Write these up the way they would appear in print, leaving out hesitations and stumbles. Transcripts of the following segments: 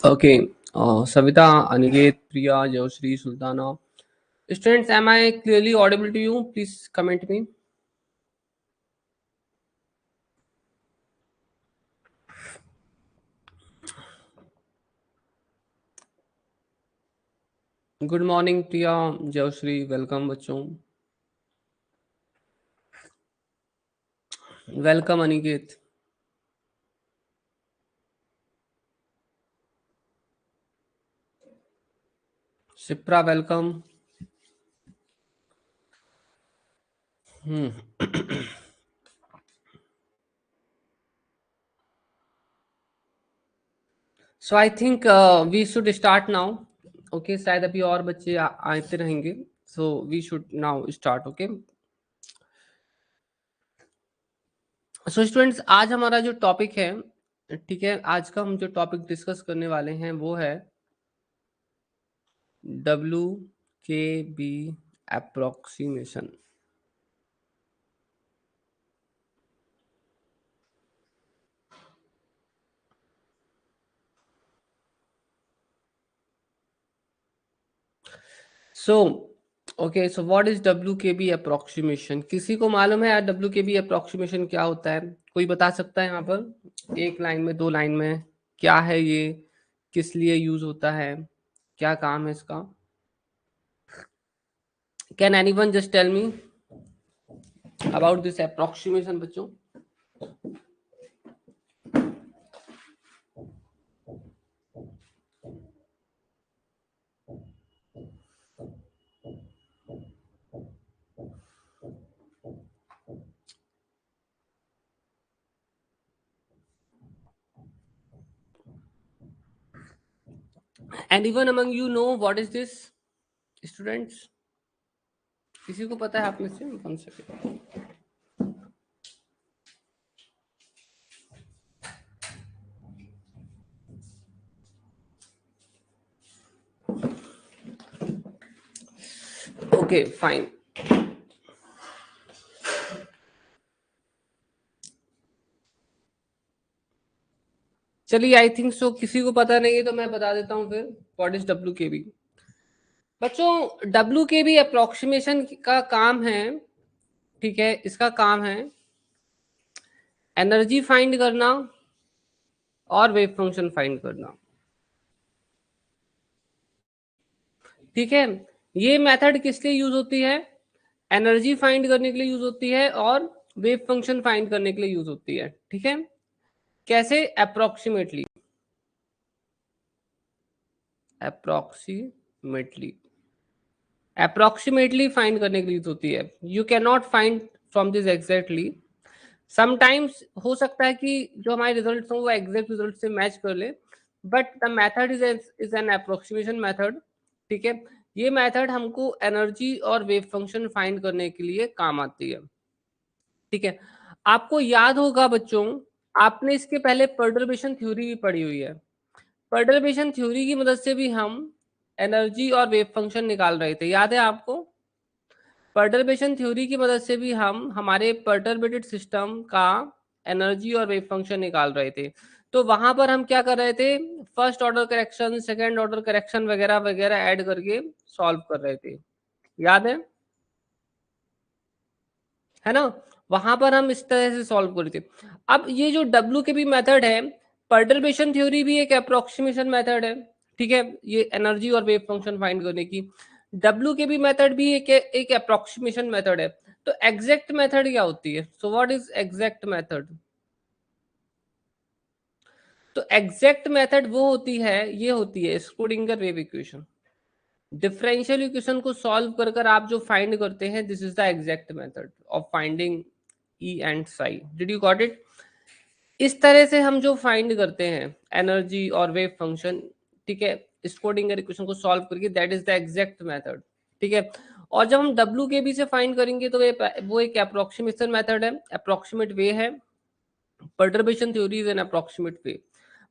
Okay. Savita, Aniket, Priya, Jayashree, Sultana. Students, am I clearly audible to you? Please comment me. Good morning, Priya, Jayashree. Welcome, बच्चों. Welcome, Aniket. Shipra, welcome. So I think we should start now. Okay, शायद अभी और बच्चे आते रहेंगे. So we should now start. Okay. So students, आज हमारा जो टॉपिक है, ठीक है, आज का हम जो टॉपिक डिस्कस करने वाले हैं वो है WKB approximation. So okay, so what is WKB approximation? किसी को मालूम है यार WKB approximation क्या होता है? कोई बता सकता है यहाँ पर एक लाइन में, दो लाइन में? क्या है ये, किस लिए यूज होता है, क्या काम है इसका? Can anyone just tell me about this approximation, बच्चों? Anyone among you know what is this, students? किसी को पता है आप में से? 1 second. Okay, fine. चलिए, आई थिंक सो किसी को पता नहीं है तो मैं बता देता हूँ फिर व्हाट इज WKB. बच्चों, WKB अप्रोक्सीमेशन का काम है, ठीक है, इसका काम है एनर्जी फाइंड करना और वेव फंक्शन फाइंड करना. ठीक है, ये मेथड किस लिए यूज होती है? एनर्जी फाइंड करने के लिए यूज होती है और वेव फंक्शन फाइंड करने के लिए यूज होती है. ठीक है, कैसे? अप्रोक्सीमेटली. अप्रोक्सीमेटली फाइंड करने के लिए यूज होती है. You can not find from this exactly. Sometimes हो सकता है कि जो हमारे रिजल्ट हो वो एग्जैक्ट रिजल्ट से मैच कर ले, but the method is an approximation method. ठीक है, ये मेथड हमको एनर्जी और वेव फंक्शन फाइंड करने के लिए काम आती है. ठीक है, आपको याद होगा बच्चों, आपने इसके पहले पर्टर्बेशन थ्योरी भी पढ़ी हुई है. पर्टर्बेशन थ्योरी की मदद से भी हम एनर्जी और वेव फंक्शन निकाल रहे थे, याद है आपको? पर्टर्बेशन थ्योरी की मदद से भी हम हमारे पर्टर्बेटेड सिस्टम का एनर्जी और वेव फंक्शन निकाल रहे थे. तो वहां पर हम क्या कर रहे थे? First order correction, second order correction वगैरह वगैरह ऐड करके सॉल्व कर रहे थे, याद है ना? वहां पर हम इस तरह से सॉल्व कर रहे थे. अब ये जो WKB मेथड है, पर्टर्बेशन थ्योरी भी एक अप्रोक्सीमेशन मेथड है. ठीक है, ये एनर्जी और वेव फंक्शन फाइंड करने की. WKB मेथड भी एक अप्रोक्सीमेशन मेथड है. तो एग्जैक्ट मेथड क्या होती है? So what is exact method? तो एग्जैक्ट मेथड वो होती है, ये होती है Schrödinger wave equation. Differential equation को सॉल्व कर कर आप जो फाइंड करते हैं, this is the exact method of finding E and Sai. Did you got it? इस तरह से हम जो फाइंड करते हैं एनर्जी और वेव फंक्शन, ठीक है, स्क्रोडिंगर इक्वेशन को सॉल्व करके, that is the exact method. ठीक है, और जब हम WKB से फाइंड करेंगे तो वो एक अप्रोक्सीमेशन मेथड है, अप्रोक्सीमेट वे है. Perturbation theory is an approximate way.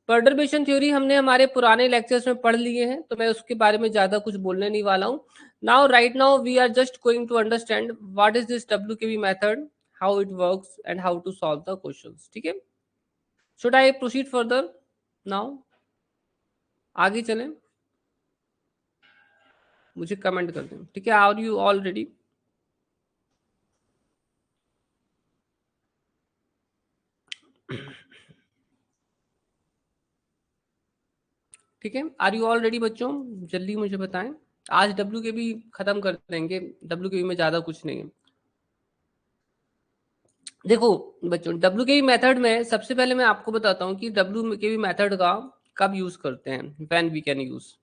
Perturbation theory हमने हमारे पुराने लेक्चर्स में पढ़ लिए हैं, तो मैं उसके बारे में ज्यादा कुछ बोलने नहीं वाला हूँ. Now right now we are just going to understand what is this WKB method, how it works and how to solve the questions. ठीक है, should I proceed further now? आगे चलें, मुझे कमेंट कर दें, ठीक है। Are you all ready? ठीक है, आर यू ऑल रेडी बच्चों? जल्दी मुझे बताएं। आज डब्ल्यू के भी खत्म कर देंगे, डब्ल्यू के भी में ज़्यादा कुछ नहीं है। देखो बच्चों, डब्ल्यू के भी मेथड में सबसे पहले मैं आपको बताता हूँ कि डब्ल्यू के भी मेथड का कब यूज़ करते हैं, व्हेन वी कैन यूज़।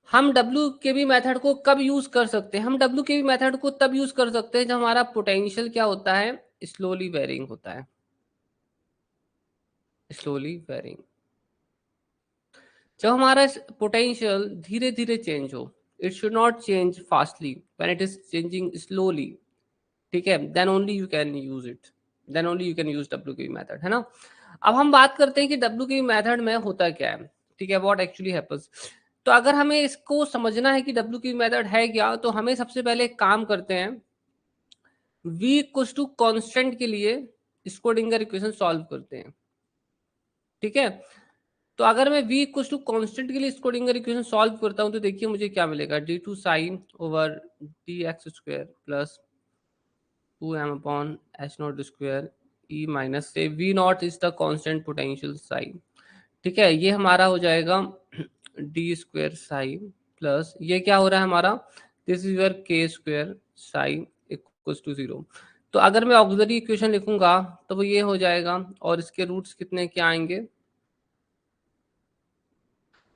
हम डब्ल्यू के बी मेथड को कब यूज कर सकते हैं? हम डब्ल्यू के बी मेथड को तब यूज कर सकते हैं जब हमारा पोटेंशियल क्या होता है, स्लोली वेरिंग होता है। स्लोली वेरिंग, जब हमारा पोटेंशियल धीरे धीरे चेंज हो, it should not change fastly, when it is changing slowly, ठीक है, then only you can use it, then only you can use W K B method, है ना। अब हम बात करते हैं कि डब्ल्यू के बी मेथड में होता क्या है, ठीक है, व्हाट एक्चुअली हैपेंस। तो अगर हमें इसको समझना है कि डब्ल्यू की मेथड है क्या, तो हमें सबसे पहले एक काम करते हैं, v इक्वल्स टू कांस्टेंट के लिए स्क्रोडिंगर इक्वेशन सॉल्व करते हैं, ठीक है। तो अगर मैं v इक्वल्स टू कांस्टेंट के लिए स्क्रोडिंगर इक्वेशन सॉल्व करता हूं, तो देखिए मुझे क्या मिलेगा, d two psi over d x square plus two m upon H not square E minus से v naught is the constant potential psi, ठीक है। ये हमारा हो जाएगा डी स्क्वायर साइन प्लस ये क्या हो रहा है हमारा, दिस इज योर के स्क्वायर साइन इक्वल्स टू 0। तो अगर मैं ऑक्सिलरी इक्वेशन लिखूंगा तो वो ये हो जाएगा, और इसके रूट्स कितने क्या आएंगे,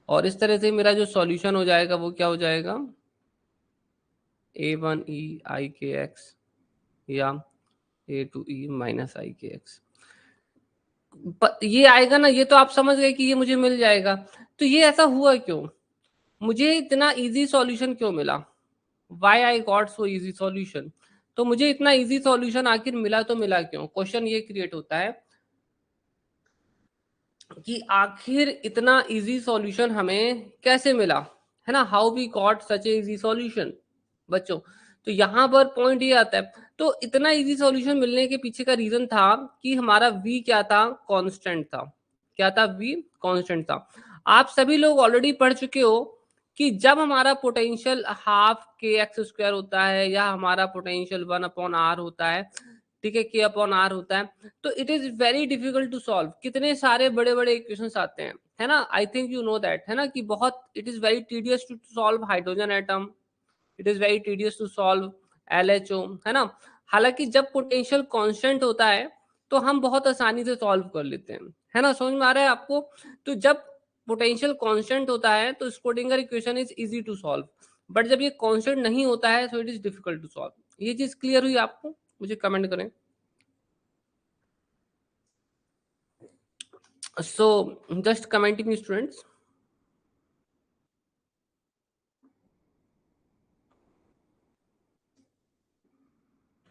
और इस तरह से मेरा जो सॉल्यूशन हो जाएगा वो क्या हो जाएगा, a1e i k x या a2e माइनस आई के एक्स। ये आएगा ना, ये तो आप समझ गए कि ये मुझे मिल जाएगा। तो ये ऐसा हुआ क्यों, मुझे इतना इजी सॉल्यूशन क्यों मिला, why I got so easy solution. तो मुझे इतना इजी सॉल्यूशन आखिर मिला तो मिला क्यों, क्वेश्चन ये क्रिएट होता है कि आखिर इतना इजी सॉल्यूशन हमें कैसे मिला, है ना, how we got such a easy solution बच्चों। तो यहाँ पर पॉइंट ये आता है, तो इतना इजी सॉल्यूशन मिलने के पीछे का रीजन था कि हमारा v क्या था, कांस्टेंट था। क्या था, v कांस्टेंट था। आप सभी लोग ऑलरेडी पढ़ चुके हो कि जब हमारा potential half K X square होता है या हमारा पोटेंशियल 1/r होता है, ठीक है, के अपॉन आर होता है, तो it is very difficult to solve. कितने सारे बड़े बड़े इक्वेशंस आते हैं, है ना, I think you know that, है ना, कि बहुत it is very tedious to solve hydrogen atom, it is very tedious to solve LHO, है ना। हालांकि जब पोटेंशियल कांस्टेंट होता है तो हम बहुत आसानी से सॉल्व कर लेते हैं, है ना, समझ में आ रहा है आपको। तो जब पोटेंशियल कांस्टेंट होता है तो Schrodinger equation is easy to solve, but जब ये कांस्टेंट नहीं होता है तो it is difficult to solve. ये चीज क्लियर हुई आपको, मुझे कमेंट करें। So just commenting students,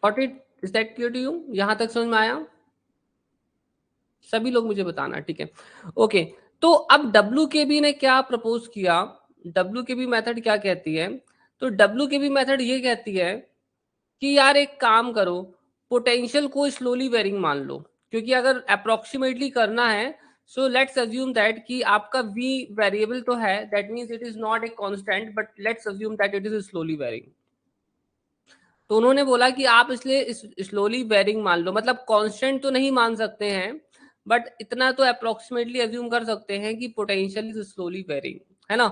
got it? Is that clear to you? यहाँ तक समझ में आया? सभी लोग मुझे बताना, ठीक है। ओके, तो अब WKB ने क्या प्रपोज किया, WKB मेथड क्या कहती है, तो WKB मेथड ये कहती है कि यार एक काम करो, पोटेंशियल को स्लोली वेरिंग मान लो, क्योंकि अगर अप्रोक्सीमेटली करना है, सो लेट्स अज्यूम दैट कि आपका v वेरिएबल तो है, that means it is not a constant, but let's assume that it is slowly varying. तो उन्होंने बोला कि आप इसलिए स्लोली वेरिंग मान लो, मतलब कांस्टेंट तो नहीं मान सकते हैं, बट इतना तो अप्रोक्सीमेटली अज्यूम कर सकते हैं कि पोटेंशियल इज स्लोली वेरिंग, है ना।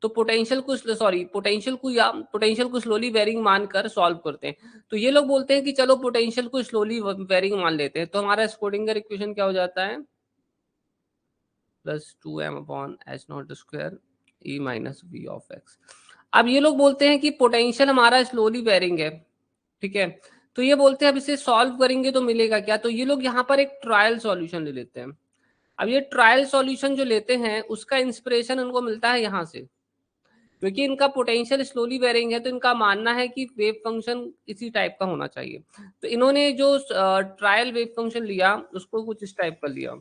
तो पोटेंशियल को स्लोली वेरिंग मानकर सॉल्व करते हैं। तो ये लोग बोलते हैं कि चलो पोटेंशियल को स्लोली वेरिंग मान लेते हैं, तो हमारा स्क्रोडिंगर इक्वेशन क्या हो जाता है, plus 2m/h0 square E minus V of X. अब ये लोग बोलते हैं कि पोटेंशियल हमारा स्लोली वेरिंग है, ठीक है। तो ये बोलते हैं अब इसे सॉल्व करेंगे तो मिलेगा क्या, तो ये लोग यहाँ पर एक ट्रायल सॉल्यूशन ले लेते हैं। अब ये ट्रायल सॉल्यूशन जो लेते हैं उसका इंस्पिरेशन उनको मिलता है यहाँ से, क्योंकि इनका पोटेंशियल स्लोली वेरिंग है, तो इनका मानना है कि वेव फंक्शन इसी टाइप का होना चाहिए। तो इन्होंने जो ट्रायल वेव फंक्शन लिया उसको कुछ इस टाइप का लिया।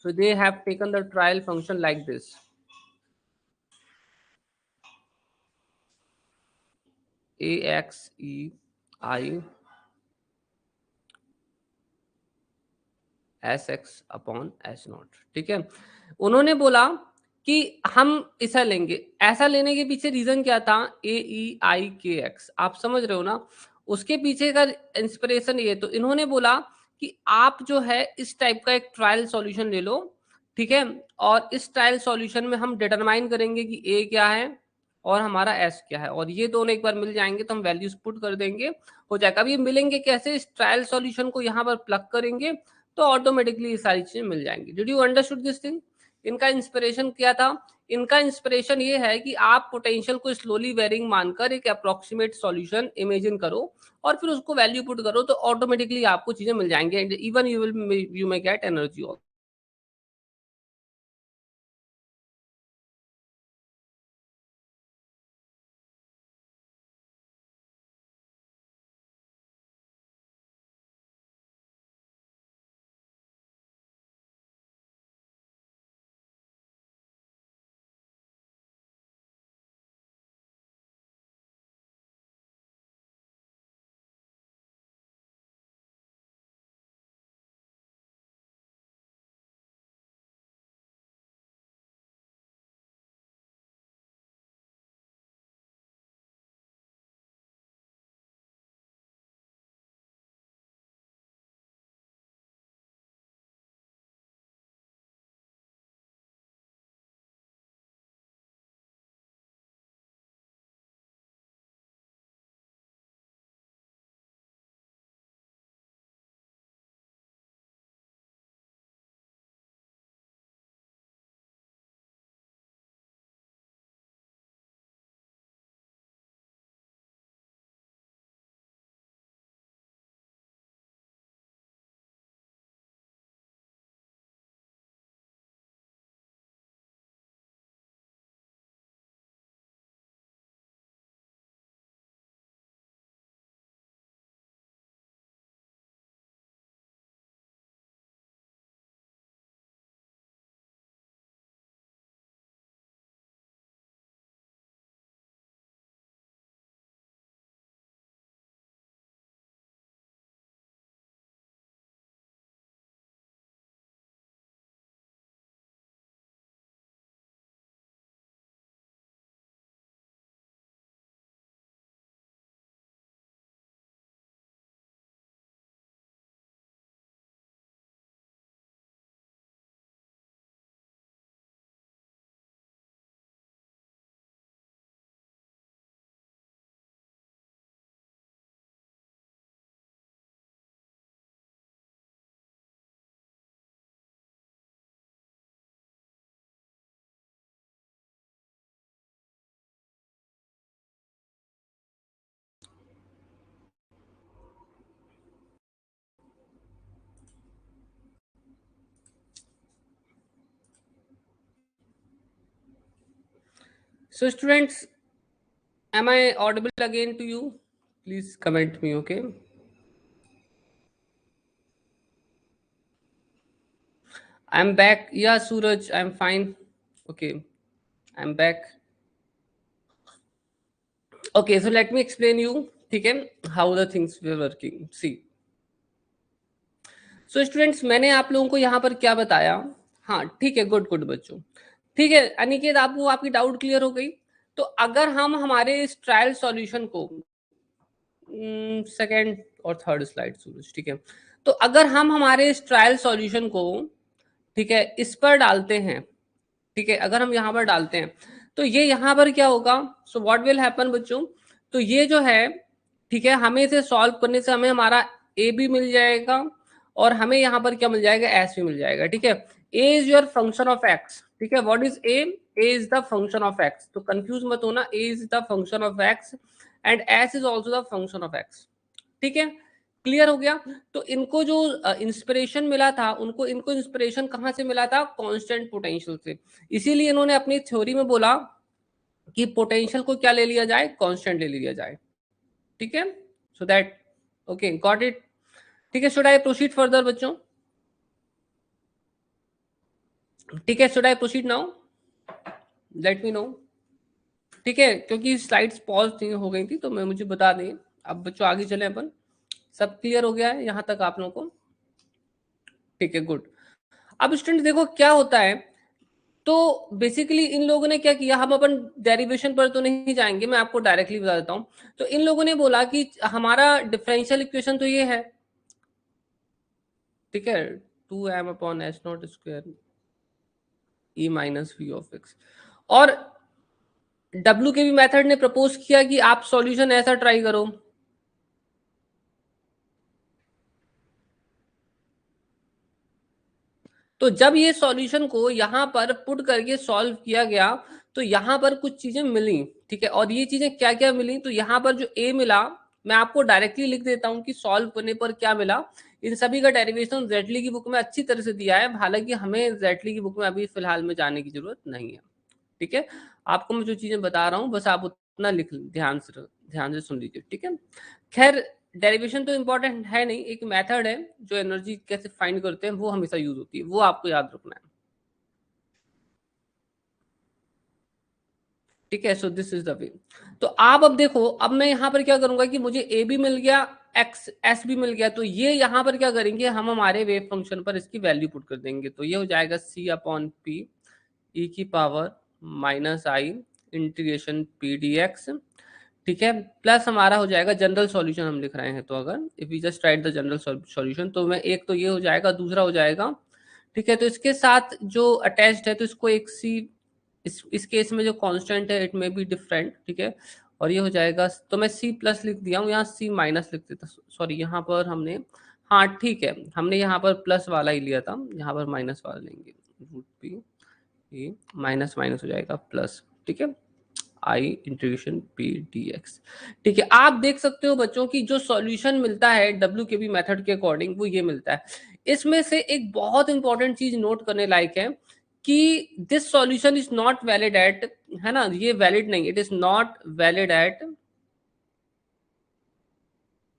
So they have taken the trial function like this, AXEI s x upon s naught. ठीक है, उन्होंने बोला कि हम ऐसा लेंगे। ऐसा लेने के पीछे रीजन क्या था, ए ई आई के एक्स, आप समझ रहे हो ना, उसके पीछे का इंस्पिरेशन ये। तो इन्होंने बोला कि आप जो है इस टाइप का एक ट्रायल सॉल्यूशन ले लो, ठीक है, और इस ट्रायल सॉल्यूशन में हम डिटरमाइन करेंगे कि ए क्या है और हमारा एस क्या है, और ये दोनों एक बार मिल जाएंगे तो हम वैल्यूज पुट कर देंगे, हो जाएगा। अब ये मिलेंगे कैसे, इस ट्रायल सॉल्यूशन को यहाँ पर प्लग करेंगे तो ऑटोमेटिकली ये सारी चीजें मिल जाएंगी। Did you understood this thing? इनका इंस्पिरेशन क्या था? इनका इंस्पिरेशन ये है कि आप पोटेंशियल को स्लोली वेरिंग मानकर एक अप्रोक्सीमेट सॉल्यूशन इमेजिन करो और फिर उसको वैल्यू पुट करो तो ऑटोमेटिकली आपको चीजें मिल जाएंगे, even you may get energy also. So students, am I audible again to you? Please comment me, okay? I'm back. Yeah, Suraj, I'm fine. Okay, I'm back. Okay, so let me explain you, ठीक है, how the things were working. See, so students, मैंने आप लोगों को यहाँ पर क्या बताया? हाँ, ठीक है, गुड गुड बच्चों। ठीक है अनिकेत, आपको आपकी डाउट क्लियर हो गई? तो अगर हम हमारे इस ट्रायल सॉल्यूशन को, सेकंड और थर्ड स्लाइड सूरज, ठीक है, तो अगर हम हमारे इस ट्रायल सॉल्यूशन को, ठीक है, इस पर डालते हैं, ठीक है, अगर हम यहाँ पर डालते हैं तो ये यहाँ पर क्या होगा? सो व्हाट विल हैपन बच्चों, तो ये जो है, ठीक है, हमें इसे सॉल्व करने से हमें हमारा ए भी मिल जाएगा और हमें यहाँ पर क्या मिल जाएगा, एस भी मिल जाएगा। ठीक है, a is your function of x. ठीक है, what is a? A is the function of x, तो कंफ्यूज मत होना, a is the function of x and s is also the function of x. ठीक है, क्लियर हो गया? तो इनको जो इंस्पिरेशन मिला था, उनको इनको इंस्पिरेशन कहाँ से मिला था? कांस्टेंट पोटेंशियल से। इसीलिए इन्होंने अपनी थ्योरी में बोला कि पोटेंशियल को क्या ले लिया जाए? कांस्टेंट ले लिया जाए। ठीक है, so that, okay, got it? ठीक है, शुड आई प्रोसीड फर्दर बच्चों? ठीक है, should I proceed now? Late me no. ठीक है, क्योंकि स्लाइड्स पॉज हो गई थी तो मैं, मुझे बता दें। अब बच्चों आगे चले अपन। सब क्लियर हो गया है यहाँ तक आप लोगों को? ठीक है, गुड। अब स्टूडेंट देखो क्या होता है, तो बेसिकली इन लोगों ने क्या किया, हम अपन डेरिवेशन पर तो नहीं जाएंगे, मैं आपको डायरेक्टली बता देता हूं। तो इन लोगों ने बोला कि हमारा डिफरेंशियल इक्वेशन तो ये है, ठीक है, 2m/s0² e minus V of X. और डब्ल्यू के भी मेथड ने प्रपोज किया कि आप सॉल्यूशन ऐसा ट्राई करो, तो जब ये सॉल्यूशन को यहां पर पुट करके सॉल्व किया गया, तो यहां पर कुछ चीजें मिली, ठीक है। और ये चीजें क्या क्या मिली, तो यहां पर जो ए मिला, मैं आपको डायरेक्टली लिख देता हूं कि सॉल्व करने पर क्या मिला। इन सभी का डेरिवेशन जेटली की बुक में अच्छी तरह से दिया है, हालांकि हमें जेटली की बुक में अभी फिलहाल में जाने की जरूरत नहीं है, ठीक है। आपको मैं जो चीजें बता रहा हूँ बस आप उतना लिख, ध्यान से सुन लीजिए, ठीक है। खैर, डेरिवेशन तो इंपॉर्टेंट है नहीं, एक मेथड है जो एनर्जी कैसे फाइंड करते हैं वो हमेशा यूज होती है, वो आपको याद रखना है, ठीक है। So this is the way. तो आप अब देखो, अब मैं यहाँ पर क्या करूंगा कि मुझे ए भी मिल गया, एक्स एस भी मिल गया, तो ये यहाँ पर क्या करेंगे, हम हमारे वेव फंक्शन पर इसकी वैल्यू पुट कर देंगे, तो ये हो जाएगा C/P e की पावर माइनस आई इंटीग्रेशन पी डी एक्स, ठीक है। प्लस हमारा हो जाएगा जनरल सॉल्यूशन हम लिख रहे हैं, तो अगर if we just write the general solution, तो मैं एक तो ये हो जाएगा, दूसरा हो जाएगा, ठीक है। तो इसके साथ जो अटैच्ड है, तो इसको एक सी, इस केस में जो कांस्टेंट है इट मे बी डिफरेंट, ठीक है। और ये हो जाएगा, तो मैं सी प्लस लिख दिया हूँ, यहाँ सी माइनस लिख देता, सॉरी यहाँ पर हमने, हाँ ठीक है, हमने यहाँ पर प्लस वाला ही लिया था, यहाँ पर माइनस वाला लेंगे, रूट पी ये माइनस माइनस हो जाएगा प्लस, ठीक है, आई इंटीग्रेशन पी डी एक्स, ठीक है। आप देख सकते हो बच्चों की जो सॉल्यूशन मिलता है डब्ल्यू के बी मेथड के अकॉर्डिंग वो ये मिलता है। इसमें से एक बहुत इंपॉर्टेंट चीज नोट करने लायक है कि this solution is not valid at, है ना, ये वैलिड नहीं, it is not valid at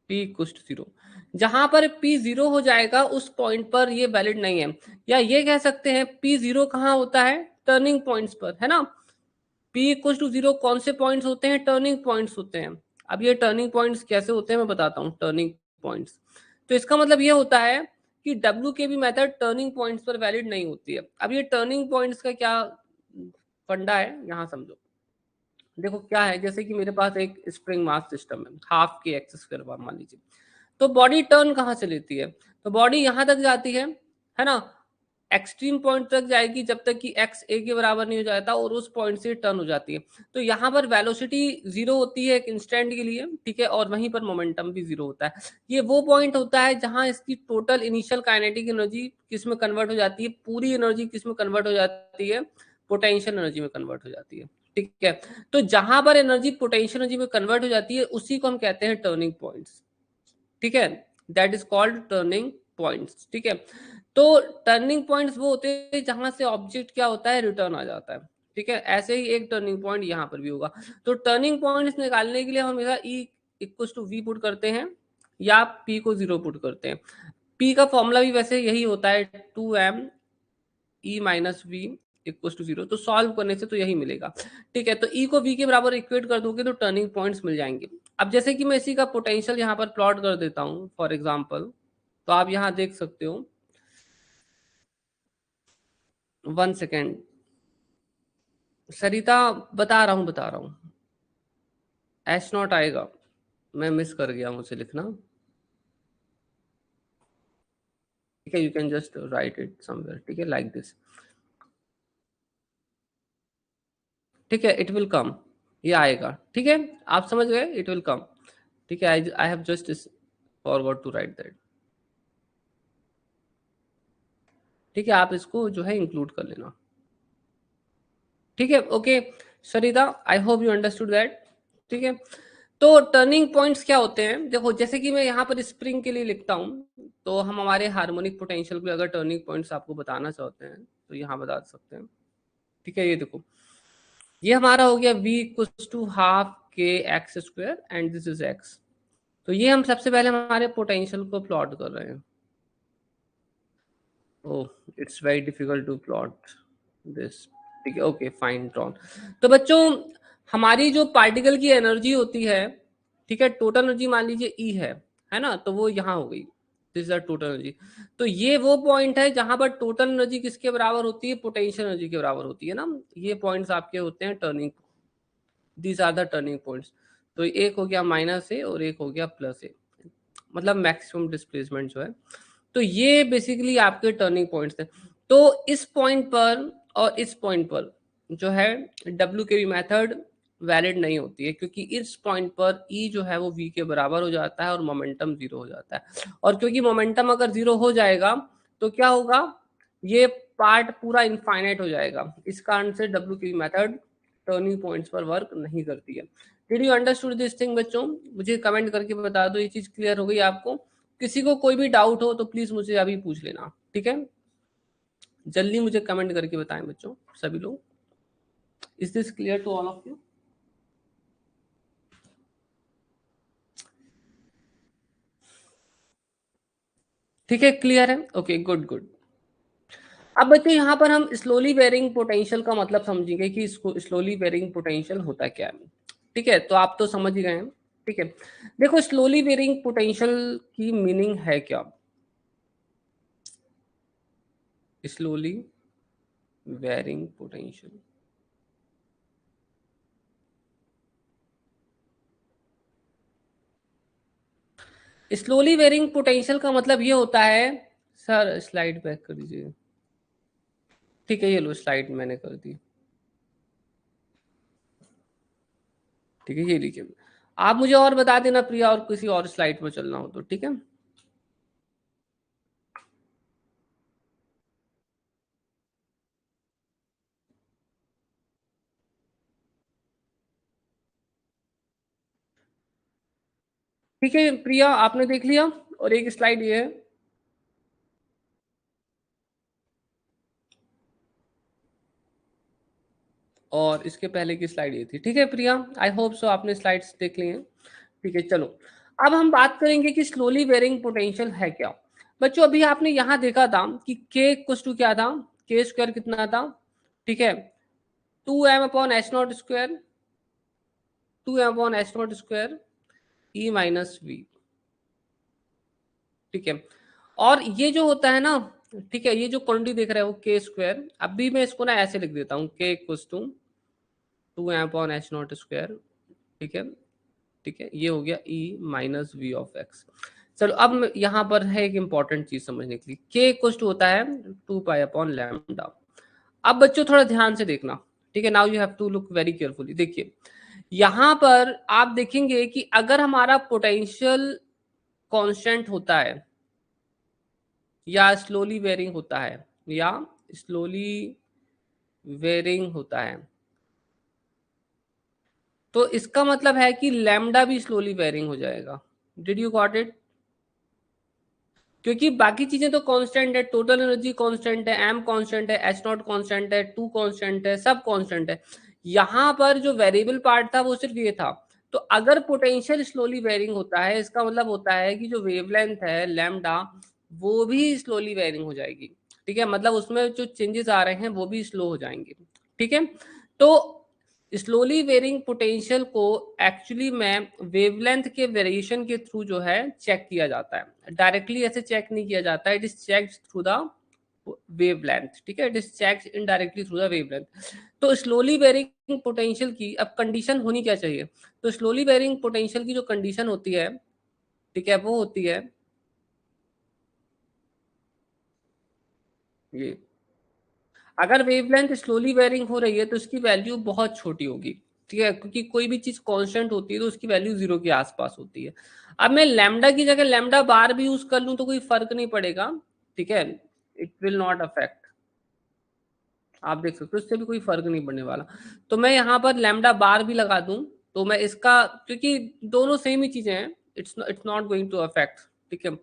P equals to 0। जहां पर पी 0 हो जाएगा उस पॉइंट पर ये वैलिड नहीं है, या ये कह सकते हैं पी 0 कहाँ होता है, टर्निंग पॉइंट्स पर, है ना। पी इक्वल टू 0 कौन से पॉइंट्स होते हैं, टर्निंग पॉइंट्स होते हैं। अब ये टर्निंग पॉइंट्स कैसे होते हैं मैं बताता हूँ, टर्निंग पॉइंट्स, तो इसका मतलब ये होता है कि W K B method turning points पर वैलिड नहीं होती है। अब ये टर्निंग पॉइंट्स का क्या फंडा है यहाँ समझो, देखो क्या है, जैसे कि मेरे पास एक स्प्रिंग मास सिस्टम है, हाफ के एक्स स्क्वायर मान लीजिए, तो बॉडी टर्न कहाँ से लेती है, तो बॉडी यहाँ तक जाती है ना, एक्सट्रीम पॉइंट तक जाएगी जब तक कि एक्स ए के बराबर नहीं हो जाता, और उस पॉइंट से टर्न हो जाती है। तो यहाँ पर वेलोसिटी 0 होती है एक इंस्टेंट के लिए, ठीक है, और वहीं पर मोमेंटम भी 0 होता है। ये वो पॉइंट होता है जहां इसकी टोटल इनिशियल काइनेटिक एनर्जी किस में कन्वर्ट हो जाती है, पूरी एनर्जी किस में कन्वर्ट हो जाती है, पोटेंशियल एनर्जी में कन्वर्ट हो जाती है, ठीक है। तो जहां पर एनर्जी पोटेंशियल एनर्जी में कन्वर्ट हो जाती है उसी को हम कहते हैं टर्निंग पॉइंट्स, ठीक है, that is called turning points, ठीक है। तो टर्निंग पॉइंट्स वो होते हैं जहां से ऑब्जेक्ट क्या होता है, रिटर्न आ जाता है, ठीक है। ऐसे ही एक टर्निंग पॉइंट यहाँ पर भी होगा। तो टर्निंग पॉइंट्स निकालने के लिए हम हमेशा E equals to V put करते हैं, या पी को 0 पुट करते हैं। पी का फॉर्मूला भी वैसे यही होता है, 2m E minus V equals to 0, तो सॉल्व करने से तो यही मिलेगा, ठीक है। तो ई को वी के बराबर इक्वेट कर दोगे तो टर्निंग पॉइंट्स मिल जाएंगे। अब जैसे कि मैं इसी का पोटेंशियल यहाँ पर प्लॉट कर देता हूँ फॉर एग्जाम्पल, तो आप यहाँ देख सकते हो, 1 सेकेंड सरिता, बता रहा हूँ, एच नॉट आएगा, मैं मिस कर गया मुझे लिखना, ठीक है, you can just right it somewhere, ठीक है, लाइक दिस, ठीक है, इट विल कम, ये आएगा, ठीक है, आप समझ गए, इट विल कम, ठीक है। I have just forgot to write that, ठीक है, आप इसको जो है इंक्लूड कर लेना, ठीक है, okay Sarita, I hope you understood that, ठीक है। तो टर्निंग पॉइंट्स क्या होते हैं, देखो जैसे कि मैं यहाँ पर स्प्रिंग के लिए लिखता हूँ, तो हम हमारे हार्मोनिक पोटेंशियल के अगर टर्निंग पॉइंट्स आपको बताना चाहते हैं तो यहाँ बता सकते हैं, ठीक है। ये देखो, ये हमारा हो गया v equals to half K X square and this is x, तो ये हम सबसे पहले हमारे पोटेंशियल को प्लॉट कर रहे हैं। Oh, it's very difficult to plot this, ठीक है, ओके फाइन ड्रॉन। तो बच्चों, हमारी जो पार्टिकल की एनर्जी होती है, ठीक है, टोटल एनर्जी मान लीजिए ई है ना, तो वो यहाँ हो गई, this is the total energy. तो ये वो पॉइंट है जहां पर टोटल एनर्जी किसके बराबर होती है, पोटेंशियल एनर्जी के बराबर होती है ना। ये पॉइंट्स आपके होते हैं turning, these are the turning points. तो एक हो गया माइनस ए और एक हो गया प्लस ए, मतलब मैक्सिमम डिस्प्लेसमेंट जो है। तो ये बेसिकली आपके टर्निंग पॉइंट्स हैं। तो इस पॉइंट पर और इस पॉइंट पर जो है डब्ल्यू के वी मेथड वैलिड नहीं होती है, क्योंकि इस पॉइंट पर ई जो है वो वी के बराबर हो जाता है और मोमेंटम जीरो हो जाता है। और क्योंकि मोमेंटम अगर जीरो हो जाएगा तो क्या होगा, ये पार्ट पूरा इनफाइनाइट हो जाएगा। इस कारण से डब्ल्यू की मेथड टर्निंग पॉइंट्स पर वर्क नहीं करती है। Did you understood this thing बच्चों? मुझे कमेंट करके बता दो ये चीज क्लियर हो गई आपको। किसी को कोई भी डाउट हो तो प्लीज मुझे अभी पूछ लेना, ठीक है? जल्दी मुझे कमेंट करके बताएं बच्चों सभी लोग। Is this clear to all of you? ठीक है, क्लियर है, ओके गुड गुड। अब बच्चों यहाँ पर हम स्लोली वेरिंग पोटेंशियल का मतलब समझेंगे कि इसको स्लोली वेरिंग पोटेंशियल होता क्या है। ठीक है, तो आप तो समझ ही गए हैं। ठीक है, देखो स्लोली वेरिंग पोटेंशियल की मीनिंग है क्या। Slowly varying potential, slowly varying potential का मतलब ये होता है, सर स्लाइड बैक कर दीजिए। ठीक है, ये लो स्लाइड मैंने कर दी। ठीक है, ये लीजिए। आप मुझे और बता देना प्रिया, और किसी और स्लाइड पर चलना हो तो, ठीक है। ठीक है प्रिया, आपने देख लिया, और एक स्लाइड ये है। और इसके पहले की स्लाइड ये थी। ठीक है प्रिया, आई होप सो आपने स्लाइड्स देख ली हैं। ठीक है, चलो अब हम बात करेंगे कि स्लोली वेरिंग पोटेंशियल है क्या। बच्चों अभी आपने यहाँ देखा था कि के इक्वल्स टू क्या था, के स्क्वायर कितना था, ठीक है, 2m upon H not square, 2m upon H not square E minus V. ठीक है, और ये जो होता है ना, ठीक है, ये जो क्वांटिटी देख रहे हो के स्क्वायर, अभी मैं इसको ना ऐसे लिख देता हूँ, K equals to 2m upon H not square. ठीक है, ठीक है, ये हो गया E minus V of X. चलो अब यहाँ पर है एक इंपॉर्टेंट चीज समझने के लिए, के इक्वल टू होता है 2 पाई अपॉन लैम्डा। अब बच्चों थोड़ा ध्यान से देखना, ठीक है, now you have to look very carefully. देखिए यहाँ पर आप देखेंगे कि अगर हमारा पोटेंशियल कांस्टेंट होता है या स्लोली वेरिंग होता है, या स्लोली वेरिंग होता है, तो इसका मतलब है कि लैम्डा भी स्लोली वेरिंग हो जाएगा। Did you got it? क्योंकि बाकी चीजें तो कांस्टेंट है, टोटल एनर्जी कांस्टेंट है, एम कांस्टेंट है, एच नॉट कांस्टेंट है, टू कांस्टेंट है, सब कांस्टेंट है। यहाँ पर जो वेरिएबल पार्ट था वो सिर्फ ये था। तो अगर पोटेंशियल स्लोली वेरिंग होता है, इसका मतलब होता है कि जो वेवलेंथ है लैम्डा, वो भी स्लोली वेरिंग हो जाएगी। ठीक है, मतलब उसमें जो चेंजेस आ रहे हैं वो भी स्लो हो जाएंगे। ठीक है, तो स्लोली वेरिंग पोटेंशियल को एक्चुअली में वेवलेंथ के वेरिएशन के थ्रू जो है चेक किया जाता है, डायरेक्टली ऐसे चेक नहीं किया जाता है, it is checked through the wavelength. ठीक है, it is checked indirectly through the wavelength. तो स्लोली वेरिंग पोटेंशियल की अब कंडीशन होनी क्या चाहिए, तो स्लोली वेरिंग पोटेंशियल की जो कंडीशन होती है, ठीक है, वो होती है ये, अगर वेवलेंथ स्लोली वेरिंग हो रही है तो इसकी वैल्यू बहुत छोटी होगी। ठीक है, क्योंकि कोई भी चीज कांस्टेंट होती है तो उसकी वैल्यू जीरो के आसपास होती है। अब मैं लैम्डा की जगह लैम्डा बार भी यूज कर लूं तो कोई फर्क नहीं पड़ेगा। ठीक है, इट विल नॉट अफेक्ट, आप देख सकते हो इससे भी कोई फर्क नहीं पड़ने वाला। तो मैं यहाँ पर लैम्डा बार भी लगा दूं तो मैं इसका, क्योंकि दोनों सेम ही चीजें हैं, it's not going to affect. ठीक है,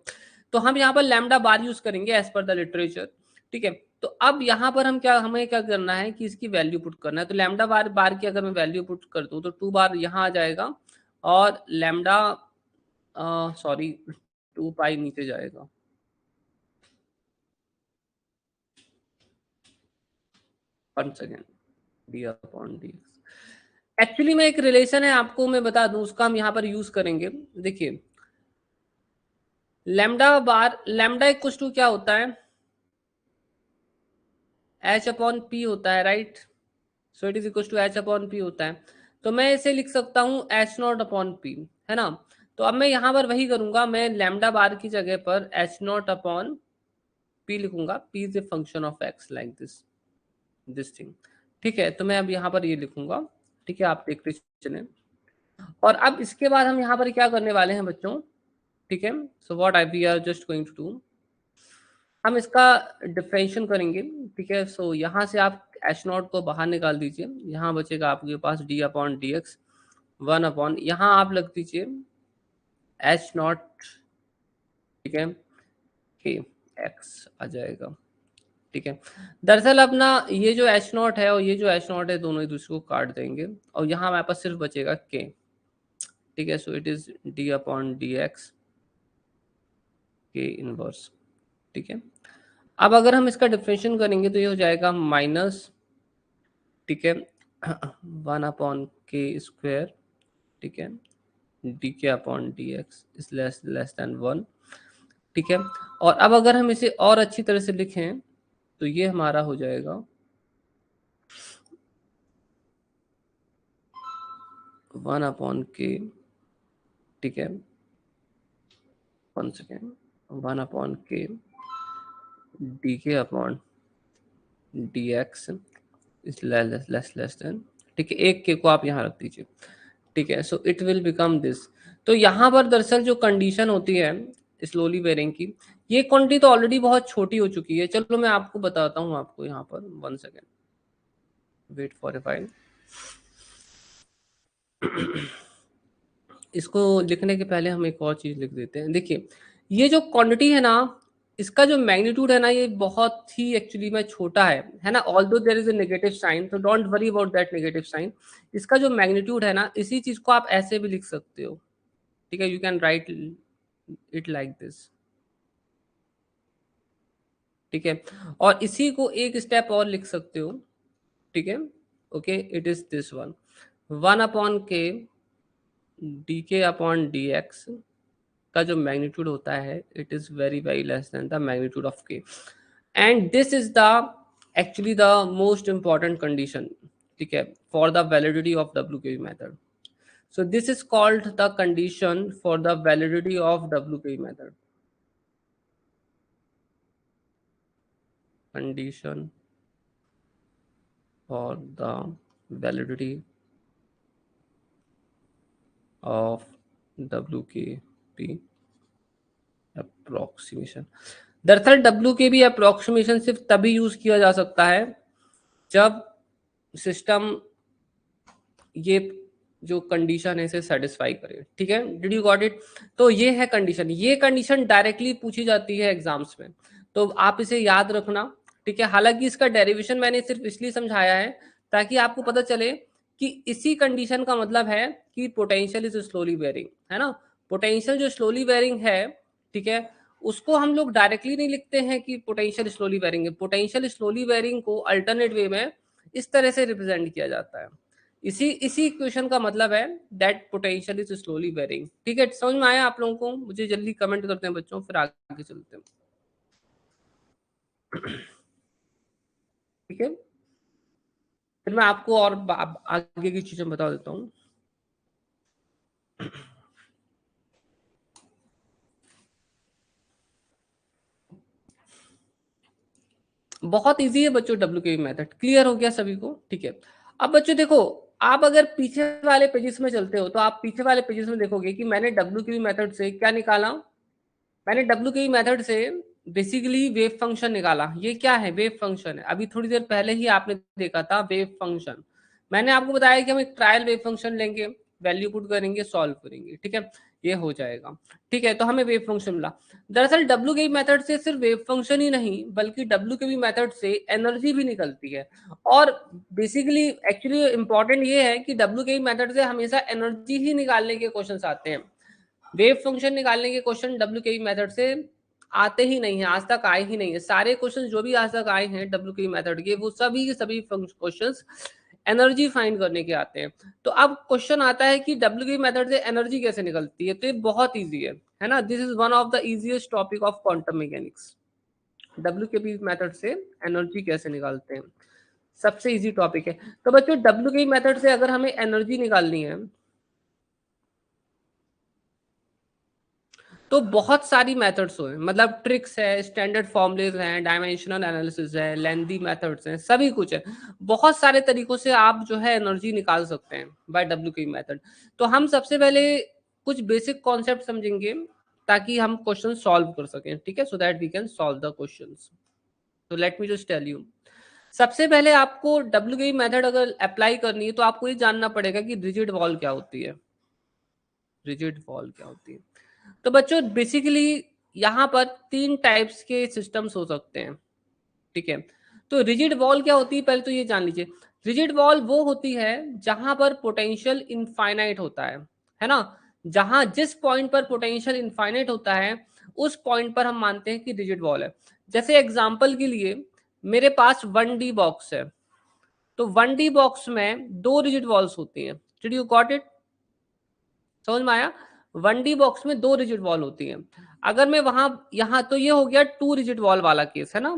तो हम यहाँ पर लैम्डा बार यूज करेंगे एज पर द लिटरेचर। ठीक है, तो अब यहाँ पर हमें क्या करना है कि इसकी वैल्यू पुट करना है। तो लैम्डा बार बार की अगर मैं वैल्यू पुट कर दूं तो 2 बार यहाँ आ जाएगा, और लैम्डा सॉरी 2 पाई नीचे जाएगा। One second, D upon D. Actually में एक रिलेशन है, आपको मैं बता दूं, उसका हम यहाँ पर यूज करेंगे। देखिए lambda bar, lambda equal to क्या होता है, एच अपॉन पी होता है, right. So it is equal to H upon P होता है। तो मैं इसे लिख सकता हूँ एच नॉट अपॉन पी, है ना। तो अब मैं यहाँ पर वही करूंगा, मैं लैम्डा बार की जगह पर एच नॉट अपॉन पी लिखूंगा। P is a function of x, like this thing, ठीक है। तो मैं अब यहाँ पर ये लिखूंगा, ठीक है, आप देखते चलें। और अब इसके बाद हम यहाँ पर क्या करने वाले हैं बच्चों, ठीक है। So what I we are just going to do, हम इसका डिफरेंशिएशन करेंगे, ठीक है। सो यहाँ से आप एच नॉट को बाहर निकाल दीजिए, यहाँ बचेगा आपके पास d upon d x, one upon यहाँ आप लग दीजिए एच नॉट, ठीक है, के एक्स आ जाएगा, ठीक है। दरअसल अपना ये जो एच नॉट है और ये जो एच नॉट है दोनों एक दूसरे को काट देंगे और यहाँ हमारे पास सिर्फ बचेगा के, ठीक है। So it is D upon d x के इनवर्स, ठीक है। अब अगर हम इसका डिफरेंशिएशन करेंगे तो ये हो जाएगा माइनस, ठीक है, वन अपॉन के स्क्वायर, ठीक है, D k upon d x is less then one, ठीक है। और अब अगर हम इसे और अच्छी तरह से लिखें तो ये हमारा हो जाएगा वन अपॉन के, ठीक है, one second, one upon k d k upon d x is less then, ठीक है, एक के को आप यहाँ रख दीजिए, ठीक है। So it will become this. तो यहाँ पर दरअसल जो कंडीशन होती है स्लोली वेरिंग की, ये क्वांटिटी तो ऑलरेडी बहुत छोटी हो चुकी है। चलो मैं आपको बताता हूँ, आपको यहाँ पर one second wait for a file. इसको लिखने के पहले हम एक और चीज लिख देते हैं। देखिए ये जो क्वांटिटी है ना, इसका जो मैग्नीट्यूड है ना, ये बहुत ही एक्चुअली में छोटा है ना। Although there is a negative sign, तो don't worry about that negative sign. इसका जो मैग्नीट्यूड है ना, इसी चीज को आप ऐसे भी लिख सकते हो, ठीक है। You can write it like this, ठीक है। और इसी को एक स्टेप और लिख सकते हो, ठीक है। Okay, it is this one, one upon k d k upon d x का जो मैग्नीट्यूड होता है it is very very less than the magnitude of k, and this is the actually the most important condition, ठीक है, for the validity of WKB method. So this is called the condition for the validity of WKB method. Condition for the validity of WKB approximation. दरअसल WKB approximation सिर्फ तभी use किया जा सकता है जब सिस्टम ये जो कंडीशन है इसे सेटिस्फाई करे, ठीक है। Did you got it. तो ये है कंडीशन, ये कंडीशन डायरेक्टली पूछी जाती है एग्जाम्स में, तो आप इसे याद रखना, ठीक है। हालांकि इसका डेरिवेशन मैंने सिर्फ इसलिए समझाया है ताकि आपको पता चले कि इसी कंडीशन का मतलब है कि पोटेंशियल इज स्लोली वेरिंग, है ना। पोटेंशियल जो स्लोली वेरिंग है, ठीक है, उसको हम लोग डायरेक्टली नहीं लिखते हैं कि पोटेंशियल स्लोली वेरिंग है। पोटेंशियल स्लोली वेरिंग को अल्टरनेट वे में इस तरह से रिप्रेजेंट किया जाता है। इसी इक्वेशन का मतलब है that potential is slowly varying, ठीक है। समझ में आया आप लोगों को। मुझे जल्दी कमेंट करते हैं बच्चों, फिर आगे चलते हैं, ठीक है। फिर मैं आपको और आगे की चीजें बता देता हूँ। बहुत इजी है बच्चों WKB मेथड, क्लियर हो गया सभी को, ठीक है। अब बच्चों देखो, आप अगर पीछे वाले पेजेस में चलते हो तो आप पीछे वाले पेजेस में देखोगे कि मैंने WKB मेथड से क्या निकाला। मैंने WKB मेथड से बेसिकली वेव फंक्शन निकाला। ये क्या है, वेव फंक्शन है। अभी थोड़ी देर पहले ही आपने देखा था वेव फंक्शन। मैंने आपको बताया कि हम एक ट्रायल वेव फंक्शन लेंगे, वैल्यू पुट करेंगे, सॉल्व करेंगे, ठीक है, ये हो जाएगा, ठीक है। तो हमें वेव फंक्शन मिला। दरअसल WKB मेथड से सिर्फ वेव फंक्शन ही नहीं बल्कि WKB मेथड से एनर्जी भी निकलती है। और बेसिकली एक्चुअली इंपॉर्टेंट ये है कि WKB मेथड से हमेशा एनर्जी ही निकालने के क्वेश्चन आते हैं। वेव फंक्शन निकालने के क्वेश्चन WKB मेथड से आते ही नहीं है, आज तक आए ही नहीं है। सारे क्वेश्चन जो भी आज तक आए हैं WKB मेथड के, वो सभी के सभी क्वेश्चंस एनर्जी फाइंड करने के आते हैं। तो अब क्वेश्चन आता है कि डब्ल्यू के मेथड से एनर्जी कैसे निकलती है, तो ये बहुत ईजी है ना, this is one of the easiest topic of quantum mechanics. W K B method से एनर्जी कैसे निकालते हैं, सबसे इजी टॉपिक है। तो बच्चों डब्ल्यू के मेथड से अगर हमें एनर्जी निकालनी है तो बहुत सारी मेथड्स हुए, मतलब ट्रिक्स है, स्टैंडर्ड फॉर्मूलेज हैं, डायमेंशनल एनालिसिस है, लेंथी मेथड्स हैं, सभी कुछ है। बहुत सारे तरीकों से आप जो है एनर्जी निकाल सकते हैं बाय डब्ल्यू के मेथड। तो हम सबसे पहले कुछ बेसिक कॉन्सेप्ट समझेंगे ताकि हम क्वेश्चन सॉल्व कर सकें, ठीक है, so that we can solve the questions. तो let me just tell you, सबसे पहले आपको डब्ल्यू के मेथड अगर अप्लाई करनी है तो आपको ये जानना पड़ेगा कि रिजिड वॉल क्या होती है, रिजिड वॉल क्या होती है। तो बच्चों बेसिकली यहाँ पर तीन टाइप्स के सिस्टम्स हो सकते हैं, ठीक है। तो रिजिड वॉल क्या होती है, पहले तो ये जान लीजिए। रिजिड वॉल वो होती है जहां पर पोटेंशियल इनफाइनाइट होता है ना, जहां जिस पॉइंट पर पोटेंशियल इनफाइनाइट होता है उस पॉइंट पर हम मानते हैं कि रिजिड वॉल है। जैसे एग्जांपल के लिए मेरे पास 1D बॉक्स है, तो 1D बॉक्स में दो रिजिड वॉल्स होती हैं। डिड यू गॉट इट, समझ में आया? 1D बॉक्स में दो रिजिड वॉल होती है। अगर मैं वहां यहां, तो ये हो गया 2 रिजिड वॉल वाला केस है ना,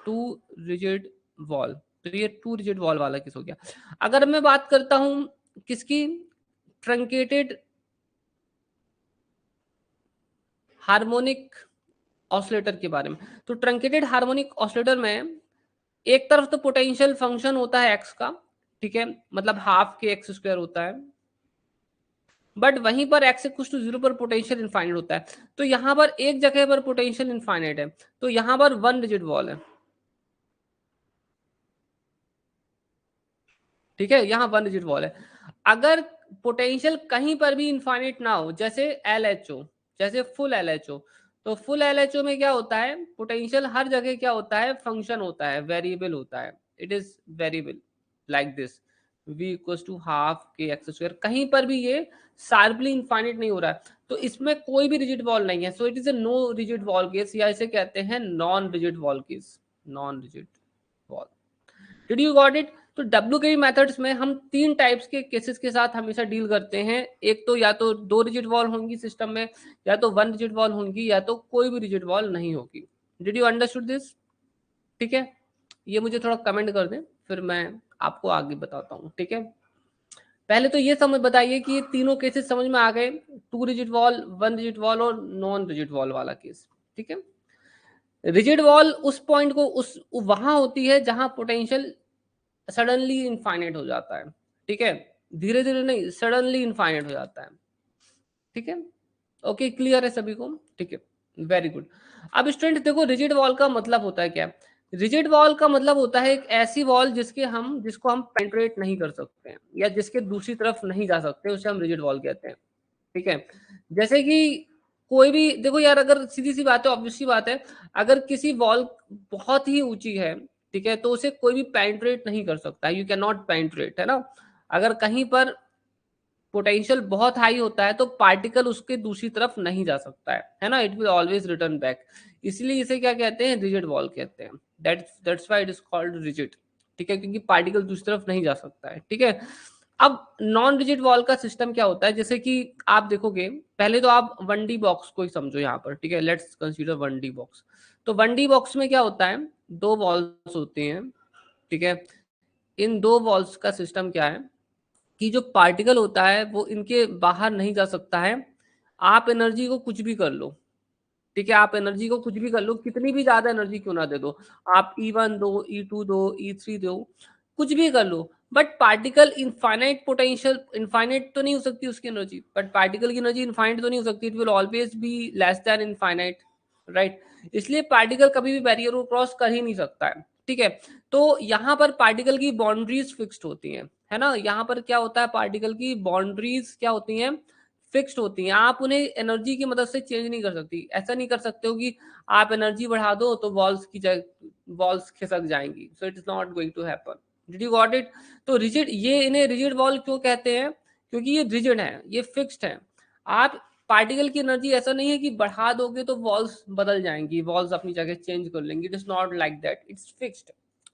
2 रिजिड वॉल, तो ये 2 रिजिड वॉल वाला केस हो गया। अगर मैं बात करता हूं किसकी, ट्रंकेटेड हार्मोनिक ऑसिलेटर के बारे में, तो ट्रंकेटेड हार्मोनिक ऑसिलेटर में एक तरफ तो पोटेंशियल फंक्शन होता है एक्स का, ठीक है, मतलब हाफ के एक्स स्क्वायर होता है, बट वहीं पर एक्स इक्वल टू 0 पर पोटेंशियल इनफाइनाइट होता है। तो यहां पर एक जगह पर पोटेंशियल इनफाइनाइट है, तो यहां पर 1 रिजिड वॉल है, ठीक है, यहां 1 रिजिड वॉल है। अगर पोटेंशियल कहीं पर भी इनफाइनाइट ना हो, जैसे LHO, जैसे फुल LHO, तो फुल LHO में क्या होता है, पोटेंशियल हर जगह क्या होता है, फंक्शन होता है, वेरिएबल होता है, it is variable like this, v equal to half K X square. कहीं पर भी ये शार्पली इनफाइनाइट नहीं हो रहा है, तो इसमें कोई भी रिजिड वॉल नहीं है, so it is a no rigid wall case, या इसे कहते हैं non rigid wall case, non rigid wall. Did you got it? तो डब्ल्यू के मेथड्स में हम तीन टाइप्स के केसेस के साथ हमेशा डील करते हैं, एक तो या तो दो रिजिड वॉल होंगी सिस्टम में, या तो 1 रिजिड वॉल होंगी, या तो कोई भी रिजिड वॉल नहीं होगी। Did you understood this? ठीक है, ये मुझे थोड़ा कमेंट कर दें, फिर मैं आपको आगे बताता हूँ, ठीक है। पहले तो ये समझ बताइए कि ये तीनों केसेस समझ में आ गए, 2 रिजिड वॉल, 1 रिजिड वॉल और नॉन रिजिड वॉल वाला केस, ठीक है। रिजिड वॉल उस पॉइंट को उस वहां होती है जहां पोटेंशियल सडनली इनफाइनाइट हो जाता है, ठीक है, धीरे धीरे नहीं, सडनली इनफाइनाइट हो जाता है, ठीक है। ओके, क्लियर है सभी को, ठीक है, वेरी गुड। अब स्टूडेंट देखो, रिजिड वॉल का मतलब होता है क्या, रिजिड वॉल का मतलब होता है एक ऐसी वॉल जिसको हम पेंट्रेट नहीं कर सकते हैं, या जिसके दूसरी तरफ नहीं जा सकते, उसे हम रिजिड वॉल कहते हैं, ठीक है। जैसे कि कोई भी देखो यार, अगर सीधी सी बात है, ऑब्वियस सी बात है, अगर किसी वॉल बहुत ही ऊंची है, ठीक है, तो उसे कोई भी पेंट्रेट नहीं कर सकता, यू कैन नॉट पेंट्रेट, है ना। अगर कहीं पर पोटेंशियल बहुत हाई होता है तो पार्टिकल उसके दूसरी तरफ नहीं जा सकता है ना, it will always return back, इसलिए इसे क्या कहते हैं, रिजिड वॉल कहते हैं, that's why it is called rigid, ठीक है, क्योंकि पार्टिकल दूसरी तरफ नहीं जा सकता है, ठीक है। अब नॉन रिजिड वॉल का सिस्टम क्या होता है, जैसे कि आप देखोगे, पहले तो आप 1D बॉक्स को ही समझो यहाँ पर, ठीक है, लेट्स कंसीडर 1D बॉक्स। तो 1D बॉक्स में क्या होता है, दो वॉल्स होती हैं, ठीक है। इन दो वॉल्स का सिस्टम क्या है कि जो पार्टिकल होता है वो इनके बाहर नहीं जा सकता है, आप एनर्जी को कुछ भी कर लो, ठीक है, आप एनर्जी को कुछ भी कर लो, कितनी भी ज्यादा एनर्जी क्यों ना दे दो, आप E1 दो, E2 दो, E3 दो, कुछ भी कर लो, but particle infinite potential, infinite तो नहीं हो सकती उसकी एनर्जी, बट पार्टिकल की एनर्जी इनफाइनाइट तो नहीं हो सकती, it will always be less than infinite, right. इसलिए पार्टिकल कभी भी बैरियर को क्रॉस कर ही नहीं सकता है, ठीक है। तो यहाँ पर पार्टिकल की बाउंड्रीज फिक्स्ड होती हैं, है ना, यहाँ पर क्या होता है, पार्टिकल की बाउंड्रीज क्या होती हैं, फिक्स्ड होती हैं, आप उन्हें एनर्जी की मदद से चेंज नहीं कर सकती, ऐसा नहीं कर सकते हो कि आप एनर्जी बढ़ा दो तो वॉल्स खिसक जाएंगी, so it is not going to happen. Did you got it? तो रिजिड, ये इन्हें रिजिड वॉल क्यों कहते हैं, क्योंकि ये रिजिड है, ये फिक्स्ड है। आप पार्टिकल की एनर्जी ऐसा नहीं है कि बढ़ा दोगे तो वॉल्स बदल जाएंगी, वॉल्स अपनी जगह चेंज कर लेंगी, it is not like that, it's fixed,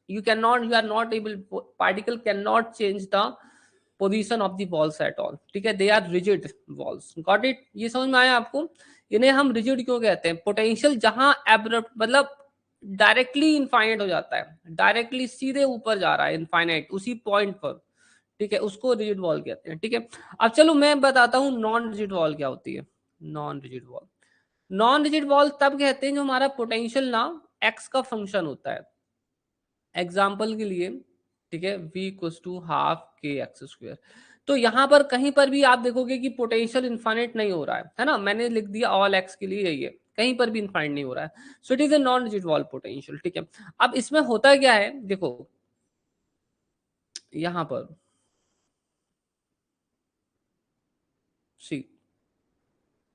you are not able, particle cannot change the position of the walls at all, ठीक है, they are rigid walls, got it? ये समझ में आया आपको? इन्हें हम रिजिड क्यों कहते हैं? पोटेंशियल जहां एब्रप्ट मतलब डायरेक्टली इनफाइनाइट हो जाता है, डायरेक्टली सीधे ऊपर जा रहा है इनफाइनाइट उसी पॉइंट पर, ठीक है, उसको रिजिड वॉल कहते हैं, ठीक है। अब चलो मैं बताता हूँ नॉन रिजिड वॉल क्या होती है। Non rigid wall, non rigid wall तब कहते हैं जो हमारा पोटेंशियल ना एक्स का फंक्शन होता है। एग्जाम्पल के लिए, ठीक है, v equals to half K X square. तो यहाँ पर कहीं पर भी आप देखोगे कि पोटेंशियल इनफाइनाइट नहीं हो रहा है ना, मैंने लिख दिया ऑल एक्स के लिए यही है, कहीं पर भी इनफाइनाइट नहीं हो रहा है, so it is a non rigid wall potential, ठीक है। अब इसमें होता क्या है, देखो यहाँ पर सी,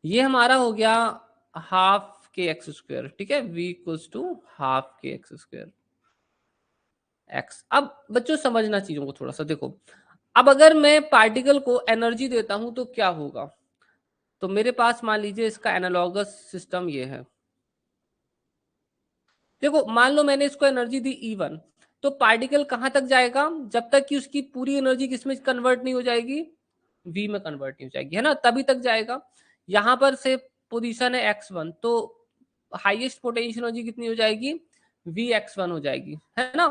ये हमारा हो गया हाफ के एक्स स्क्वायर, ठीक है, v equals to half K X square x. अब बच्चों समझना चीजों को थोड़ा सा, देखो अब अगर मैं पार्टिकल को एनर्जी देता हूं तो क्या होगा, तो मेरे पास मान लीजिए इसका एनालॉगस सिस्टम ये है। देखो मान लो मैंने इसको एनर्जी दी E1, तो पार्टिकल कहां तक जाएगा, जब तक कि उसकी पूरी एनर्जी किसमें कन्वर्ट नहीं हो जाएगी, V में कन्वर्ट नहीं हो जाएगी, है ना, तभी तक जाएगा। यहां पर से पोजीशन है x1, तो हाईएस्ट पोटेंशियल एनर्जी कितनी हो जाएगी, Vx1 हो जाएगी, है ना।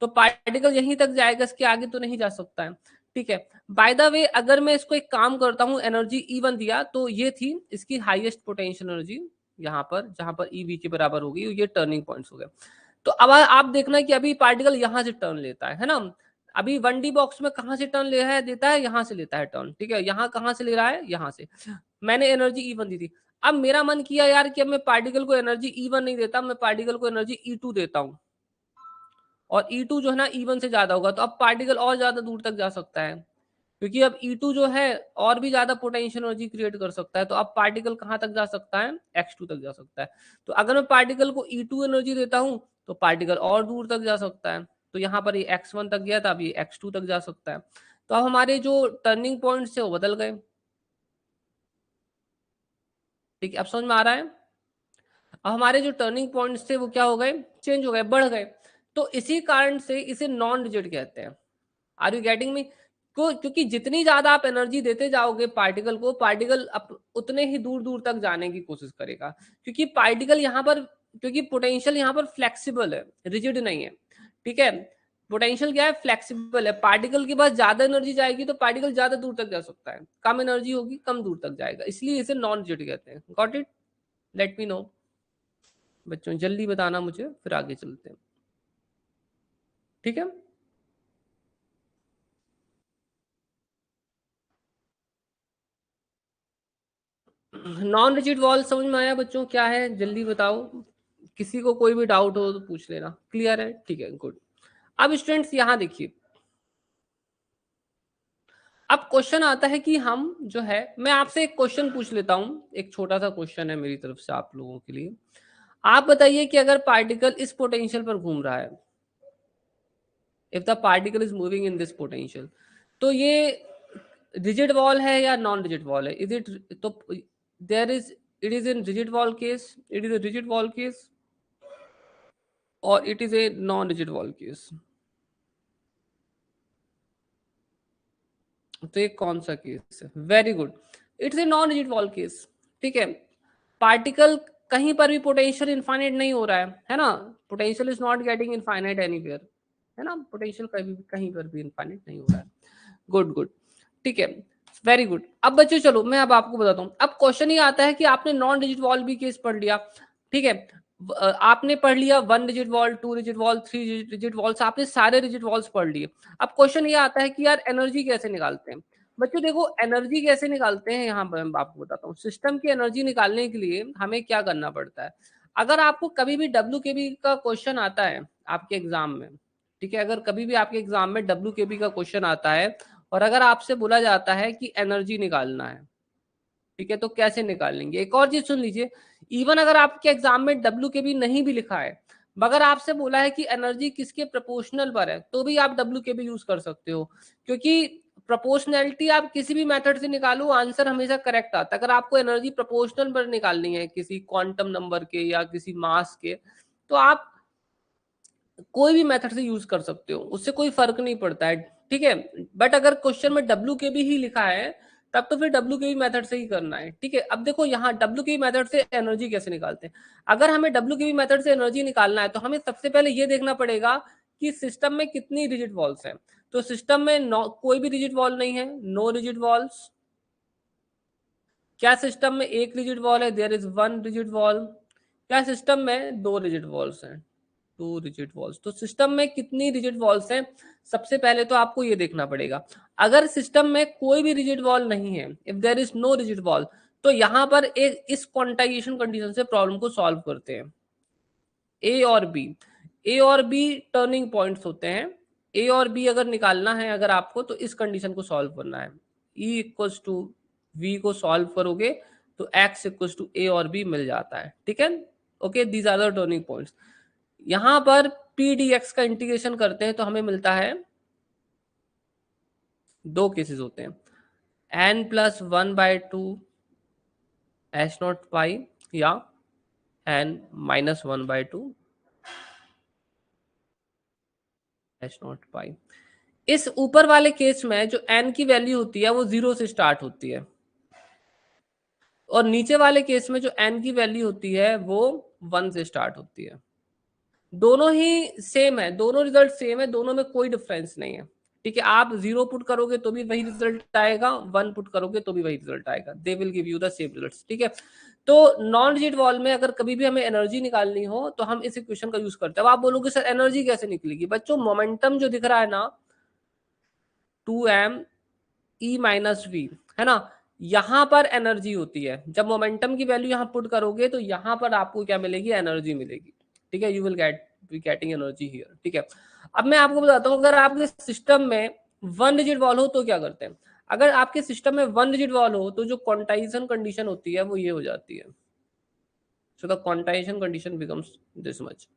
तो पार्टिकल यहीं तक जाएगा, इसके आगे तो नहीं जा सकता है, ठीक है। बाय द वे अगर मैं इसको एक काम करता हूँ, एनर्जी E1 दिया, तो ये थी इसकी हाईएस्ट पोटेंशियल एनर्जी, यहाँ पर जहां पर EV के बराबर होगी, ये टर्निंग पॉइंट्स हो गए। तो अब आप देखना कि अभी पार्टिकल यहाँ से टर्न लेता है ना, अभी 1D बॉक्स में कहाँ से टर्न ले रहा है, देता है यहाँ से लेता है टर्न, ठीक है, यहाँ कहाँ से ले रहा है, यहाँ से। मैंने एनर्जी E1 दी थी, अब मेरा मन किया यार कि अब मैं पार्टिकल को एनर्जी E1 नहीं देता, मैं पार्टिकल को एनर्जी E2 देता हूँ, और E2 जो है ना E1 से ज्यादा होगा, तो अब पार्टिकल और ज्यादा दूर तक जा सकता है, क्योंकि अब E2 जो है और भी ज्यादा पोटेंशियल एनर्जी क्रिएट कर सकता है, तो अब पार्टिकल कहाँ तक जा सकता है, x2 तक जा सकता है। तो अगर मैं पार्टिकल को E2 एनर्जी देता हूँ तो पार्टिकल और दूर तक जा सकता है, तो यहाँ पर ये x1 तक गया था, अब ये x2 तक जा सकता है। तो अब हमारे जो टर्निंग पॉइंट थे वो बदल गए, ठीक है, अब समझ में आ रहा है। अब हमारे जो टर्निंग पॉइंट्स थे वो क्या हो गए, चेंज हो गए, बढ़ गए। तो इसी कारण से इसे नॉन रिजिड कहते हैं। Are you getting me? को क्योंकि जितनी ज्यादा आप एनर्जी देते जाओगे पार्टिकल को, पार्टिकल उतने ही दूर दूर तक जाने की कोशिश करेगा, क्योंकि पार्टिकल यहाँ पर, क्योंकि पोटेंशियल यहाँ पर फ्लेक्सिबल है, रिजिड नहीं है, ठीक है। पोटेंशियल क्या है, फ्लेक्सिबल है, पार्टिकल के पास ज्यादा एनर्जी जाएगी तो पार्टिकल ज्यादा दूर तक जा सकता है, कम एनर्जी होगी कम दूर तक जाएगा, इसलिए इसे नॉन रिजिड कहते हैं। Got it? Let me no बच्चों, जल्दी बताना मुझे, फिर आगे चलते हैं, ठीक है। नॉन रिजिड वॉल समझ में आया बच्चों, क्या है जल्दी बताओ, किसी को कोई भी डाउट हो तो पूछ लेना, क्लियर है, ठीक है, गुड। अब स्टूडेंट्स यहाँ देखिए, अब क्वेश्चन आता है कि हम जो है, मैं आपसे एक क्वेश्चन पूछ लेता हूँ, एक छोटा सा क्वेश्चन है मेरी तरफ से आप लोगों के लिए। आप बताइए कि अगर पार्टिकल इस पोटेंशियल पर घूम रहा है, if the particle is moving in this potential, तो ये रिजिड वॉल है या नॉन रिजिड वॉल है? इज इट, तो there is, it is in rigid wall case, it is a rigid wall case और it is a non rigid wall case, तो ये कौन सा केस है? Very good, it's a non rigid wall case, ठीक है। Particle कहीं पर भी पोटेंशियल इनफाइनाइट नहीं हो रहा है ना, potential is not getting infinite anywhere, है ना, पोटेंशियल कहीं पर भी इनफाइनाइट नहीं हो रहा है। गुड गुड, ठीक है, वेरी गुड। अब बच्चों चलो मैं अब आपको बताता हूँ, अब क्वेश्चन ये आता है कि आपने नॉन रिजिड वॉल भी केस पढ़ लिया, ठीक है, आपने पढ़ लिया 1 rigid wall, 2 rigid wall, 3 rigid walls, आपने सारे रिजिड वॉल्स पढ़ लिए। अब क्वेश्चन ये आता है कि यार एनर्जी कैसे निकालते हैं? बच्चों देखो एनर्जी कैसे निकालते हैं, यहाँ पर मैं आपको बताता हूँ। सिस्टम की एनर्जी निकालने के लिए हमें क्या करना पड़ता है, अगर आपको कभी भी WKB का क्वेश्चन आता है आपके एग्जाम में, ठीक है, अगर कभी भी आपके एग्जाम में WKB का क्वेश्चन आता है और अगर आपसे बोला जाता है कि एनर्जी निकालना है, ठीक है, तो कैसे निकाल लेंगे? एक और चीज सुन लीजिए, इवन अगर आपके एग्जाम में WKB नहीं भी लिखा है, मगर आपसे बोला है कि एनर्जी किसके प्रोपोर्शनल पर है, तो भी आप WKB यूज कर सकते हो, क्योंकि प्रोपोर्शनैलिटी आप किसी भी मेथड से निकालो आंसर हमेशा करेक्ट आता है। अगर आपको एनर्जी प्रोपोर्शनल पर निकालनी है किसी क्वांटम नंबर के या किसी मास के, तो आप कोई भी मेथड से यूज कर सकते हो, उससे कोई फर्क नहीं पड़ता है, ठीक है। बट अगर क्वेश्चन में डब्ल्यू के बी ही लिखा है तब तो फिर डब्ल्यू के बी मेथड से ही करना है, ठीक है। अब देखो यहाँ डब्ल्यू के बी मेथड से एनर्जी कैसे निकालते हैं। अगर हमें डब्ल्यू के बी मेथड से एनर्जी निकालना है तो हमें सबसे पहले ये देखना पड़ेगा कि सिस्टम में कितनी रिजिड वॉल्स हैं। तो सिस्टम में कोई भी रिजिड वॉल नहीं है, नो रिजिड वॉल्स। क्या सिस्टम में एक रिजिड वॉल है, there is one rigid wall. क्या सिस्टम में दो रिजिड वॉल्स हैं, टू रिजिड वॉल्स। तो सिस्टम में कितनी रिजिड वॉल्स हैं, सबसे पहले तो आपको ये देखना पड़ेगा। अगर सिस्टम में कोई भी रिजिड वॉल नहीं है, if there is no rigid wall, तो यहां पर एक इस क्वांटाइजेशन कंडीशन से प्रॉब्लम को सॉल्व करते हैं। ए और बी, ए और बी टर्निंग पॉइंट्स होते हैं। ए और बी अगर निकालना है अगर आपको, तो इस कंडीशन को सॉल्व करना है। ई इक्वल्स टू वी को सॉल्व करोगे तो एक्स इक्वल्स टू ए और बी मिल जाता है, ठीक है। Okay, these are the turning points. यहां पर पी डी एक्स का इंटीग्रेशन करते हैं तो हमें मिलता है, दो केसेस होते हैं, N plus one by two H naught pi, या N minus one by two H naught pi. इस ऊपर वाले केस में जो n की वैल्यू होती है वो 0 से स्टार्ट होती है, और नीचे वाले केस में जो n की वैल्यू होती है वो 1 से स्टार्ट होती है। दोनों ही सेम है, दोनों रिजल्ट सेम है, दोनों में कोई डिफरेंस नहीं है, ठीक है। आप 0 पुट करोगे तो भी वही रिजल्ट आएगा, 1 पुट करोगे तो भी वही रिजल्ट आएगा, they will give you the same results, ठीक है। तो नॉन रिजिड वॉल में अगर कभी भी हमें एनर्जी निकालनी हो तो हम इस इक्वेशन का यूज करते हैं। अब आप बोलोगे सर एनर्जी कैसे निकलेगी। बच्चों मोमेंटम जो दिख रहा है ना, 2m ई माइनस वी, है ना, यहां पर एनर्जी होती है। जब मोमेंटम की वैल्यू यहां पुट करोगे तो यहां पर आपको क्या मिलेगी, एनर्जी मिलेगी, ठीक है। You will getting energy here, ठीक है। अब मैं आपको बताता हूं, अगर आपके सिस्टम में वन रिजिड वॉल हो तो क्या करते हैं। अगर आपके सिस्टम में वन रिजिड वॉल हो तो जो क्वांटाइजेशन कंडीशन होती है वो ये हो जाती है। So the quantization condition becomes this much,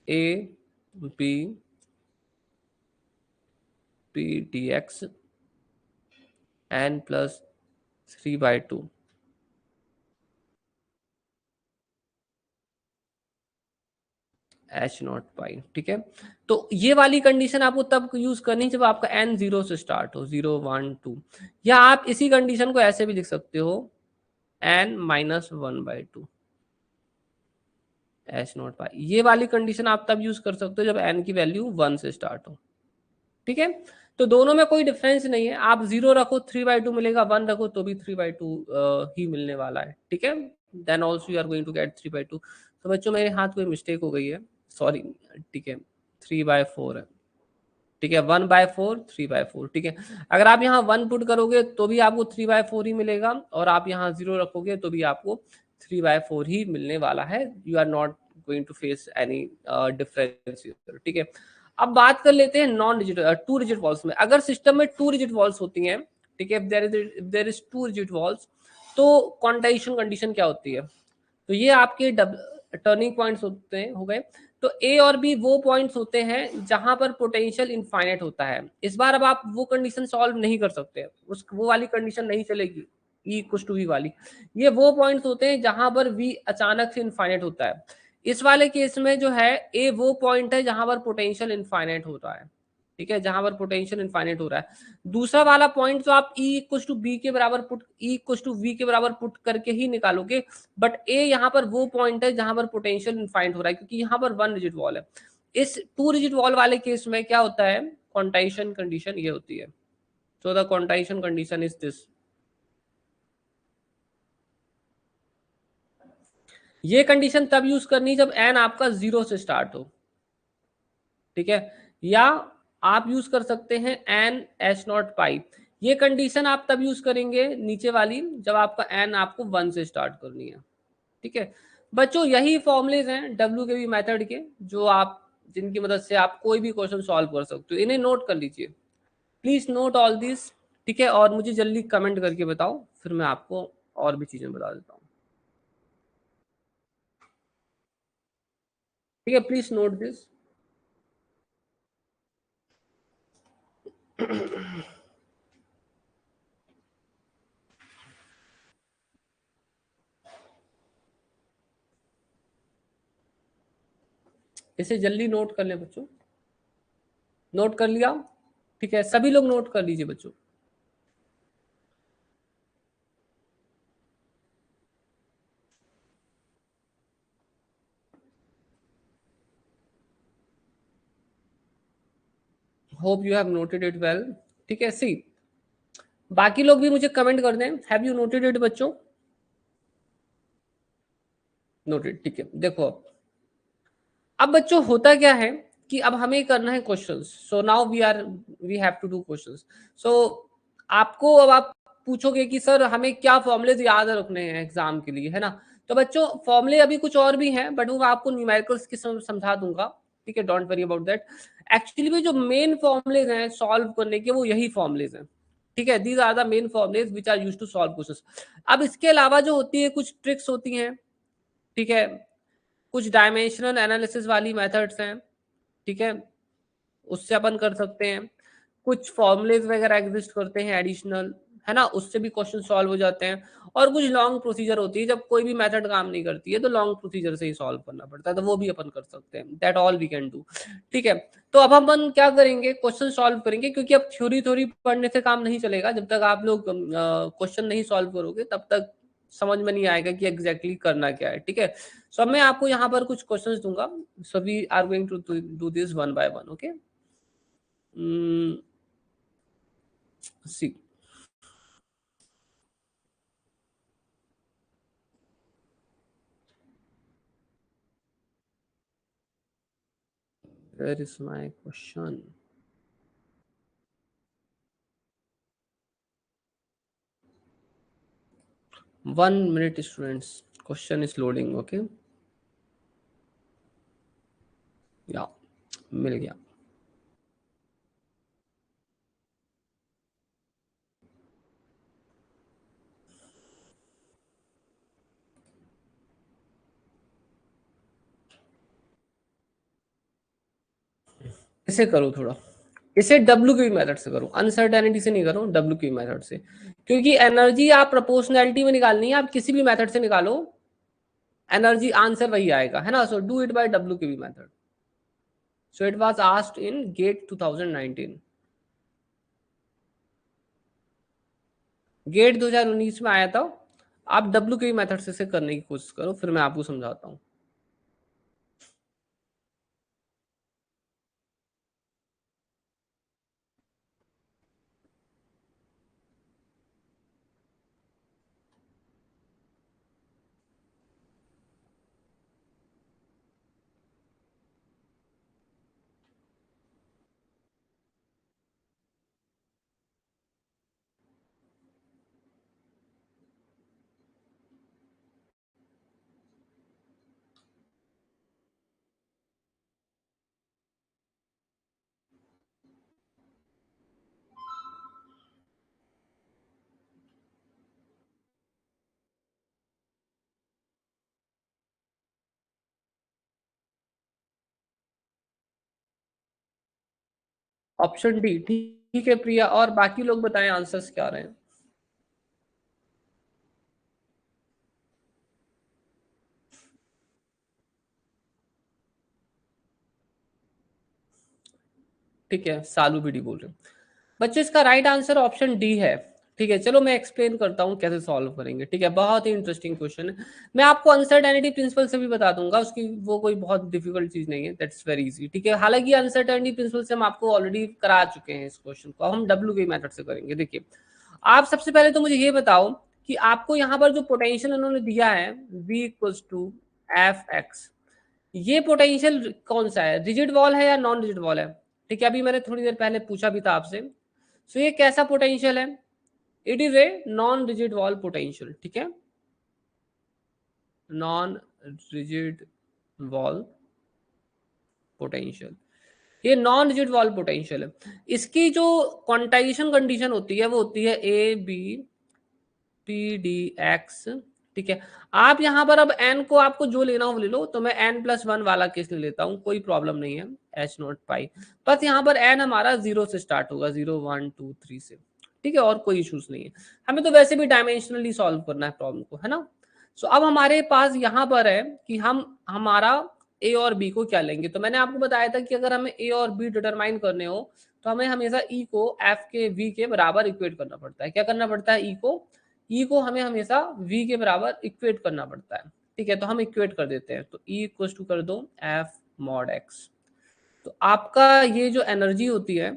A B P D X N plus 3/2 H naught pi, ठीक है। तो ये वाली कंडीशन आपको तब यूज करनी जब आपका एन 0 से स्टार्ट हो, 0 1 2, या आप इसी कंडीशन को ऐसे भी लिख सकते हो, N minus one by two H naught pi. ये वाली कंडीशन आप तब यूज कर सकते हो जब एन की वैल्यू 1 से स्टार्ट हो, ठीक है। तो दोनों में कोई डिफरेंस नहीं है, आप 0 रखो 3/2 मिलेगा, 1 रखो तो भी 3/2 ही मिलने वाला है, ठीक है। Then also you are going to get 3/2। तो बच्चों मेरे हाथ कोई मिस्टेक हो गई है, सॉरी, ठीक है, 3/4 है, ठीक है। 1/4 3/4, ठीक है। अगर आप यहाँ 1 पुट करोगे तो भी आपको 3/4 ही मिलेगा, और आप यहाँ 0 रखोगे तो भी आपको 3/4 ही मिलने वाला है। You are not going to face any difference, ठीक है। अब बात कर लेते हैं non rigid two rigid walls में। अगर सिस्टम में टू रिजिड वॉल्स होती हैं, ठीक है, there is two rigid walls, तो क्वांटाइजेशन कंडीशन क्या होती है। तो ये आपके टर्निंग पॉइंट्स होते हैं, हो गए। तो ए और बी वो पॉइंट्स होते हैं जहां पर पोटेंशियल इनफाइनाइट होता है। इस बार अब आप वो कंडीशन सॉल्व नहीं कर सकते, उस वो वाली कंडीशन नहीं चलेगी, ई इक्वल टू वी वाली। ये वो पॉइंट्स होते हैं जहां पर वी अचानक से इनफाइनाइट होता है। इस वाले केस में जो है ए वो पॉइंट है जहां पर पोटेंशियल इनफाइनाइट होता है, ठीक है, जहां पर पोटेंशियल इनफाइनाइट हो रहा है। दूसरा वाला पॉइंट जो आप ई इक्वल टू बी के बराबर put, E equal to V के बराबर पुट करके ही निकालोगे। बट ए यहाँ पर वो पॉइंट है जहां पर पोटेंशियल इनफाइनाइट हो रहा है, क्योंकि यहाँ पर वन रिजिड वॉल है। इस टू रिजिड वॉल वाले केस में क्या होता है, क्वांटाइजेशन कंडीशन ये होती है। So the quantization condition is this. ये कंडीशन तब यूज करनी जब एन आपका 0 से स्टार्ट हो, ठीक है। या आप यूज कर सकते हैं एन एच नॉट पाई। ये कंडीशन आप तब यूज करेंगे नीचे वाली जब आपका एन आपको 1 से स्टार्ट करनी है, ठीक है। बच्चों यही फॉर्मुलेज हैं डब्ल्यू के बी मेथड के, जो आप, जिनकी मदद से आप कोई भी क्वेश्चन सॉल्व कर सकते हो। इन्हें नोट कर लीजिए, प्लीज नोट ऑल दिस, ठीक है। और मुझे जल्दी कमेंट करके बताओ, फिर मैं आपको और भी चीजें बता देता हूँ, ठीक है। Please note this. इसे जल्दी नोट कर ले बच्चों, नोट कर लिया? ठीक है, सभी लोग नोट कर लीजिए बच्चों। Hope you have noted it well. ठीक है, सी बाकी लोग भी मुझे कमेंट कर दें, हैव यू नोटेड इट बच्चों? नोटेड, ठीक है। देखो अब बच्चों होता क्या है कि अब हमें करना है questions, so now we have to do questions. सो आपको अब आप पूछोगे कि सर हमें क्या फॉर्मूलेज याद रखने हैं एग्जाम के लिए, है ना? तो बच्चों फॉर्मूले अभी कुछ और भी हैं, बट वो मैं आपको न्यूमेरिकल्स के समझा दूंगा। ठीक है, don't worry about that. Actually में जो मेन फॉर्मूलेज हैं सॉल्व करने के, वो यही फॉर्मूलेज हैं। ठीक है, these are the main formulas which are used to solve questions. अब इसके अलावा जो होती है कुछ ट्रिक्स होती हैं। ठीक है, कुछ डायमेंशनल एनालिसिस वाली मेथड्स हैं। ठीक है, उससे अपन कर सकते हैं। कुछ फॉर्मुलेज वगैरह एग्जिस्ट करते हैं एडिशनल, है ना, उससे भी क्वेश्चन सॉल्व हो जाते हैं। और कुछ लॉन्ग प्रोसीजर होती है, जब कोई भी मेथड काम नहीं करती है तो लॉन्ग प्रोसीजर से ही सॉल्व करना पड़ता है, तो वो भी अपन कर सकते हैं। That all we can do. ठीक है, तो अब अपन क्या करेंगे, क्वेश्चन सॉल्व करेंगे, क्योंकि अब थ्योरी थ्योरी पढ़ने से काम नहीं चलेगा। जब तक आप लोग क्वेश्चन नहीं सॉल्व करोगे तब तक समझ में नहीं आएगा कि एग्जैक्टली करना क्या है। ठीक है, सो मैं आपको यहाँ पर कुछ क्वेश्चंस दूंगा, so we are going to do this one by one. Okay, see where is my question? 1 minute students, question is loading. Okay, या मिल गया। इसे करो थोड़ा, इसे डब्ल्यू की मेथड से करो, अनसर्टेनिटी से नहीं करो, डब्ल्यू की मेथड से। क्योंकि एनर्जी आप प्रोपोर्शनैलिटी में निकालनी है, आप किसी भी मेथड से निकालो, एनर्जी आंसर वही आएगा, है ना? So do it by W की method. So it was asked in GATE 2019, GATE 2019 में आया था। आप डब्ल्यू की मेथड से करने की कोशिश करो, फिर मैं आपको समझाता हूँ। ऑप्शन डी ठीक है प्रिया, और बाकी लोग बताएं आंसर्स क्या रहे हैं। ठीक है, सालू भी डी बोल रहे हैं। बच्चों इसका राइट आंसर ऑप्शन डी है। ठीक है, चलो मैं एक्सप्लेन करता हूँ कैसे सॉल्व करेंगे। ठीक है, बहुत ही इंटरेस्टिंग क्वेश्चन है। मैं आपको अनसर्टेनिटी प्रिंसिपल से भी बता दूंगा, उसकी वो कोई बहुत डिफिकल्ट चीज नहीं है, दैट्स वेरी इजी। ठीक है, हालांकि अनसर्टेनिटी प्रिंसिपल से हम आपको ऑलरेडी करा चुके हैं इस क्वेश्चन को, हम डब्ल्यू के मेथड से करेंगे। देखिए, आप सबसे पहले तो मुझे ये बताओ कि आपको यहाँ पर जो पोटेंशियल उन्होंने दिया है v equals to F X, ये पोटेंशियल कौन सा है, रिजिड वॉल है या नॉन रिजिड वॉल है? ठीक है, अभी मैंने थोड़ी देर पहले पूछा भी था आपसे। सो ये कैसा पोटेंशियल है? It is a non rigid wall potential. ठीक है, नॉन रिजिड वॉल पोटेंशियल, ये नॉन रिजिड वॉल पोटेंशियल है। इसकी जो क्वांटाइजेशन कंडीशन होती है वो होती है A B P D X. ठीक है, आप यहाँ पर अब n को आपको जो लेना हो ले लो, तो मैं n+1 वाला केस ले लेता हूँ, कोई प्रॉब्लम नहीं है, h0 पाई। बस यहाँ पर n हमारा 0 से स्टार्ट होगा, 0 1 2 3 से। ठीक है, और कोई इश्यूज नहीं है। हमें तो वैसे भी डायमेंशनली सॉल्व करना है प्रॉब्लम को, है ना? सो अब हमारे पास यहाँ पर है कि हम हमारा ए और बी को क्या लेंगे। तो मैंने आपको बताया था कि अगर हमें ए और बी डिटरमाइन करने हो तो हमें हमेशा ई को एफ के वी के बराबर इक्वेट करना पड़ता है। क्या करना पड़ता है? ई को हमें हमेशा वी के बराबर इक्वेट करना पड़ता है। ठीक है, तो हम इक्वेट कर देते हैं। तो ई इक्वल टू कर दो एफ मॉड एक्स। तो आपका ये जो एनर्जी होती है,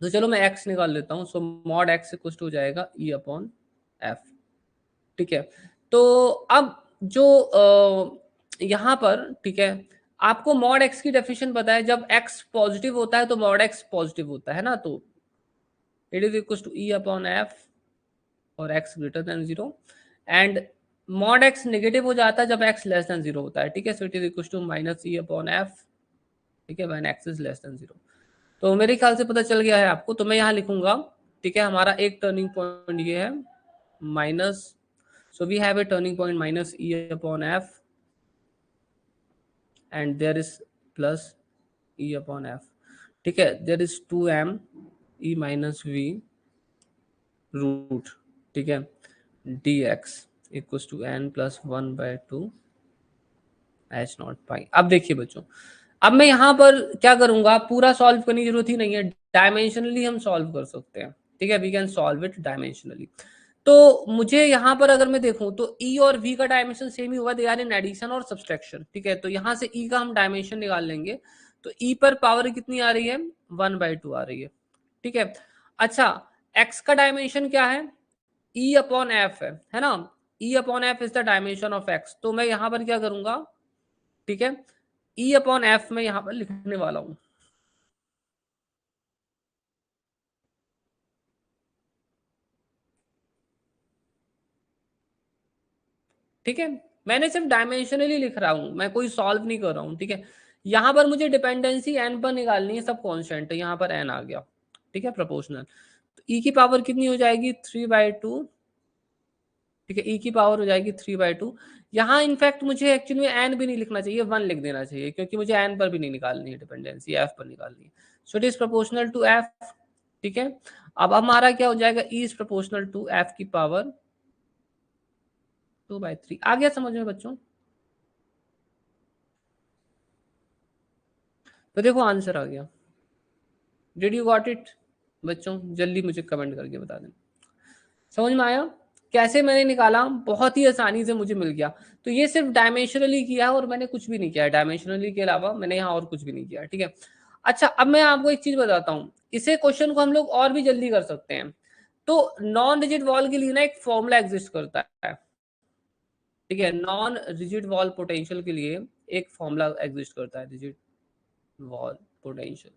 तो चलो मैं एक्स निकाल लेता हूँ। सो मॉड एक्स इक्वल टू हो जाएगा ई अपॉन एफ। ठीक है, तो अब जो यहाँ पर, ठीक है, आपको मॉड एक्स की डेफिनेशन पता है। जब एक्स पॉजिटिव होता है तो मॉड एक्स पॉजिटिव होता है ना, तो it is equal to E upon F और X greater than zero. And mod X negative हो जाता है जब एक्स लेस देन जीरो होता है। ठीक है, so it is equal to minus E upon F. ठीक है, when X is less than zero. तो मेरे ख्याल से पता चल गया है आपको, तो मैं यहाँ लिखूंगा। ठीक है, हमारा एक टर्निंग पॉइंट ये है minus, so we have a turning point minus e upon f and there is plus e upon f. ठीक है, there is 2m e minus v root, ठीक है, dx equals to n plus 1 by 2 h not पाई। अब देखिए बच्चों, अब मैं यहाँ पर क्या करूंगा, पूरा सॉल्व करने की जरूरत ही नहीं है, डायमेंशनली हम सॉल्व कर सकते हैं। ठीक है, we can solve it dimensionally. तो मुझे यहाँ पर अगर मैं देखूं तो E और V का डायमेंशन सेम ही हुआ, दे आर इन एडिशन और सब्सट्रैक्शन। ठीक है, तो यहाँ से E का हम डायमेंशन निकाल लेंगे। तो E पर पावर कितनी आ रही है? 1/2 आ रही है। ठीक है, अच्छा, X का डायमेंशन क्या है? E अपॉन एफ है ना। E upon F is the dimension of X। तो मैं यहाँ पर क्या करूंगा, ठीक है, E अपॉन एफ में यहाँ पर लिखने वाला हूं। ठीक है, मैंने सिर्फ डायमेंशनली लिख रहा हूं, मैं कोई सॉल्व नहीं कर रहा हूं। ठीक है, यहां पर मुझे डिपेंडेंसी एन पर निकालनी है, सब कांस्टेंट है, यहां पर एन आ गया। ठीक है, प्रोपोर्शनल। तो ई की पावर कितनी हो जाएगी? 3/2। ठीक है, ई की पावर हो जाएगी 3/2। यहाँ इनफैक्ट मुझे एक्चुअली में एन भी नहीं लिखना चाहिए, 1 लिख देना चाहिए, क्योंकि मुझे एन पर भी नहीं निकालनी है डिपेंडेंसी, एफ पर निकालनी है। So it is proportional to F. ठीक है, अब हमारा क्या हो जाएगा? E is proportional to F की पावर 2/3। आ गया समझ में बच्चों? तो देखो आंसर आ गया। डिड यू गॉट इट बच्चों? जल्दी मुझे कमेंट करके बता दें, समझ में आया कैसे मैंने निकाला? बहुत ही आसानी से मुझे मिल गया। तो ये सिर्फ डायमेंशनली किया है और मैंने कुछ भी नहीं किया है, डायमेंशनली के अलावा मैंने यहाँ और कुछ भी नहीं किया। ठीक है, अच्छा, अब मैं आपको एक चीज बताता हूँ, इसे क्वेश्चन को हम लोग और भी जल्दी कर सकते हैं। तो नॉन रिजिड वॉल के लिए ना एक फॉर्मूला एग्जिस्ट करता है। ठीक है, नॉन रिजिड वॉल पोटेंशियल के लिए एक फॉर्मूला एग्जिस्ट करता है, रिजिड वॉल पोटेंशियल।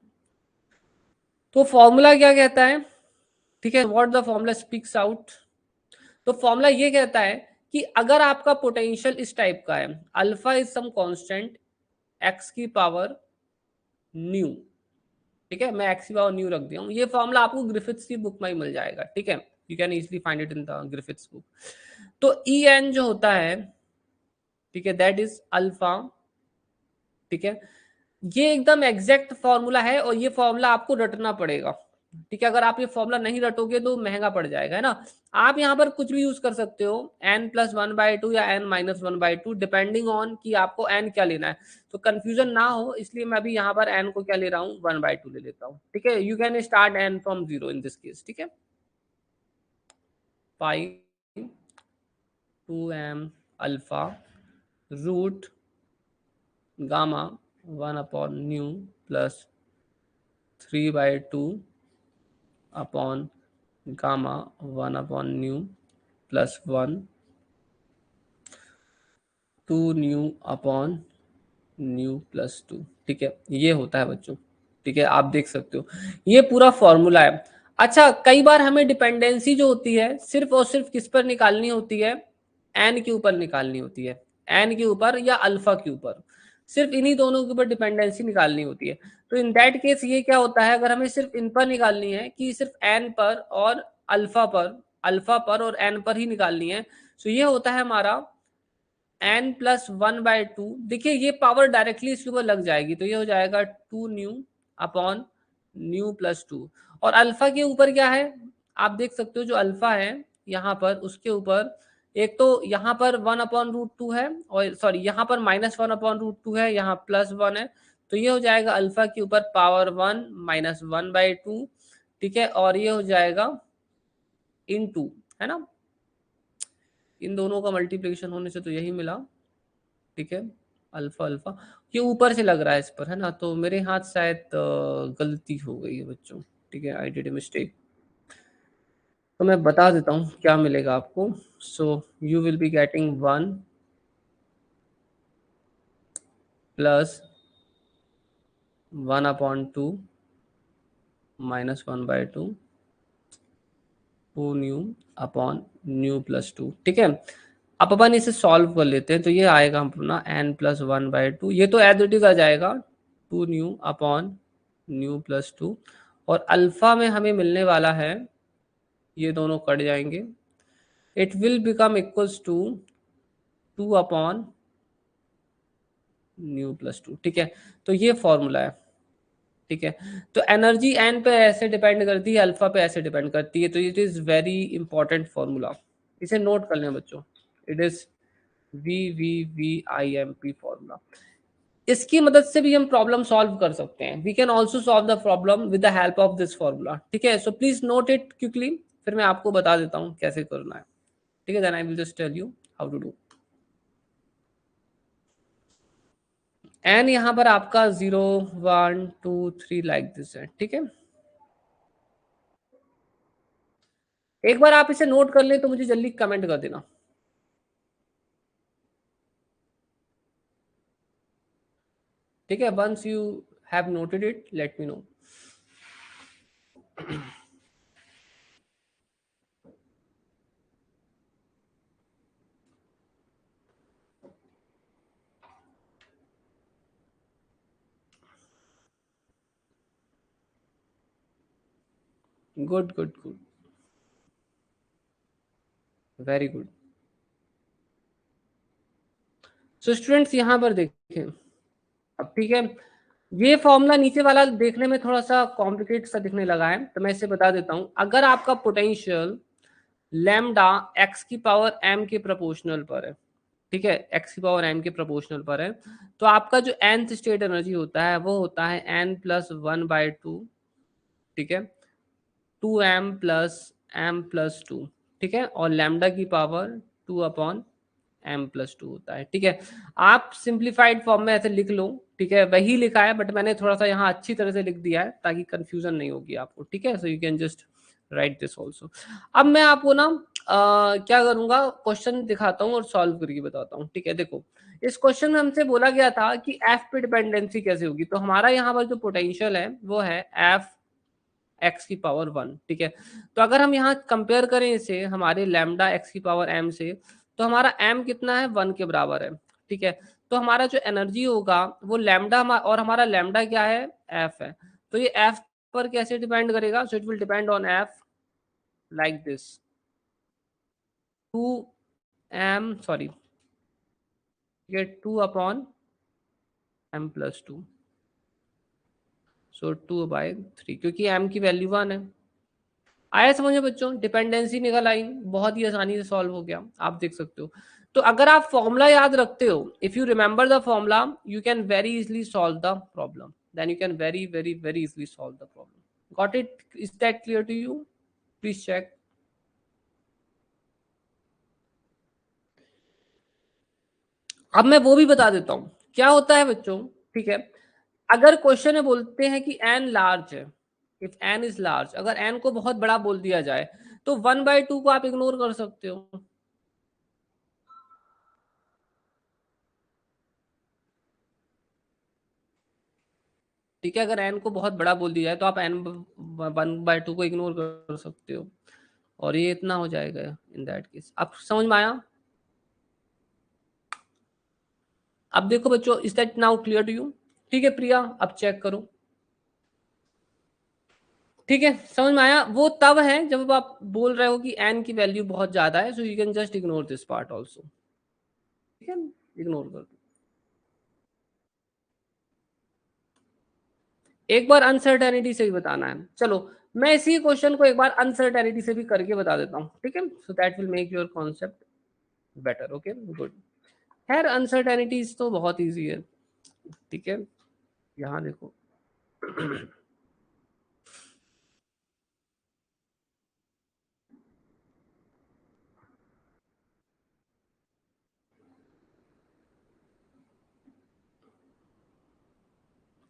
तो फॉर्मूला क्या कहता है? ठीक है, what the formula speaks out. तो फॉर्मूला ये कहता है कि अगर आपका पोटेंशियल इस टाइप का है, alpha is some constant X की पावर न्यू। ठीक है, मैं एक्स की पावर न्यू रख दिया हूँ। ये फॉर्मूला आपको ग्रिफिथ्स की बुक में ही मिल जाएगा। ठीक है, you can easily find it in the Griffiths book. तो ई एन जो होता है, ठीक है, दैट इज अल्फा। ठीक है, ये एकदम एग्जैक्ट फॉर्मूला है और ये फॉर्मूला आपको रटना पड़ेगा। ठीक है, अगर आप ये फॉर्मूला नहीं रटोगे तो महंगा पड़ जाएगा, है ना। आप यहाँ पर कुछ भी यूज कर सकते हो, n+1/2 या n-1/2, डिपेंडिंग ऑन कि आपको n क्या लेना है। तो कंफ्यूजन ना हो, इसलिए मैं अभी यहाँ पर n को क्या ले रहा हूँ, 1/2 ले लेता हूँ। ठीक है, you can start n from 0 in this case. ठीक है, pi 2m alpha root gamma 1/न्यू प्लस 3/2 अपॉन गामा 1/न्यू plus 1 2 nu upon nu plus 2। ठीक है, ये होता है बच्चों। ठीक है, आप देख सकते हो ये पूरा फॉर्मूला है। अच्छा, कई बार हमें डिपेंडेंसी जो होती है सिर्फ और सिर्फ किस पर निकालनी होती है? एन के ऊपर निकालनी होती है, एन के ऊपर या अल्फा के ऊपर, सिर्फ इन्हीं दोनों के ऊपर डिपेंडेंसी निकालनी होती है। तो इन दैट केस ये क्या होता है, अगर हमें सिर्फ इन पर निकालनी है कि सिर्फ एन पर और अल्फा पर और एन पर ही निकालनी है, तो ये होता है हमारा n+1/2। देखिए ये पावर डायरेक्टली इसके ऊपर लग जाएगी, तो ये हो जाएगा 2 न्यू अपॉन न्यू प्लस 2। और अल्फा के ऊपर क्या है, आप देख सकते हो, जो अल्फा है यहाँ पर उसके ऊपर एक तो यहाँ पर 1/√2 है, और सॉरी यहाँ पर -1/√2 है, यहाँ +1 है, तो ये हो जाएगा अल्फा के ऊपर पावर 1 -1/2, ठीक है, और ये हो जाएगा इन 2, है ना, इन दोनों का मल्टीप्लिकेशन होने से तो यही मिला, ठीक है, अल्फा अल्फा ये ऊपर से लग रहा है इस पर, है ना, तो मेरे हाथ शायद गलती हो गई है बच्चों, ठीक है, आई डिड ए मिस्टेक। तो मैं बता देता हूँ क्या मिलेगा आपको। So you will be getting 1 plus 1/2 -1/2 2 nu upon nu plus 2, ठीक है। अब अपन इसे सॉल्व कर लेते हैं, तो ये आएगा अपना n+1/2, ये तो एज इट इज आ जाएगा 2 न्यू अपॉन न्यू प्लस 2, और अल्फा में हमें मिलने वाला है, ये दोनों कट जाएंगे, it will become equals to 2 upon nu plus 2, ठीक है, तो ये फॉर्मूला है, ठीक है। तो एनर्जी एन पे ऐसे डिपेंड करती है, अल्फा पे ऐसे डिपेंड करती है, तो it is very important formula, इसे नोट कर लें बच्चों, इट इज VVVIMP फॉर्मूला। इसकी मदद से भी हम प्रॉब्लम सॉल्व कर सकते हैं, we can also solve the problem with the help of this formula, ठीक है। So please note it quickly, फिर मैं आपको बता देता हूँ कैसे करना है, ठीक है, then I will just tell you how to do. एन यहाँ पर आपका 0 1 2 3 लाइक दिस है, ठीक है। एक बार आप इसे नोट कर ले तो मुझे जल्दी कमेंट कर देना, ठीक है, once you have noted it let me know. Good good good, very good. So students यहाँ पर देखें, अब ठीक है, ये फॉर्मूला नीचे वाला देखने में थोड़ा सा कॉम्प्लिकेट सा दिखने लगा है, तो मैं इसे बता देता हूं। अगर आपका पोटेंशियल लैम्डा एक्स की पावर एम के प्रोपोर्शनल पर है, ठीक है, एक्स की पावर एम के प्रोपोर्शनल पर है, तो आपका जो nth स्टेट एनर्जी होता है वो होता है n+1/2, ठीक है, 2m+m+2, ठीक है, और लैम्डा की पावर 2/m+2 होता है, ठीक है। आप सिंप्लीफाइड फॉर्म में ऐसे लिख लो, ठीक है, वही लिखा है बट मैंने थोड़ा सा यहाँ अच्छी तरह से लिख दिया है ताकि कंफ्यूजन नहीं होगी आपको, ठीक है। So you can just right this also. अब मैं आपको ना क्या करूंगा, क्वेश्चन दिखाता हूँ और सॉल्व करके बताता हूँ, ठीक है। देखो, इस क्वेश्चन में हमसे बोला गया था कि एफ पे डिपेंडेंसी कैसे होगी, तो हमारा यहाँ पर जो पोटेंशियल है वो है एफ एक्स की पावर 1, ठीक है। तो अगर हम यहाँ कंपेयर करें इसे हमारे लैम्डा एक्स की पावर एम से, तो हमारा एम कितना है, 1 के बराबर है, ठीक है। तो हमारा जो एनर्जी होगा वो लैम्डा, और हमारा लैम्डा क्या है, एफ है, तो ये एफ पर कैसे डिपेंड करेगा, so it will depend on F like this 2m sorry, ये 2/m+2, सो 2/3, क्योंकि m की वैल्यू 1 है। आया समझ में बच्चों, डिपेंडेंसी निकल आई, बहुत ही आसानी से सॉल्व हो गया, आप देख सकते हो। तो अगर आप फॉर्मूला याद रखते हो, if you remember the formula, you can very easily solve the problem, then you can very very very easily solve the problem. Got it, is that clear to you? Please check. अब मैं वो भी बता देता हूँ क्या होता है बच्चों, ठीक है। अगर क्वेश्चन में बोलते हैं कि एन लार्ज है, इफ एन इज लार्ज, अगर एन को बहुत बड़ा बोल दिया जाए तो 1/2 को आप इग्नोर कर सकते हो, ठीक है। अगर एन को बहुत बड़ा बोल दिया जाए तो आप एन 1/2 को इग्नोर कर सकते हो, और ये इतना हो जाएगा इन दैट केस। आप समझ में आया? अब देखो बच्चों, is that now clear to you? ठीक है प्रिया, अब चेक करो, ठीक है, समझ में आया? वो तब है जब आप बोल रहे हो कि एन की वैल्यू बहुत ज्यादा है, so you can just ignore this part also, ठीक है, इग्नोर कर दो। एक बार अनसर्टेनिटी से भी बताना है, चलो मैं इसी क्वेश्चन को एक बार अनसर्टेनिटी से भी करके बता देता हूँ, ठीक है, so that will make your concept better, okay good. खैर अनसर्टेनिटीज तो बहुत इजी है, ठीक है, यहाँ देखो।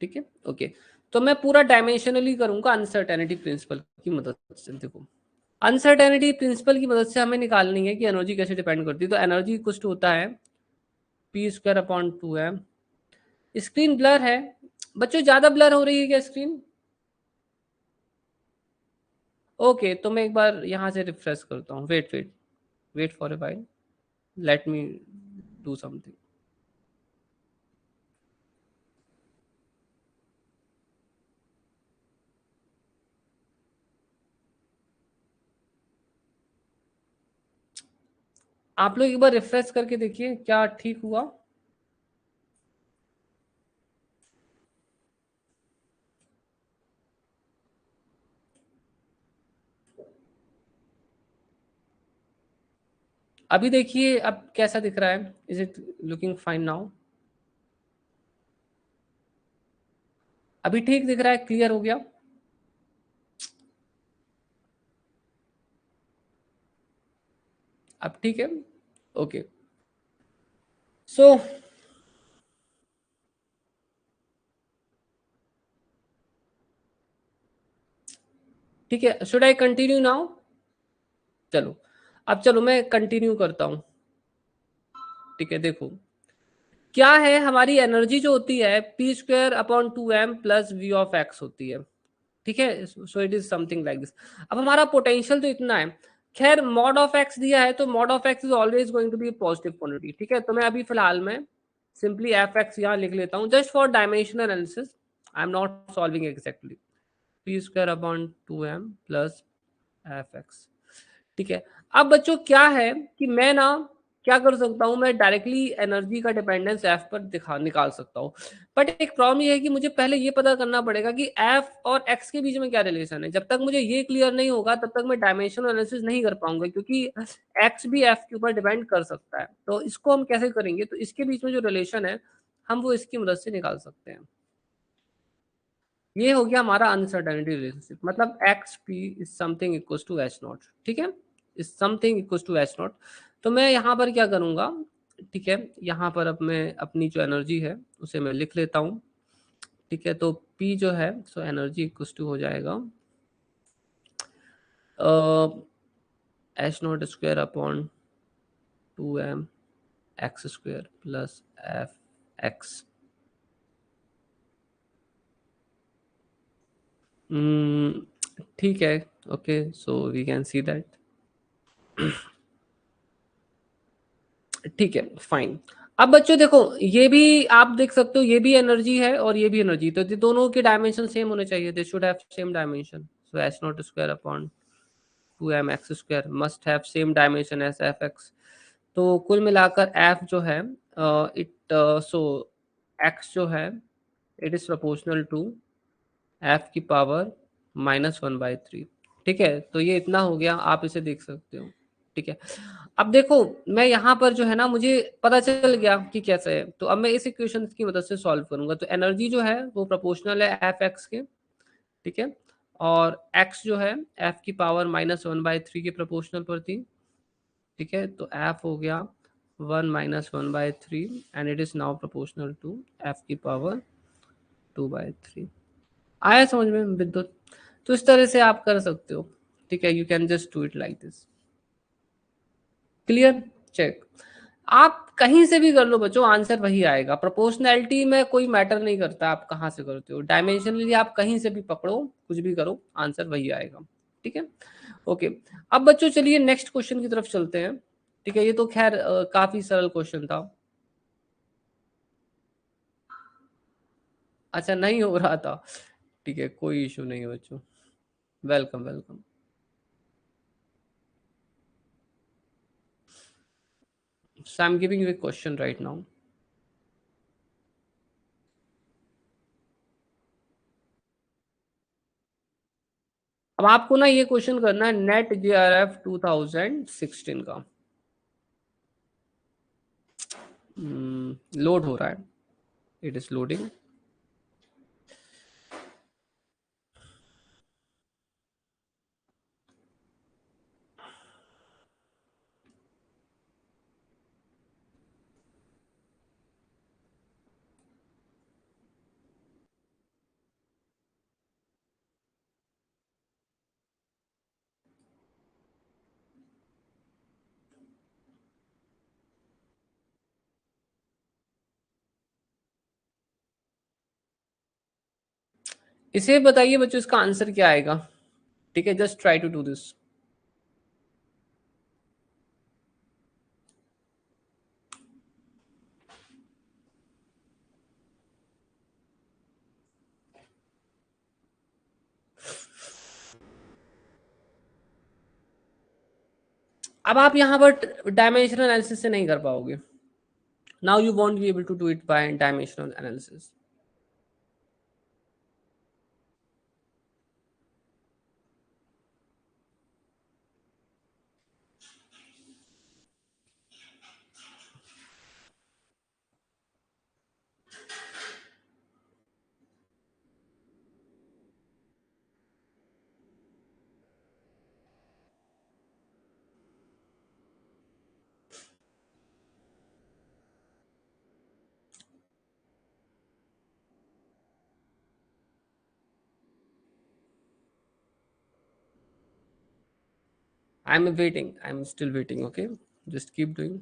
ठीक है, ओके। तो मैं पूरा डायमेंशनली करूंगा अनसर्टेनिटी प्रिंसिपल की मदद से। देखो अनसर्टेनिटी प्रिंसिपल की मदद से हमें निकालनी है कि एनर्जी कैसे डिपेंड करती है। तो एनर्जी कुछ होता है P square upon 2m। Screen blur है बच्चों, ज्यादा ब्लर हो रही है क्या स्क्रीन? ओके, तो मैं एक बार यहाँ से रिफ्रेश करता हूँ। Wait wait wait for a while, let me do something. आप लोग एक बार रिफ्रेश करके देखिए क्या ठीक हुआ। अभी देखिए अब कैसा दिख रहा है? Is it looking fine now? अभी ठीक दिख रहा है, क्लियर हो गया? अब ठीक है, ओके। सो ठीक है, शुड आई कंटिन्यू नाउ? चलो, अब चलो मैं कंटिन्यू करता हूँ। ठीक है, देखो क्या है, हमारी एनर्जी जो होती है P square upon 2m plus V of X होती है। ठीक है, so it is something like this. अब हमारा पोटेंशियल तो इतना है। खैर मॉड ऑफ एक्स दिया है तो mod of X is always going to be positive quantity. ठीक है, तो मैं अभी फिलहाल में सिंपली एफ एक्स यहाँ लिख लेता हूँ just for dimensional analysis. I am not solving exactly. P square upon 2m plus F X. ठीक है, अब बच्चों क्या है कि मैं ना क्या कर सकता हूँ, मैं डायरेक्टली एनर्जी का डिपेंडेंस एफ पर दिखा निकाल सकता हूँ। बट एक प्रॉब्लम ये है कि मुझे पहले ये पता करना पड़ेगा कि एफ और एक्स के बीच में क्या रिलेशन है। जब तक मुझे ये क्लियर नहीं होगा तब तक मैं डायमेंशनल एनालिसिस नहीं कर पाऊंगा, क्योंकि एक्स भी एफ के ऊपर डिपेंड कर सकता है। तो इसको हम कैसे करेंगे, तो इसके बीच में जो रिलेशन है हम वो इसकी मदद से निकाल सकते हैं। ये हो गया हमारा अनसर्टेनिटी रिलेशनशिप, मतलब X P is something equal to H not. ठीक है, is something equal to H not. तो मैं यहाँ पर क्या करूँगा, ठीक है, यहाँ पर अब मैं अपनी जो एनर्जी है उसे मैं लिख लेता हूँ। ठीक है, तो पी जो है सो एनर्जी इक्वल टू हो जाएगा H not square upon 2m X square plus F X. ठीक है, okay, so we can see that. ठीक है, फाइन। अब बच्चों देखो ये भी आप देख सकते हो, ये भी एनर्जी है और ये भी एनर्जी, तो ये दोनों के डायमेंशन सेम होने चाहिए। They should have same dimension. So H not square upon 2m X square must have same dimension as F X. तो कुल मिलाकर एफ जो है इट सो एक्स जो है it is proportional to F की पावर -1/3। ठीक है, तो ये इतना हो गया, आप इसे देख सकते हो। ठीक है, अब देखो मैं यहाँ पर जो है ना मुझे पता चल गया कि कैसे है, तो अब मैं इस इक्वेशन की मदद से सॉल्व करूंगा। तो एनर्जी जो है वो प्रोपोर्शनल है एफ एक्स के। ठीक है, और एक्स जो है एफ की पावर -1/3 के प्रोपोर्शनल पर थी। ठीक है, तो एफ हो गया 1 - 1/3 and it is now proportional to F की पावर 2/3। आया समझ में विद्युत? तो इस तरह से आप कर सकते हो। ठीक है, you can just do it like this. Clear? Check. आप कहीं से भी कर लो बच्चों, आंसर वही आएगा। प्रोपोर्शनैलिटी में कोई मैटर नहीं करता आप कहाँ से करते हो, डायमेंशनली आप कहीं से भी पकड़ो, कुछ भी करो, आंसर वही आएगा। ठीक है, ओके। अब बच्चों चलिए नेक्स्ट क्वेश्चन की तरफ चलते हैं। ठीक है, ये तो खैर काफी सरल क्वेश्चन था। अच्छा नहीं हो रहा था, ठीक है, कोई इशू नहीं है बच्चों। Welcome welcome. So I am giving U A question right now. अब आपको ना ये क्वेश्चन करना है नेट जेआरएफ 2016 का। लोड हो रहा है, इट इज लोडिंग। इसे बताइए बच्चों, इसका आंसर क्या आएगा? ठीक है, just try to do this. अब आप यहाँ पर डायमेंशनल एनालिसिस से नहीं कर पाओगे। Now you won't be able to do it by dimensional analysis. I am waiting, I am still waiting, okay, just keep doing.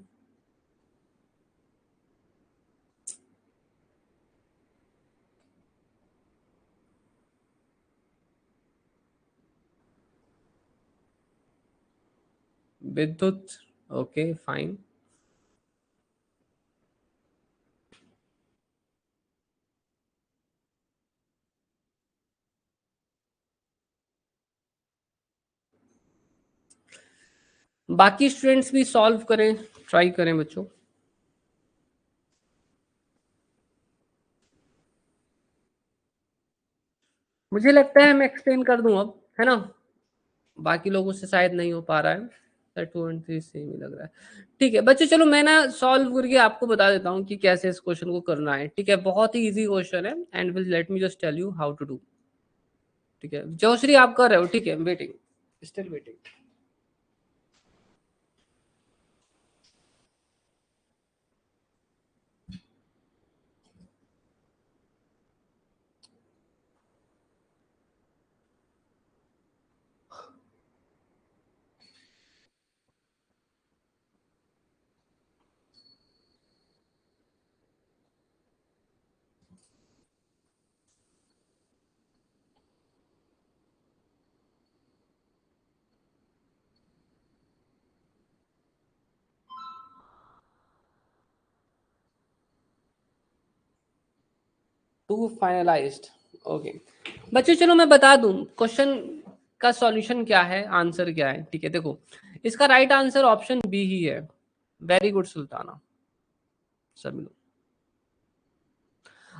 Vidyut, okay fine. बाकी students भी सॉल्व करें, ट्राई करें बच्चों। मुझे लगता है मैं एक्सप्लेन कर दूं अब, है ना? बाकी लोगों से शायद नहीं हो पा रहा है, 2 और 3 सेम ही लग रहा है। ठीक है बच्चों, चलो मैं ना सॉल्व करके आपको बता देता हूँ कि कैसे इस क्वेश्चन को करना है। ठीक है, बहुत ही इजी क्वेश्चन है, and will let me just tell you how to do. ठीक है जोश्री, आप कर रहे हो? ठीक है, waiting, still waiting. To finalised, okay. बच्चों चलो मैं बता दूं क्वेश्चन का सॉल्यूशन क्या है, आंसर क्या है। ठीक है, देखो इसका राइट आंसर ऑप्शन बी ही है। वेरी गुड सुल्ताना, सब लोग।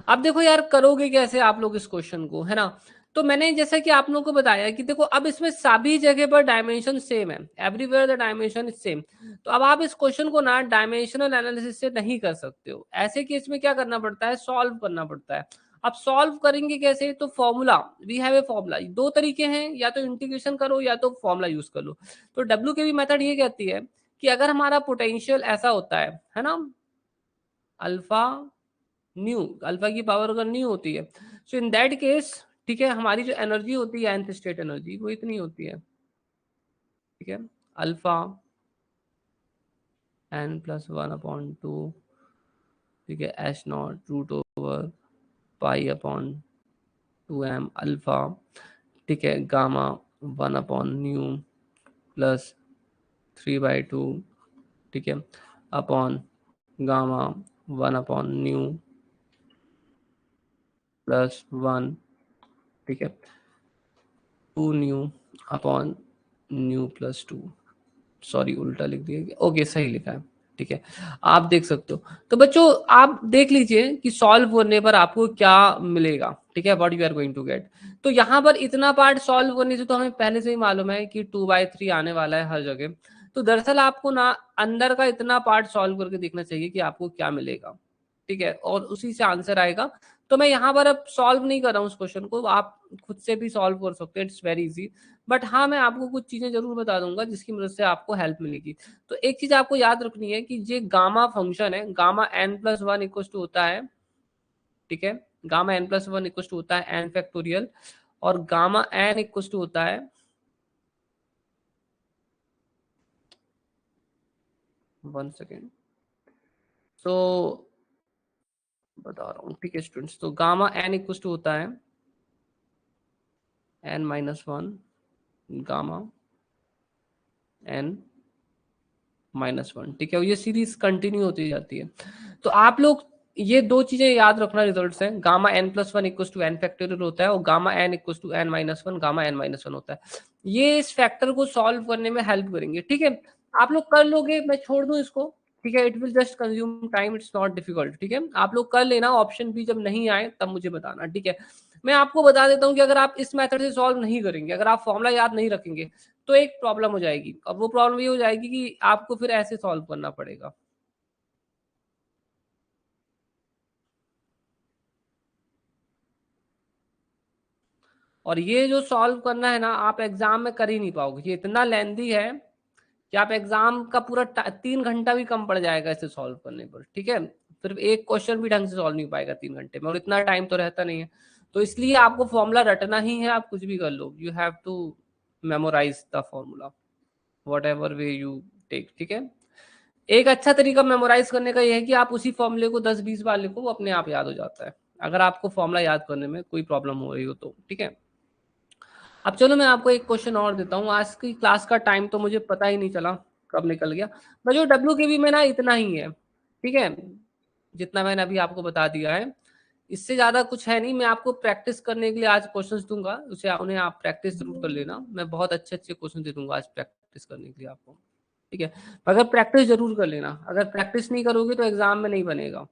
अब देखो यार, करोगे कैसे आप लोग इस क्वेश्चन को, है ना? तो मैंने जैसा कि आप लोगों को बताया कि देखो अब इसमें सभी जगह पर डायमेंशन सेम है, everywhere the dimension is same. तो अब आप इस क्वेश्चन को ना डायमेंशनल एनालिसिस से नहीं कर सकते हो। ऐसे केस में क्या करना पड़ता है, सॉल्व करना पड़ता है। अब सॉल्व करेंगे कैसे? तो formula, we have a formula. दो तरीके हैं, या तो इंटीग्रेशन करो या तो फॉर्मूला यूज कर लो। तो डब्ल्यू के भी मेथड ये कहती है कि अगर हमारा पोटेंशियल ऐसा होता है ना, अल्फा न्यू, अल्फा की पावर अगर न्यू होती है, सो इन दैट केस, ठीक है, हमारी जो एनर्जी होती है, nth स्टेट एनर्जी, वो इतनी होती है। ठीक है, अल्फा n प्लस 1/2, ठीक है, H naught root over pi upon 2m alpha, ठीक है, गामा 1/न्यू प्लस 3/2, ठीक है, अपॉन गामा 1/न्यू प्लस 1, ठीक है, 2 nu upon nu plus 2। Sorry उल्टा लिख दिया, ओके सही लिखा है। ठीक है, आप देख सकते हो। तो बच्चों आप देख लीजिए कि सॉल्व करने पर आपको क्या मिलेगा। ठीक है, what you are going to get. तो यहाँ पर इतना पार्ट सॉल्व करने से तो हमें पहले से ही मालूम है कि 2/3 आने वाला है हर जगह। तो दरअसल आपको ना अंदर का इतना पार्ट सॉल्व करके देखना चाहिए कि आपको क्या मिलेगा, ठीक है, और उसी से आंसर आएगा। तो मैं यहाँ पर अब सॉल्व नहीं कर रहा हूँ उस क्वेश्चन को, आप खुद से भी सॉल्व कर सकते हैं, इट्स वेरी इजी। बट हाँ, मैं आपको कुछ चीजें जरूर बता दूंगा जिसकी मदद से आपको हेल्प मिलेगी। तो एक चीज आपको याद रखनी है कि ये गामा फंक्शन है, gamma n plus one equal to होता है, ठीक है, gamma n plus one equal to होता है n फैक्टोरियल, और गामा n इक्वल टू होता है, वन सेकेंड, तो बता रहा हूँ, ठीक है स्टूडेंट्स, तो गामा n इक्वल टू होता है n minus one gamma n minus one, ठीक है, और ये सीरीज कंटिन्यू होती जाती है। तो आप लोग ये दो चीजें याद रखना रिजल्ट्स हैं, gamma n plus one equal to N factorial होता है, और gamma n equal to N minus one gamma n minus one होता है। ये इस फैक्टर को सॉल्व करने में हेल्प करेंगे, ठीक है, आप लोग कर लोगे, मैं छोड़ दूं इसको, ठीक है, it will just consume time, it's not difficult, ठीक है, आप लोग कर लेना, ऑप्शन भी जब नहीं आए तब मुझे बताना, ठीक है। मैं आपको बता देता हूँ कि अगर आप इस मेथड से सॉल्व नहीं करेंगे, अगर आप फॉर्मूला याद नहीं रखेंगे, तो एक प्रॉब्लम हो जाएगी, और वो प्रॉब्लम ये हो जाएगी कि आपको फिर ऐसे सॉल्व करना पड़ेगा। और ये जो सॉल्व करना है ना, आप एग्जाम में कर ही नहीं पाओगे, ये इतना लेंदी है कि आप एग्जाम का पूरा 3 घंटा भी कम पड़ जाएगा इसे सॉल्व करने पर, ठीक है, सिर्फ एक क्वेश्चन भी ढंग से सॉल्व नहीं हो पाएगा 3 घंटे में, और इतना टाइम तो रहता नहीं है। तो इसलिए आपको फॉर्मूला रटना ही है, आप कुछ भी कर लो, you have to memorize the formula whatever way you take, ठीक है। एक अच्छा तरीका मेमोराइज करने का यह है कि आप उसी फॉर्मूले को 10-20 बार लिखो, वो अपने आप याद हो जाता है, अगर आपको फॉर्मूला याद करने में कोई प्रॉब्लम हो रही हो तो, ठीक है। अब चलो मैं आपको एक क्वेश्चन और देता हूँ, आज की क्लास का टाइम तो मुझे पता ही नहीं चला कब निकल गया। बच्चों डब्ल्यू के बी में ना इतना ही है, ठीक है, जितना मैंने अभी आपको बता दिया है, इससे ज्यादा कुछ है नहीं। मैं आपको प्रैक्टिस करने के लिए आज क्वेश्चंस दूंगा, उसे उन्हें आप प्रैक्टिस जरूर कर लेना, मैं बहुत अच्छे अच्छे क्वेश्चन दे दूंगा आज प्रैक्टिस करने के लिए आपको, ठीक है, मगर प्रैक्टिस जरूर कर लेना, अगर प्रैक्टिस नहीं करोगे तो एग्जाम में नहीं बनेगा,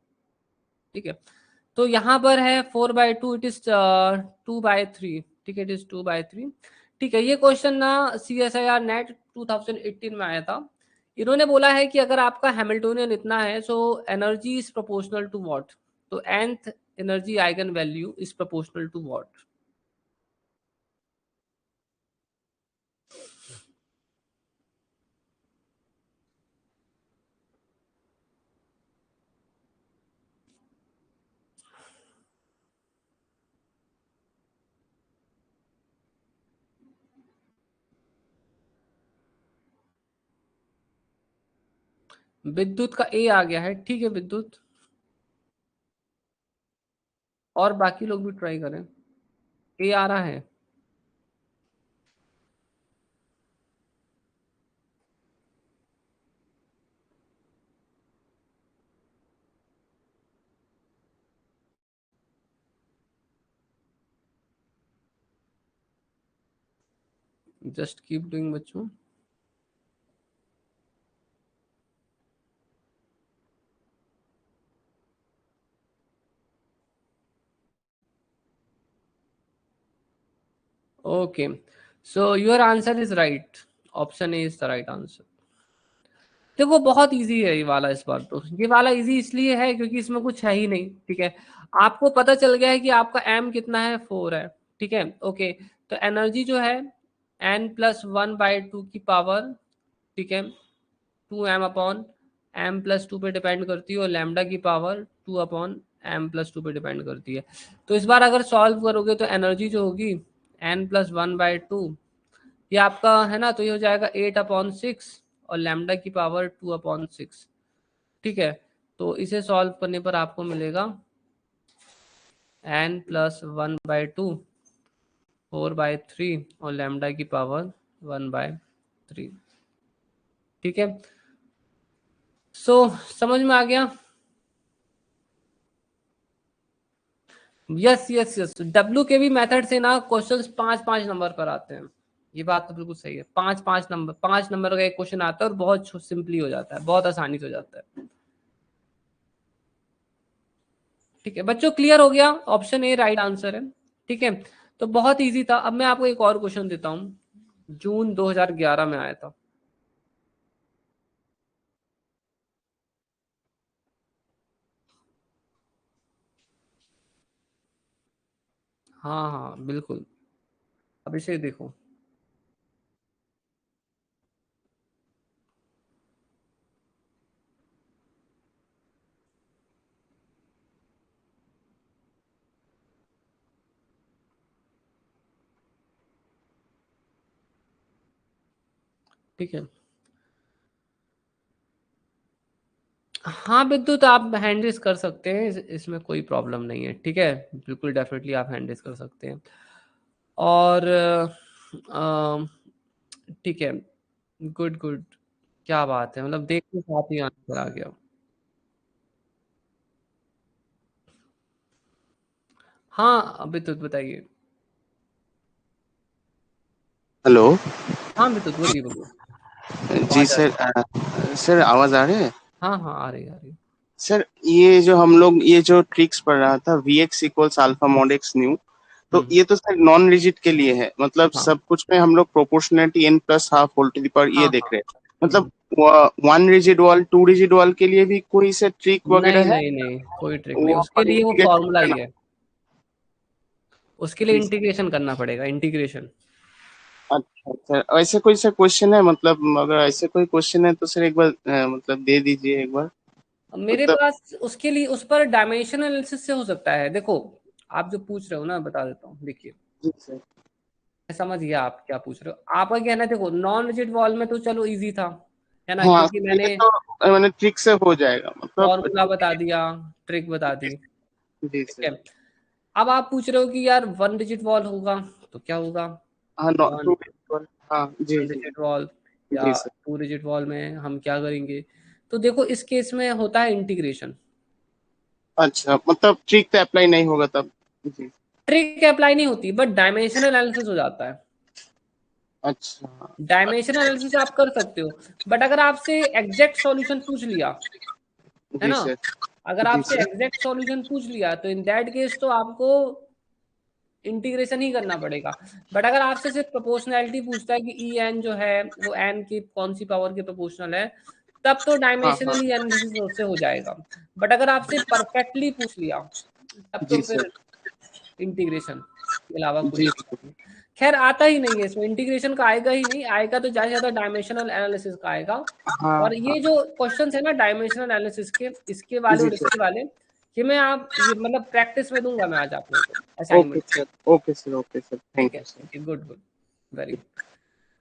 ठीक है। तो यहाँ पर है 4/2, इट इज 2/3, ठीक है, इट इज 2/3, ठीक है। ये क्वेश्चन ना CSIR नेट 2018 में आया था। इन्होंने बोला है कि अगर आपका हैमिल्टोनियन इतना है, so energy is proportional to what, तो nth energy eigen value is proportional to what. विद्युत का ए आ गया है, ठीक है विद्युत, और बाकी लोग भी ट्राई करें, ए आ रहा है। जस्ट कीप डूइंग बच्चों। Okay, so your answer is right, option A is the right answer. देखो बहुत इजी है ये वाला, इस बार तो ये वाला इजी इसलिए है क्योंकि इसमें कुछ है ही नहीं, ठीक है। आपको पता चल गया है कि आपका एम कितना है, 4 है, ठीक है, ओके। तो एनर्जी जो है n+1/2 की पावर, ठीक है, 2m/m+2 पे डिपेंड करती है, और लैम्डा की पावर 2/m+2 पे डिपेंड करती है। तो इस बार अगर सॉल्व करोगे तो एनर्जी जो होगी n+1/2, ये आपका है ना, तो ये हो जाएगा 8/6, और लैम्डा की पावर 2/6, ठीक है। तो इसे सॉल्व करने पर आपको मिलेगा n+1/2, 4/3, और लैम्डा की पावर 1/3, ठीक है। सो समझ में आ गया। Yes yes yes, W K B method से ना क्वेश्चंस 5-5 नंबर पर आते हैं, ये बात तो बिल्कुल सही है, 5-5 नंबर का एक क्वेश्चन आता है, और बहुत सिंपली हो जाता है, बहुत आसानी से हो जाता है, ठीक है बच्चों, क्लियर हो गया, ऑप्शन ए राइट आंसर है, ठीक है। तो बहुत इजी था। अब मैं आपको एक और क्वेश्चन देता हूँ, जून 2011 में आया था, हाँ हाँ बिल्कुल, अब इसे देखो। ठीक है, हाँ विद्युत आप हैंड रेस कर सकते हैं, इसमें कोई प्रॉब्लम नहीं है। ठीक है, बिल्कुल डेफिनेटली आप हैंड रेस कर सकते हैं। और ठीक है, गुड गुड, क्या बात है, मतलब देखने साथ ही आंसर आ गया। हाँ विद्युत बताइए। हेलो। हाँ विद्युत बोलिए बोलिए, जी आवाज आ सर, रही है। सर आवाज आ रही है? हाँ हाँ आ रही है, आ रही है। सर ये जो हम लोग ये जो ट्रिक्स पढ़ रहा था, V x equals alpha mod x nu, तो हम्म, ये तो सर नॉन रिजिड के लिए है, मतलब हाँ सब कुछ में हम लोग proportionality N plus half whole to the power ये हाँ देख हाँ। रहे हैं। मतलब one rigid wall, two rigid wall के लिए भी कोई से ट्रिक नहीं वगैरह है? नहीं नहीं, कोई ट्रिक नहीं, वो उसके अपन लिए वो इंटीग्रेट फॉर्मूला ही करना। है। उसके लिए जी सर। इंटीग्रेशन करना पड़ेगा, इंटीग्रेशन। अच्छा सर, ऐसे कोई सा क्वेश्चन है, मतलब अगर ऐसे कोई क्वेश्चन है तो सर एक बार मतलब दे दीजिए एक बार। मेरे मतलब पास उसके लिए उस पर डायमेंशन एनालिसिस से हो सकता है। देखो, आप जो पूछ रहे हो ना, बता देता हूँ, देखिए। जी सर। मैं समझ गया आप क्या पूछ रहे हो। आपका कहना है, देखो नॉन रिजिड वॉल में तो चलो इजी था, है ना, हाँ क्योंकि सर, ये मैंने तो मैंने ट्रिक से हो जाएगा मतलब। फॉर्मूला बता दिया, ट्रिक बता दी। जी ठीक सर। है, अब आप पूछ रहे हो कि यार वन डिजिट वॉल होगा तो क्या होगा। हाँ नो वन टू। हाँ जी वन जी। डिजिट वॉल या जी सर। टू डिजिट वॉल में हम क्या करेंगे। तो देखो इस केस में होता है इंटीग्रेशन। अच्छा, मतलब ट्रिक तो अप्लाई नहीं होगा तब? जी। ट्रिक अप्लाई नहीं होती, बट डायमेंशन एनालिसिस हो जाता है। अच्छा। डायमेंशन एनालिसिस आप कर सकते हो, बट अगर आपसे एग्जैक्ट सॉल्यूशन पूछ लिया, है जी ना, सर। अगर जी आपसे सर। एग्जैक्ट सॉल्यूशन पूछ लिया तो इन दैट केस तो आपको इंटीग्रेशन ही करना पड़ेगा। बट अगर आपसे सिर्फ प्रोपोर्शनैलिटी पूछता है कि ई एन जो है वो एन की कौन सी पावर के प्रोपोर्शनल है, तब तो हाँ हाँ। डायमेंशनली एनालिसिस उससे हो जाएगा। बट अगर आपसे परफेक्टली पूछ लिया, तब तो जी सर। फिर इंटीग्रेशन के अलावा कुछ जी नहीं सर। है। खैर आता ही नहीं है इसमें, इंटीग्रेशन का आएगा ही नहीं, आएगा तो ज्यादा से ज्यादा डायमेंशनल एनालिसिस का आएगा। हाँ और हाँ। ये जो क्वेश्चंस है ना डायमेंशनल एनालिसिस के, इसके वाले जी और सर। इसके वाले, ये मैं आप ये मतलब प्रैक्टिस में दूंगा मैं आज आप लोगों को okay assignment. Sir, okay sir, okay sir, ठीक थैंक है यू सर। ठीक है, गुड गुड, वेरी गुड।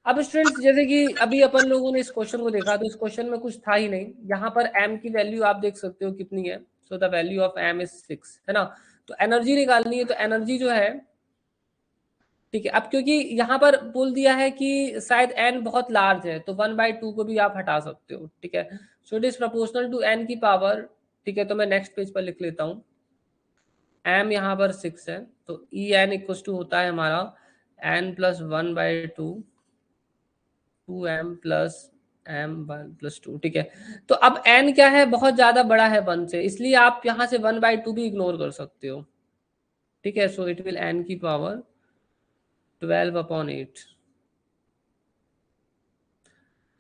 अब स्टूडेंट्स जैसे कि अभी अपन लोगों ने इस क्वेश्चन को देखा, तो इस क्वेश्चन में कुछ था ही नहीं। यहाँ पर m की वैल्यू आप देख सकते हो कितनी है। So the value of m is 6, है ना। तो एनर्जी निकालनी है, तो एनर्जी जो है, ठीक है, अब क्योंकि यहाँ पर बोल दिया है कि शायद n बहुत लार्ज है, तो 1/2 को भी आप हटा सकते हो। ठीक है, so it is proportional to n की पावर। ठीक है, तो मैं नेक्स्ट पेज पर लिख लेता हूँ। m यहाँ पर 6 है, तो ई एन इक्वल टू होता है हमारा n+1/2, 2m+m1+2। ठीक है, तो अब n क्या है, बहुत ज्यादा बड़ा है 1 से, इसलिए आप यहाँ से 1/2 भी इग्नोर कर सकते हो। ठीक है, सो इट विल n की पावर 12/8,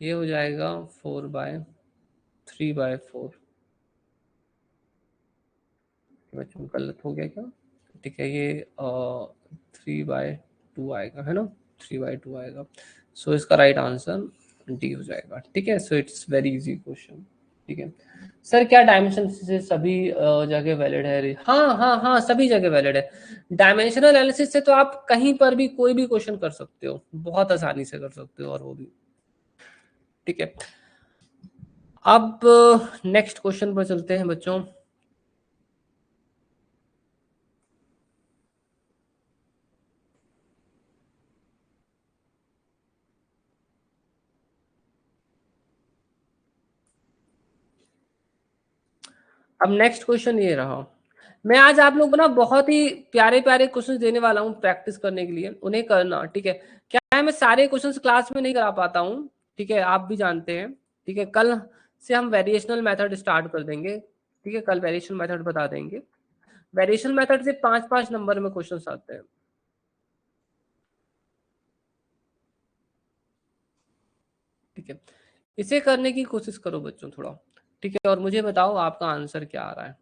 ये हो जाएगा 4/3/4। बच्चों गलत हो गया क्या। ठीक है, ये 3/2 आएगा, है ना, 3/2 आएगा। सो इसका राइट आंसर डी हो जाएगा। ठीक है, so it's very easy question. ठीक है सर, क्या डायमेंशन से सभी जगह वैलिड है। हाँ हाँ हाँ, सभी जगह वैलिड है। डायमेंशनल एनालिसिस से तो आप कहीं पर भी कोई भी क्वेश्चन कर सकते हो, बहुत आसानी से कर सकते हो, और वो भी। ठीक है, अब नेक्स्ट क्वेश्चन पर चलते हैं बच्चों। अब नेक्स्ट क्वेश्चन ये रहा। मैं आज आप लोग को ना बहुत ही प्यारे प्यारे क्वेश्चंस देने वाला हूँ प्रैक्टिस करने के लिए, उन्हें करना। ठीक है, क्या है, मैं सारे क्वेश्चंस क्लास में नहीं करा पाता हूँ। ठीक है, आप भी जानते हैं। ठीक है, कल से हम वेरिएशनल मेथड स्टार्ट कर देंगे। ठीक है, कल वेरिएशनल मेथड बता देंगे। वेरिएशनल मेथड से 5-5 नंबर में क्वेश्चंस आते हैं। ठीक है, इसे करने की कोशिश करो बच्चों थोड़ा। ठीक है, और मुझे बताओ आपका आंसर क्या आ रहा है।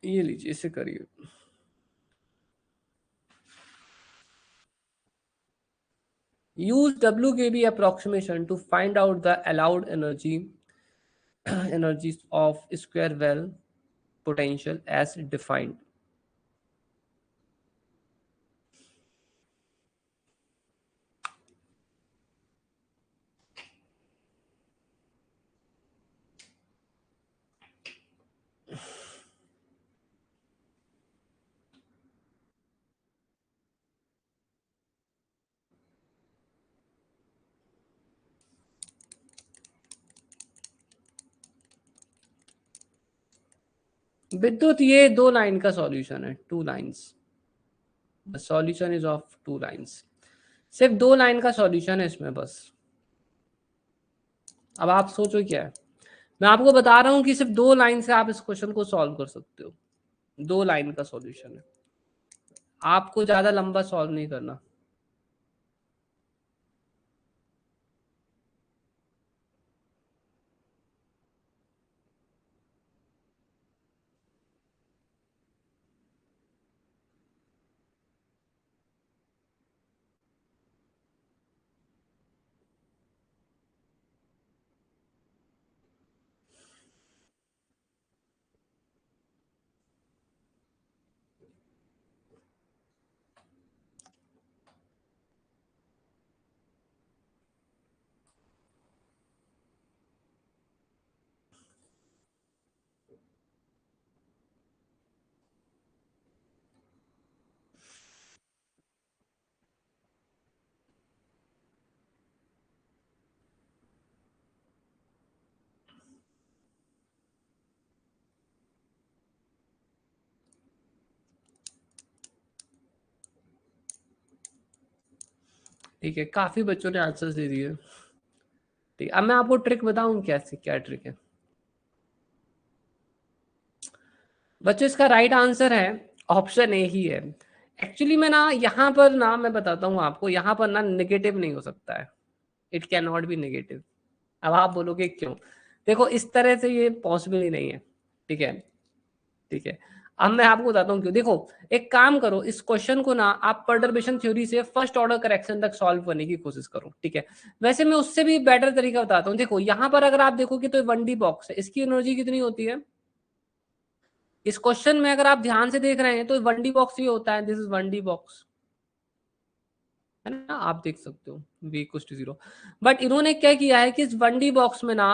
ये लीजिए, इसे करिए। use WKB approximation to find out the allowed energies of square well potential as defined. विद्युत ये 2 लाइन का सॉल्यूशन है, 2 lines. The solution is of 2 lines. सिर्फ 2 लाइन का सॉल्यूशन है इसमें बस। अब आप सोचो क्या है, मैं आपको बता रहा हूं कि सिर्फ 2 लाइन से आप इस क्वेश्चन को सॉल्व कर सकते हो। 2 लाइन का सॉल्यूशन है, आपको ज्यादा लंबा सॉल्व नहीं करना। ठीक है, काफी बच्चों ने आंसर्स दे दिए। ठीक, अब मैं आपको ट्रिक बताऊं कैसे, क्या ट्रिक है बच्चों। इसका राइट आंसर है ऑप्शन ए ही है। एक्चुअली में ना यहाँ पर ना, मैं बताता हूँ आपको, यहाँ पर ना नेगेटिव नहीं हो सकता है, it can not be negative. अब आप बोलोगे क्यों? देखो इस तरह से ये पॉसिबल ही नहीं है। ठीक है, ठीक है, अब मैं आपको बताता हूँ क्यों। देखो एक काम करो, इस क्वेश्चन को ना आप परटर्बेशन थ्योरी से फर्स्ट ऑर्डर करेक्शन तक सॉल्व करने की कोशिश करो। ठीक है, वैसे मैं उससे भी बेटर तरीका बताता हूँ। देखो यहाँ पर अगर आप देखोगे तो 1D बॉक्स है, इसकी एनर्जी कितनी होती है? इस क्वेश्चन में अगर आप ध्यान से देख रहे हैं तो 1D बॉक्स ये होता है, दिस इज 1D बॉक्स, है ना, आप देख सकते हो v इक्वल्स टू 0। बट इन्होंने क्या किया है कि इस 1D बॉक्स में ना,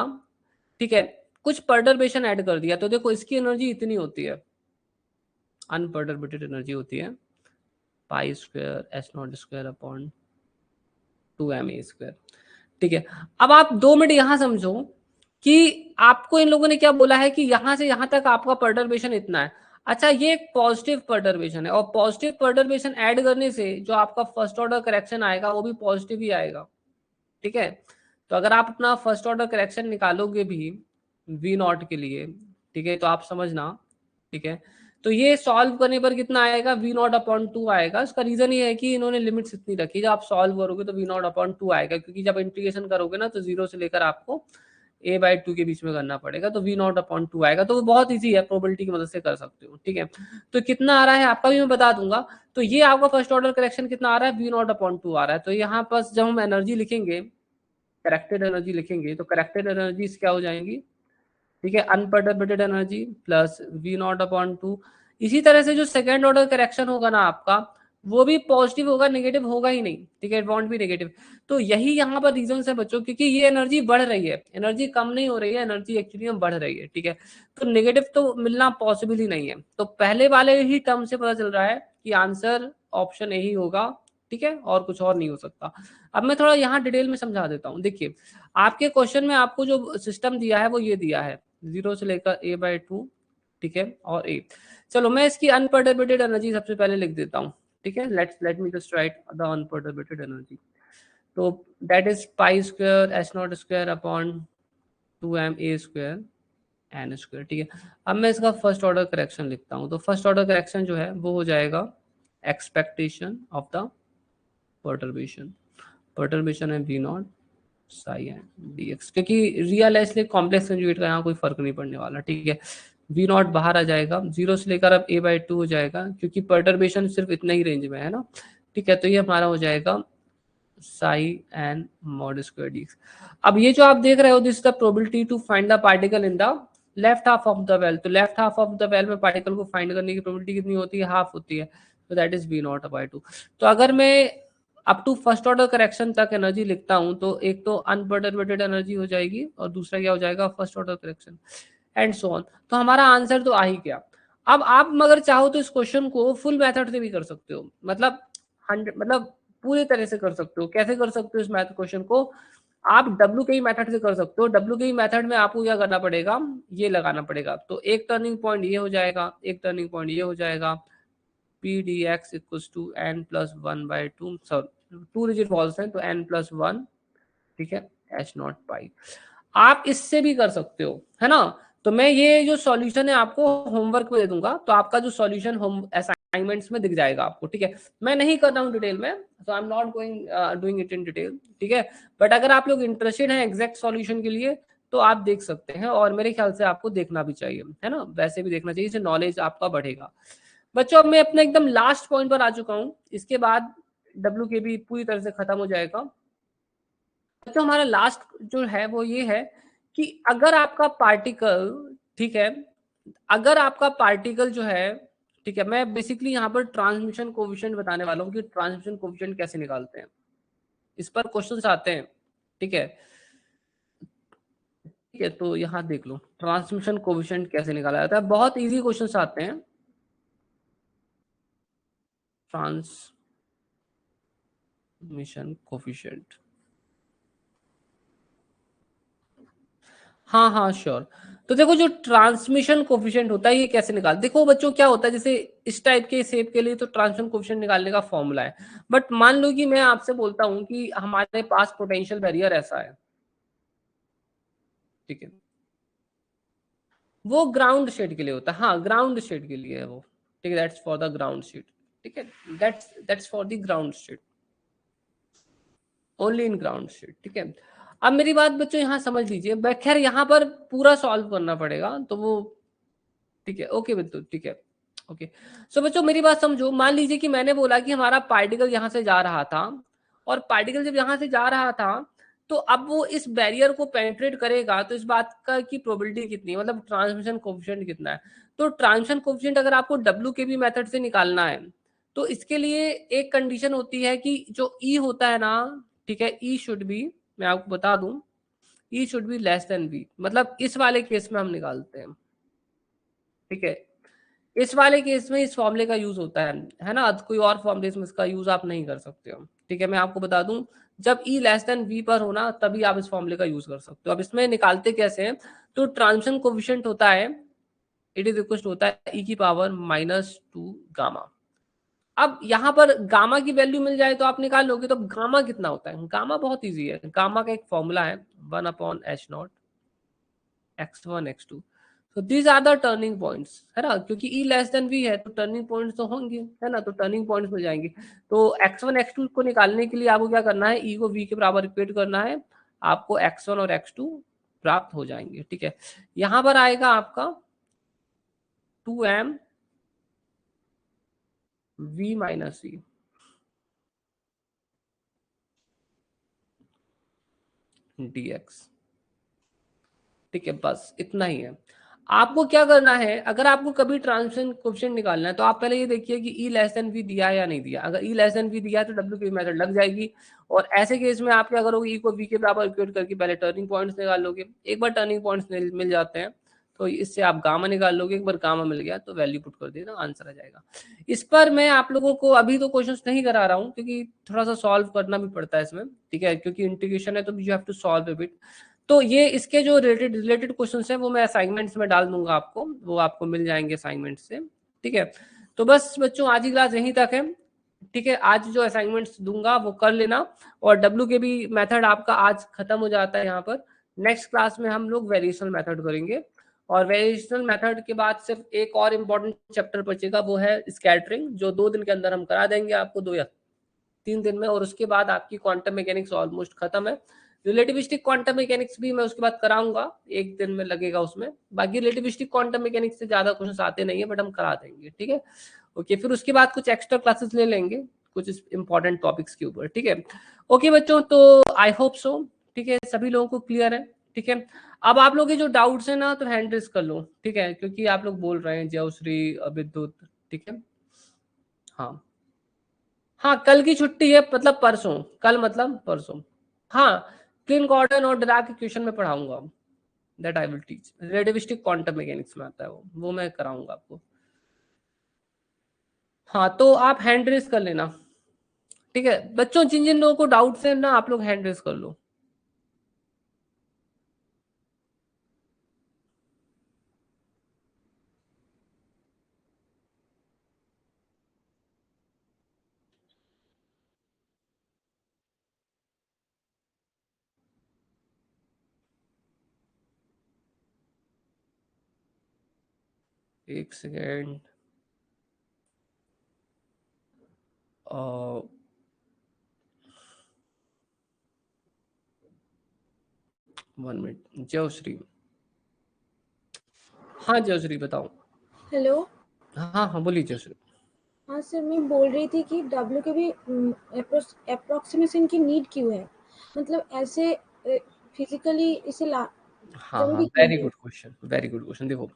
ठीक है, कुछ परटर्बेशन ऐड कर दिया। तो देखो इसकी एनर्जी इतनी होती है, अनपर्टर्बेटेड एनर्जी होती है पाई square S naught square upon 2ma²। ठीक है, अब आप 2 मिनट यहां समझो कि आपको इन लोगों ने क्या बोला है कि यहां से यहां तक आपका परटर्बेशन इतना है। अच्छा, ये एक पॉजिटिव परटर्बेशन है, और पॉजिटिव परटर्बेशन ऐड करने से जो आपका फर्स्ट ऑर्डर करेक्शन आएगा वो भी पॉजिटिव ही आएगा। ठीक है, तो अगर आप अपना फर्स्ट ऑर्डर करेक्शन निकालोगे भी वी नॉट के लिए, ठीक है, तो आप समझना। ठीक है, तो ये सॉल्व करने पर कितना आएगा? वी नॉट अपॉन 2 आएगा। इसका रीजन ये है कि इन्होंने लिमिट्स इतनी रखी, जब आप सॉल्व करोगे तो वी नॉट अपॉन 2 आएगा, क्योंकि जब इंटीग्रेशन करोगे ना तो 0 से लेकर आपको a/2 के बीच में करना पड़ेगा, तो वी नॉट अपॉन 2 आएगा। तो वो बहुत ईजी है, प्रोबेबिलिटी की मदद से कर सकते हो। ठीक है, तो कितना आ रहा है आपका भी मैं बता दूंगा। तो ये आपका फर्स्ट ऑर्डर करेक्शन कितना आ रहा है? वी नॉट अपॉन 2 आ रहा है। तो यहाँ पर जब हम एनर्जी लिखेंगे, करेक्टेड एनर्जी लिखेंगे, तो करेक्टेड एनर्जीज क्या हो जाएंगी? ठीक है, unperturbed energy plus V naught upon 2। इसी तरह से जो सेकंड ऑर्डर करेक्शन होगा ना आपका, वो भी पॉजिटिव होगा, नेगेटिव होगा ही नहीं। ठीक है, इट वॉन्ट बी नेगेटिव। तो यही यहाँ पर रीजन है बच्चों, क्योंकि ये एनर्जी बढ़ रही है, एनर्जी कम नहीं हो रही है, एनर्जी एक्चुअली में बढ़ रही है। ठीक है, तो नेगेटिव तो मिलना पॉसिबल ही नहीं है। तो पहले वाले ही टर्म से पता चल रहा है कि आंसर ऑप्शन यही होगा। ठीक है, और कुछ और नहीं हो सकता। अब मैं थोड़ा यहाँ डिटेल में समझा देता हूँ। देखिए आपके क्वेश्चन में आपको जो सिस्टम दिया है वो ये दिया है, 0 से लेकर a/2, ठीक है, और a। चलो मैं इसकी अनपर्टर्बेटेड एनर्जी सबसे पहले लिख देता हूँ। ठीक है, let me just write the unperturbed energy. तो that is pi square S naught square upon 2ma² n²। ठीक है, अब मैं इसका फर्स्ट ऑर्डर करेक्शन लिखता हूँ। तो फर्स्ट ऑर्डर करेक्शन जो है वो हो जाएगा expectation of the perturbation. Perturbation है V naught psi N dx, क्योंकि रियल है इसलिए कॉम्प्लेक्स कंजुगेट का यहाँ कोई फर्क नहीं पड़ने वाला। ठीक है, वी नॉट बाहर आ जाएगा, 0 से लेकर अब a/2 हो जाएगा, क्योंकि परटर्बेशन सिर्फ इतना ही रेंज में है ना, ठीक है। तो ये हमारा हो जाएगा psi and mod square dx। अब ये जो आप देख रहे हो, this is the probability to find the particle in the left half of the well. तो left half of the well में पार्टिकल को फाइंड करने की प्रोबेबिलिटी कितनी होती है, हाफ होती है, तो that is v naught by 2। तो अगर मैं up to first order correction तक एनर्जी लिखता हूं, तो एक तो अनपर्टर्बेटेड एनर्जी हो जाएगी और दूसरा क्या हो जाएगा, first order correction and so on. तो हमारा आंसर तो आ ही गया। अब आप मगर चाहो तो इस क्वेश्चन को फुल मेथड से भी कर सकते हो, मतलब 100 मतलब पूरी तरह से कर सकते हो। कैसे कर सकते हो इस मैथ क्वेश्चन को, आप डब्ल्यू के मेथड से कर सकते हो। डब्ल्यू के मेथड में आपको क्या करना पड़ेगा, ये लगाना पड़ेगा। तो एक टर्निंग पॉइंट ये हो जाएगा, एक टर्निंग पॉइंट ये हो जाएगा, P D X equals to N plus 1/2, sorry 2 digit falls है तो n प्लस 1, ठीक है, एच नॉट पाई। आप इससे भी कर सकते हो, है ना। तो मैं ये जो सॉल्यूशन है आपको होमवर्क में दे दूंगा, तो आपका जो सॉल्यूशन होम असाइनमेंट्स में दिख जाएगा आपको, ठीक है। मैं नहीं कर रहा हूँ डिटेल में, तो I am not going doing it in detail, ठीक है। बट अगर आप लोग इंटरेस्टेड हैं एग्जैक्ट सॉल्यूशन के लिए, तो आप देख सकते हैं, और मेरे ख्याल से आपको देखना भी चाहिए, है ना, वैसे भी देखना चाहिए, इससे नॉलेज आपका बढ़ेगा। बच्चों अब मैं अपने एकदम लास्ट पॉइंट पर आ चुका हूँ, इसके बाद डब्ल्यू के भी पूरी तरह से खत्म हो जाएगा। तो हमारा लास्ट जो है वो ये है कि अगर आपका पार्टिकल, ठीक है, अगर आपका पार्टिकल जो है, ठीक है, मैं बेसिकली यहाँ पर ट्रांसमिशन कोएफिशिएंट बताने वाला हूँ कि ट्रांसमिशन कोएफिशिएंट कैसे निकालते हैं, इस पर क्वेश्चंस आते हैं, ठीक है, ठीक है। तो यहाँ देख लो ट्रांसमिशन कोएफिशिएंट कैसे निकाला जाता है, बहुत इजी क्वेश्चंस आते हैं। ट्रांसमिशन कोएफिशिएंट, हाँ हाँ श्योर। तो देखो जो ट्रांसमिशन कोफिशिएंट होता है ये कैसे निकाल, देखो बच्चों क्या होता है, जैसे इस टाइप के शेप के लिए तो ट्रांसमिशन कोफिशिएंट निकालने का फॉर्मूला है। बट मान लो कि मैं आपसे बोलता हूं कि हमारे पास पोटेंशियल बैरियर ऐसा है, ठीक है, वो ग्राउंड स्टेट के लिए होता है, हाँ ग्राउंड स्टेट के लिए है वो, ठीक है, that's for the ground state, ठीक है, that's for the ground state, only in ground state, ठीक है। अब मेरी बात बच्चों यहाँ समझ लीजिए, खैर यहाँ पर पूरा सॉल्व करना पड़ेगा, तो वो ठीक है, ओके बिल्कुल ठीक है, ओके। सो बच्चों मेरी बात समझो, मान लीजिए कि मैंने बोला कि हमारा पार्टिकल यहाँ से जा रहा था, और पार्टिकल जब यहाँ से जा रहा था, तो अब वो इस बैरियर को पेनिट्रेट करेगा, तो इस बात का की प्रोबेबिलिटी कितनी है, मतलब ट्रांसमिशन कोएफिशिएंट कितना है। तो ट्रांसमिशन कोएफिशिएंट अगर आपको डब्ल्यू के भी मेथड से निकालना है, तो इसके लिए एक कंडीशन होती है कि जो ई होता है ना, ठीक है, ई शुड बी, मैं आपको बता दूं, E should be less than B, मतलब इस वाले केस में हम निकालते हैं, ठीक है। इस वाले केस में इस फॉर्मूले का यूज होता है ना, कोई और फॉर्मूले में इसका यूज आप नहीं कर सकते हो, ठीक है। मैं आपको बता दूं, जब ई लेस देन वी पर होना तभी आप इस फॉर्मूले का यूज कर सकते हो। अब इसमें निकालते कैसे हैं, तो ट्रांसमिशन कोएफिशिएंट होता है, इट इज इक्वल होता है ई की पावर -2 गामा। अब यहाँ पर गामा की वैल्यू मिल जाए तो आप निकाल लोगे, तो गामा कितना होता है, गामा बहुत ईजी है, गामा का एक फॉर्मूला है 1/h0 x1 x2। तो these are the turning points, है ना, क्योंकि ई लेस देन वी है तो टर्निंग पॉइंट्स तो होंगे, है ना, तो टर्निंग पॉइंट्स मिल जाएंगे। तो x1 x2 को निकालने के लिए आपको क्या करना है, ई को वी के बराबर इक्वेट करना है, आपको x1 और x2 प्राप्त हो जाएंगे, ठीक है। यहाँ पर आएगा आपका 2m v माइनस ई, dx, ठीक है, बस इतना ही है। आपको क्या करना है, अगर आपको कभी ट्रांसमिशन कोएफिशिएंट निकालना है, तो आप पहले ये देखिए कि ई लेस देन वी दिया है या नहीं दिया। अगर ई लेस देन वी दिया है तो डब्ल्यू की मेथड लग जाएगी, और ऐसे केस में आप क्या करोगे, ई को वी के बराबर इक्वेट करके पहले टर्निंग पॉइंट्स निकाल लोगे। एक बार टर्निंग पॉइंट्स मिल जाते हैं तो इससे आप गामा निकाल लोगे, एक बार गामा मिल गया तो वैल्यू पुट कर देना, आंसर आ जाएगा। इस पर मैं आप लोगों को अभी तो क्वेश्चंस नहीं करा रहा हूँ, क्योंकि थोड़ा सा सॉल्व करना भी पड़ता है इसमें, ठीक है, क्योंकि इंटीग्रेशन है तो you have to solve a bit. तो ये इसके जो रिलेटेड क्वेश्चंस हैं वो मैं असाइनमेंट्स में डाल दूंगा आपको, वो आपको मिल जाएंगे असाइनमेंट से, ठीक है। तो बस बच्चों आज की क्लास यहीं तक है, ठीक है। आज जो असाइनमेंट्स दूंगा वो कर लेना, और डब्ल्यू के भी मेथड आपका आज खत्म हो जाता है यहाँ पर। नेक्स्ट क्लास में हम लोग वेरिएशनल मेथड करेंगे, और वेरिएशनल मेथड के बाद सिर्फ एक और इम्पोर्टेंट चैप्टर बचेगा, वो है स्कैटरिंग, जो 2 दिन के अंदर हम करा देंगे आपको, 2 या 3 दिन में, और उसके बाद आपकी क्वांटम मैकेनिक्स ऑलमोस्ट खत्म है। रिलेटिविस्टिक क्वांटम मैकेनिक्स भी मैं उसके बाद कराऊंगा, एक दिन में लगेगा उसमें। बाकी रिलेटिविस्टिक क्वांटम मैकेनिक्स से ज्यादा क्वेश्चंस आते नहीं है, बट हम करा देंगे, ठीक है। ओके, फिर उसके बाद कुछ एक्स्ट्रा क्लासेस ले लेंगे कुछ इंपॉर्टेंट टॉपिक्स के ऊपर, ठीक है। ओके बच्चों, तो आई होप सो, ठीक है, सभी लोगों को क्लियर है, ठीक है। अब आप लोग के जो डाउट्स है ना, तो हैंड रेस कर लो, ठीक है, क्योंकि आप लोग बोल रहे हैं जयश्री, विद्युत, ठीक है। हाँ हाँ, कल की छुट्टी है, मतलब परसों, कल मतलब परसों। हाँ, क्लीन गॉर्डन और डिराक इक्वेशन में पढ़ाऊंगा, that I will teach. Relativistic quantum mechanics में आता है वो मैं कराऊंगा आपको। हाँ, तो आप हैंड रेस कर लेना, ठीक है बच्चों, जिन जिन लोगों को डाउट्स है ना, आप लोग हैंड रेस कर लो। एक सेकेंड, 1 मिनट। जयश्री, हाँ जयश्री बताओ। हेलो। हाँ हाँ बोलिए जयश्री। हाँ सर, मैं बोल रही थी कि डब्ल्यू के भी अप्रोक्सीमेशन की नीड क्यों है, मतलब ऐसे फिजिकली इसे ला हाँ हाँ, जरूरी क्यों वेरी है? Good question, very good question. देखो,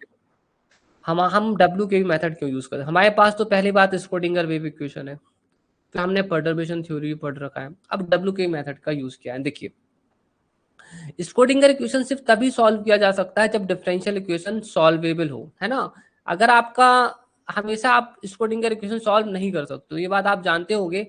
हम डब्ल्यू के मेथड क्यों यूज करते हैं? हमारे पास तो पहली बात स्क्रोडिंगर वेव इक्वेशन है, फिर हमने पर्टर्बेशन थ्योरी पढ़ रखा है। अब डब्ल्यू के मेथड का यूज किया है। देखिए, स्क्रोडिंगर इक्वेशन सिर्फ तभी सॉल्व किया जा सकता है जब डिफरेंशियल इक्वेशन सॉल्वेबल हो, है ना। अगर आपका हमेशा आप स्क्रोडिंगर इक्वेशन सॉल्व नहीं कर सकते, ये बात आप जानते होंगे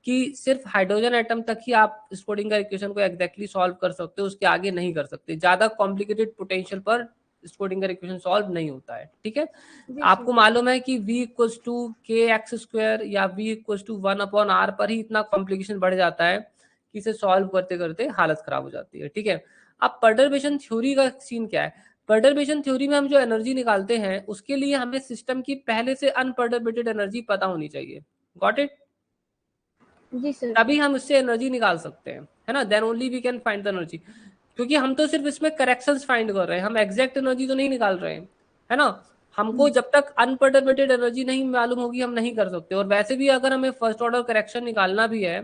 कि सिर्फ हाइड्रोजन एटम तक ही आप स्क्रोडिंगर इक्वेशन को एग्जैक्टली सॉल्व कर सकते हो, उसके आगे नहीं कर सकते। ज्यादा कॉम्प्लिकेटेड पोटेंशियल पर स्क्रोडिंगर इक्वेशन सॉल्व नहीं होता है, ठीक है। जी आपको सर। मालूम है कि v इक्वल्स टू के एक्स स्क्वायर या v इक्वल्स टू 1/r पर ही इतना कॉम्प्लिकेशन बढ़ जाता है कि इसे सॉल्व करते करते हालत खराब हो जाती है, ठीक है। अब पर्टर्बेशन थ्योरी का सीन क्या है? पर्टर्बेशन थ्योरी में हम जो एनर्जी निकालते हैं, उसके लिए हमें सिस्टम की पहले से अनपर्टर्बेटेड एनर्जी पता होनी चाहिए। Got it? जी सर। तभी हम इससे एनर्जी निकाल सकते हैं, है ना। Then only we can find the energy. क्योंकि हम तो सिर्फ इसमें करेक्शंस फाइंड कर रहे हैं, हम एग्जैक्ट एनर्जी तो नहीं निकाल रहे हैं, है ना। हमको जब तक अनपर्टर्बेटेड एनर्जी नहीं मालूम होगी, हम नहीं कर सकते। और वैसे भी अगर हमें फर्स्ट ऑर्डर करेक्शन निकालना भी है,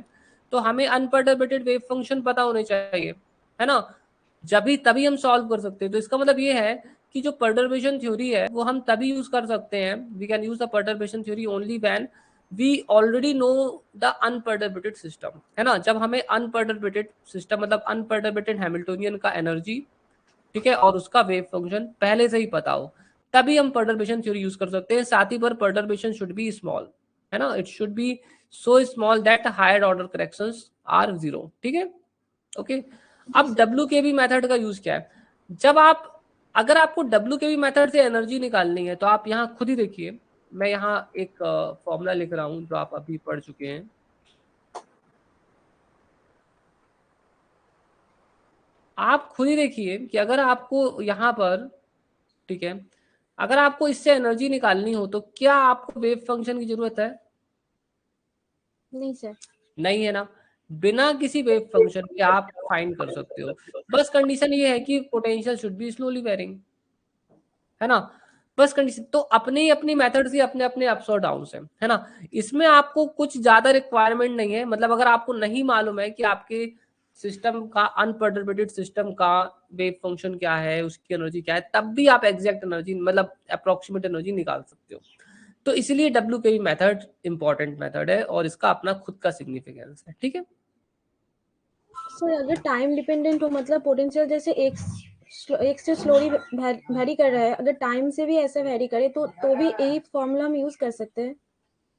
तो हमें अनपर्टर्बेटेड वेव फंक्शन पता होने चाहिए, है ना। जब भी तभी हम सॉल्व कर सकते हैं। तो इसका मतलब ये है कि जो पर्टर्बेशन थ्योरी है वो हम तभी यूज कर सकते हैं, we can use the perturbation theory only when we already know the unperturbed system, है ना। जब हमें अनपर्टर्बेटेड सिस्टम मतलब अनपर्टर्बेटेड हैमिल्टोनियन का एनर्जी, ठीक है, और उसका वेव फंक्शन पहले से ही पता हो, तभी हम पर्टर्बेशन थ्योरी यूज कर सकते हैं। साथ ही पर पर्टर्बेशन शुड बी स्मॉल, है ना, it should be so small that higher order corrections are zero, ठीक है। ओके, अब डब्ल्यू के बी मेथड का यूज क्या है? जब आप, अगर आपको डब्ल्यू के बी मेथड से एनर्जी निकालनी है, तो आप यहाँ खुद ही देखिए, मैं यहाँ एक फॉर्मूला लिख रहा हूँ जो आप अभी पढ़ चुके हैं। आप खुद ही देखिए कि अगर आपको यहाँ पर, ठीक है, अगर आपको इससे एनर्जी निकालनी हो, तो क्या आपको वेव फंक्शन की जरूरत है? नहीं सर। नहीं है ना। बिना किसी वेव फंक्शन के आप फाइंड कर सकते हो। बस कंडीशन ये है कि potential should be slowly varying, है ना। बस कंडीशन तो अपने ही अपनी मेथड से अपने अपने अप्स और डाउन्स है ना। इसमें आपको कुछ ज्यादा रिक्वायरमेंट नहीं है। मतलब अगर आपको नहीं मालूम है कि आपके सिस्टम का, अनपर्टर्बेटेड सिस्टम का वेव फंक्शन क्या है, उसकी एनर्जी क्या है, तब भी आप एग्जैक्ट एनर्जी मतलब अप्रोक्सीमेट एनर्जी निकाल सकते हो। तो इसलिए डब्ल्यू के मेथड इंपॉर्टेंट मेथड है और इसका अपना खुद का सिग्निफिकेंस है, ठीक है। सर अगर टाइम डिपेंडेंट हो, मतलब पोटेंशियल जैसे एक से स्लोली वेरी कर रहा है, अगर टाइम से भी ऐसा वेरी करे तो भी यही फॉर्मूला हम यूज कर सकते हैं?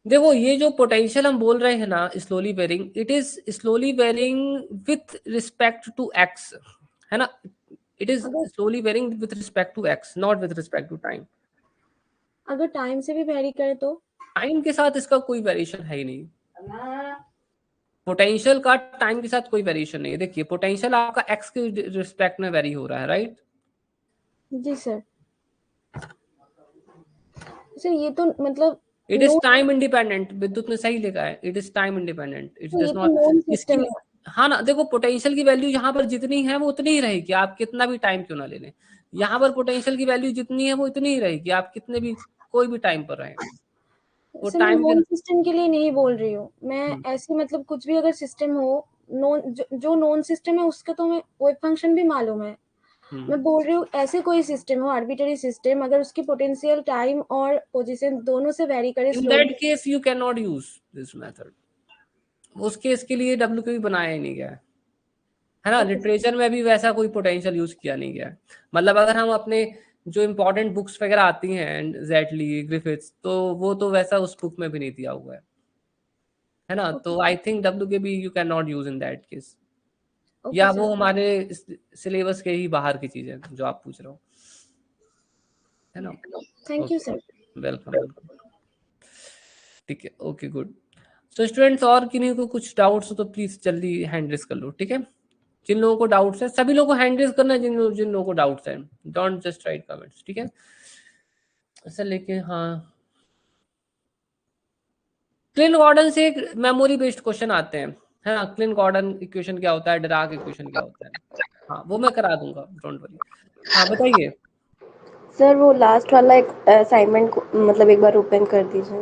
देखो, ये जो पोटेंशियल हम बोल रहे हैं ना, slowly varying, it is slowly varying with respect to x, है ना। इट इज अगर slowly varying with respect to x, not with respect to time. अगर टाइम से भी वेरी करे तो? टाइम के साथ इसका कोई वेरिएशन है ही नहीं। पोटेंशियल का टाइम के साथ कोई वेरिएशन नहीं है। देखिए, पोटेंशियल आपका एक्स के रिस्पेक्ट में वेरी हो रहा है, राइट। जी सर। सर ये तो मतलब इट इज टाइम इंडिपेंडेंट, विद्युत ने सही लिखा है, it is time independent, it तो डज ये तो नॉट। नॉन इसकी सिस्टम है। हाँ ना, देखो पोटेंशियल की वैल्यू यहाँ पर जितनी है वो उतनी ही रहेगी, आप कितना भी टाइम क्यों ना ले लें। यहाँ पर पोटेंशियल की वैल्यू जितनी है वो इतनी ही रहेगी, आप कितने भी कोई भी टाइम पर रहें, वो सर मैं टाइम के नॉन सिस्टम के लिए नहीं बोल रही हूँ, मैं हम्म, ऐसे मतलब कुछ भी अगर सिस्टम हो, जो नॉन सिस्टम है उसका तो मैं वेब फंक्शन भी मालूम है। मैं बोल रही हूँ ऐसे कोई सिस्टम हो, आर्बिट्ररी सिस्टम, अगर उसकी पोटेंशियल टाइम और पोजीशन दोनों से वेरी करे in that slowly. Case you can not use this method, उस केस के लिए डब्ल्यू भी बनाया ही नहीं गया है ना। ओके लिटरेचर में भी वैसा कोई पोटेंशियल यूज किया नहीं गया है। मतलब अगर हम अपने जो इम्पोर्टेंट बुक्स वगैरह आती हैं, जेटली, ग्रिफिथ्स, तो वो तो वैसा उस बुक में भी नहीं दिया हुआ है ना। तो I think W K B you can not use in that case, okay या वो सर, हमारे सिलेबस के ही बाहर की चीज है जो आप पूछ रहे हो, है ना। Thank you okay, sir. Welcome welcome. ठीक है, ओके गुड। सो स्टूडेंट्स, और किन्हीं को कुछ डाउट्स हो तो प्लीज जल्दी हैंड रेज कर लो, ठीक है। जिन लोगों को डाउट्स है सभी लोगों को हैंड रेज करना है, जिन लोगों को डाउट्स है, डोंट जस्ट राइट कमेंट्स, ठीक है। ऐसा लेके हाँ, क्लिन गॉर्डन से एक मेमोरी बेस्ड क्वेश्चन आते हैं, है ना। क्लिन गॉर्डन इक्वेशन क्या होता है, डिराक इक्वेशन क्या होता है, हाँ वो मैं करा दूंगा, डोंट वरी। हाँ बताइए। सर वो लास्ट वाला एक असाइनमेंट को मतलब एक बार ओपन कर दीजिए।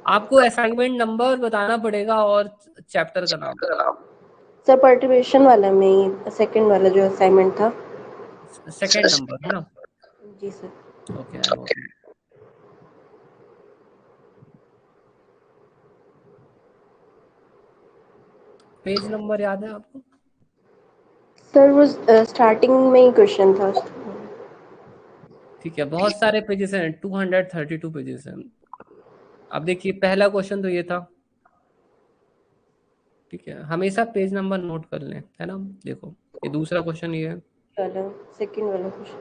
आपको असाइनमेंट नंबर बताना पड़ेगा और चैप्टर का नाम। सर पर्टिवेशन वाला में ही सेकंड वाला जो असाइनमेंट था। सेकंड नंबर है ना। जी sir. Okay, I am okay. Page number याद है आपको? सर वो स्टार्टिंग में ही क्वेश्चन था। ठीक है, बहुत सारे पेजेस हैं, 232 पेजेस हैं। अब देखिए पहला क्वेश्चन तो ये था, ठीक है, हमेशा पेज नंबर नोट कर लें, है ना। देखो ये दूसरा क्वेश्चन ये है, वाला सेकंड वाला क्वेश्चन।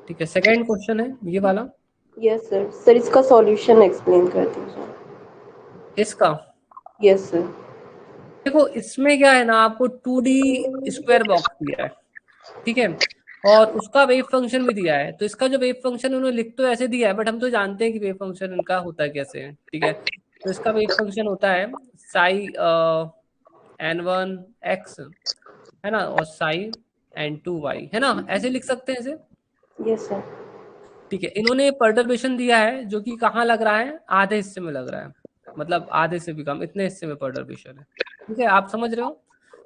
ठीक है। सेकंड क्वेश्चन है ये वाला, यस सर। सर इसका सॉल्यूशन एक्सप्लेन कर दीजिए। इसका यस सर। देखो इसमें क्या है ना, आपको 2D स्क्वायर बॉक्स दिया है, ठीक है, और उसका वेव फंक्शन भी दिया है। तो इसका जो वेव फंक्शन उन्होंने लिख तो ऐसे दिया है, बट हम तो जानते हैं कि वेव फंक्शन इनका होता है कैसे है, ठीक है। तो इसका वेव फंक्शन होता है साई n1x, है ना, और साई n2y, है ना, ऐसे लिख सकते हैं इसे, यस सर। ठीक है। इन्होंने पर्टर्बेशन दिया है जो कि कहाँ लग रहा है, आधे हिस्से में लग रहा है, मतलब आधे से भी कम, इतने हिस्से में पर्टर्बेशन है, ठीक है, आप समझ रहे हो।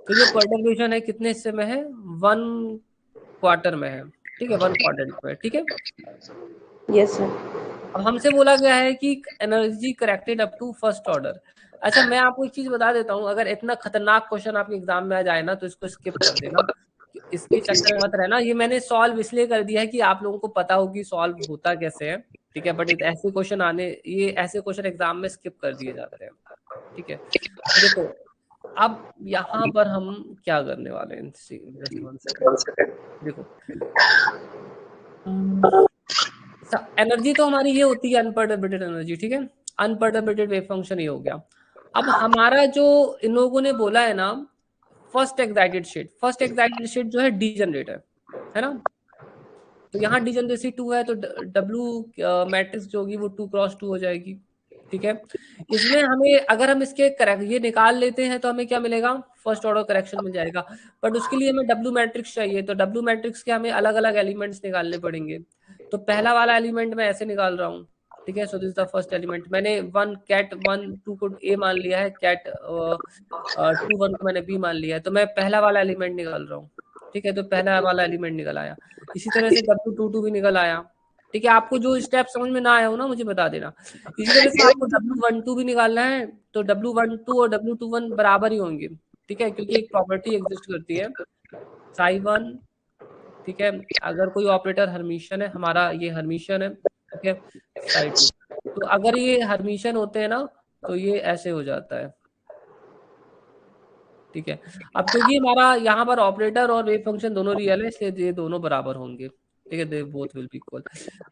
तो ये पर्टर्बेशन है कितने हिस्से में है, 1/4 में है, ठीक है, 1/4 में, ठीक है। Yes sir. अब हमसे बोला गया है कि energy corrected up to first order. अच्छा मैं आपको एक चीज बता देता हूँ, अगर इतना खतरनाक क्वेश्चन आपके एग्जाम में आ जाए ना तो इसको स्किप कर देना, इसके चक्कर में मत रहना। ये मैंने सॉल्व इसलिए कर दिया है कि आप लोगों को पता हो कि सॉल्व होता कैसे है, ठीक है, बट ऐसे क्वेश्चन आने, ये ऐसे क्वेश्चन एग्जाम में स्किप कर दिए जाते हैं, ठीक है। तो देखो अब यहाँ पर हम क्या करने वाले हैं, जस्ट 1 सेकेंड। देखो एनर्जी तो हमारी ये होती है अनपर्टर्बेटेड एनर्जी, ठीक है, अनपर्टर्बेटेड वेव फंक्शन ये हो गया। अब हमारा जो इन लोगों ने बोला है ना, फर्स्ट एक्साइटेड स्टेट जो है डीजनरेट है ना। तो यहाँ डीजनरेसी 2 है, तो डब्ल्यू मैट्रिक्स जो होगी वो 2x2 हो जाएगी, ठीक है। इसमें हमें अगर हम इसके करेक्ट ये निकाल लेते हैं तो हमें क्या मिलेगा, फर्स्ट ऑर्डर करेक्शन मिल जाएगा। बट उसके लिए हमें डब्ल्यू मैट्रिक्स चाहिए, तो डब्ल्यू मैट्रिक्स के हमें अलग अलग एलिमेंट्स निकालने पड़ेंगे। तो पहला वाला एलिमेंट मैं ऐसे निकाल रहा हूँ, ठीक है। So this the first element, मैंने कैट 1 2 को ए मान लिया है, कैट 2 1 को मैंने बी मान लिया है, तो मैं पहला वाला एलिमेंट निकाल रहा हूँ, ठीक है। तो पहला वाला एलिमेंट निकल आया, इसी तरह से W22 भी निकल आया, ठीक है। आपको जो स्टेप समझ में ना आया हो ना मुझे बता देना। इसी तरह से आपको W12 भी निकालना है, तो W12 और W21 बराबर ही होंगे, ठीक है, क्योंकि एक प्रॉपर्टी एग्जिस्ट करती है साई 1, ठीक है, अगर कोई ऑपरेटर हर्मिशियन है, हमारा ये हर्मिशियन है, ठीक है, साई 2, तो अगर ये हर्मिशियन होते हैं ना तो ये ऐसे हो जाता है, ठीक है। अब क्योंकि हमारा यहाँ पर ऑपरेटर और वेव फंक्शन दोनों रियल है, इसलिए ये दोनों बराबर होंगे, ठीक है, they both will be equal.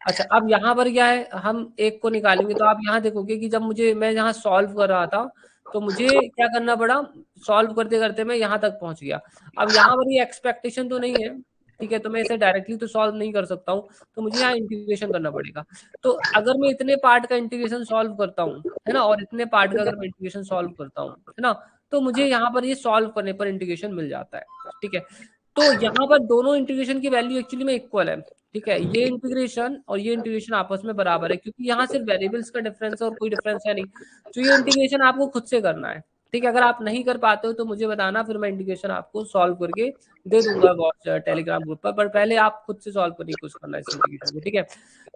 अच्छा अब यहाँ पर क्या है, हम एक को निकालेंगे, तो आप यहाँ देखोगे कि जब मैं यहाँ सॉल्व कर रहा था तो मुझे क्या करना पड़ा, सॉल्व करते करते मैं यहाँ तक पहुंच गया। अब यहाँ पर ये एक्सपेक्टेशन तो नहीं है, ठीक है, तो मैं इसे डायरेक्टली तो सॉल्व नहीं कर सकता हूँ, तो मुझे यहाँ इंटीग्रेशन करना पड़ेगा। तो अगर मैं इतने पार्ट का इंटीग्रेशन सॉल्व करता हूँ, है ना, और इतने पार्ट का अगर मैं इंटीग्रेशन सॉल्व करता हूँ, है ना, तो मुझे यहाँ पर ये सॉल्व करने पर इंटीग्रेशन मिल जाता है, ठीक है। तो यहाँ पर दोनों इंटीग्रेशन की वैल्यू एक्चुअली में इक्वल है, ठीक है। ये इंटीग्रेशन और ये इंटीग्रेशन आपस में बराबर है, क्योंकि यहाँ सिर्फ वेरिएबल्स का डिफरेंस है और कोई डिफरेंस है नहीं। तो ये इंटीग्रेशन आपको खुद से करना है, ठीक है। अगर आप नहीं कर पाते हो तो मुझे बताना, फिर मैं इंटीग्रेशन आपको सॉल्व करके दे दूंगा टेलीग्राम ग्रुप पर पहले आप खुद से सॉल्व करने की कोशिश करना इस इंटीग्रेशन को, ठीक है।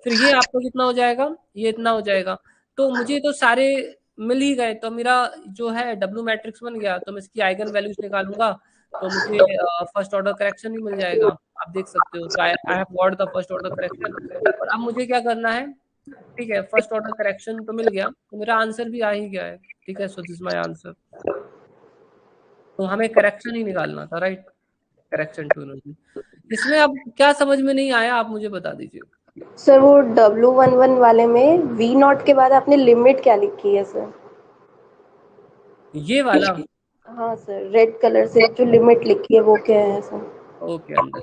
फिर ये आपको कितना हो जाएगा, ये इतना हो जाएगा। तो मुझे तो सारे मिल ही गए, तो मेरा जो है W मैट्रिक्स बन गया। तो मैं इसकी आइगन वैल्यूज निकालूंगा तो मुझे फर्स्ट ऑर्डर करेक्शन भी मिल जाएगा, आप देख सकते हो। तो I have got the first order correction. और अब मुझे क्या करना है, ठीक है, फर्स्ट ऑर्डर करेक्शन तो मिल गया, तो मेरा आंसर भी आ ही गया है, ठीक है। So this my answer. तो हमें करेक्शन ही निकालना था, राइट, करेक्शन टू एनर्जी। इसमें अब क्या समझ में नहीं आया, आप मुझे बता दीजिए। सर वो W11 वाले में V0 के बाद आपने लिमिट क्या लिखी है सर? ये वाला, हाँ सर, रेड कलर से जो लिमिट लिखी है वो क्या है सर? ओके, अंदर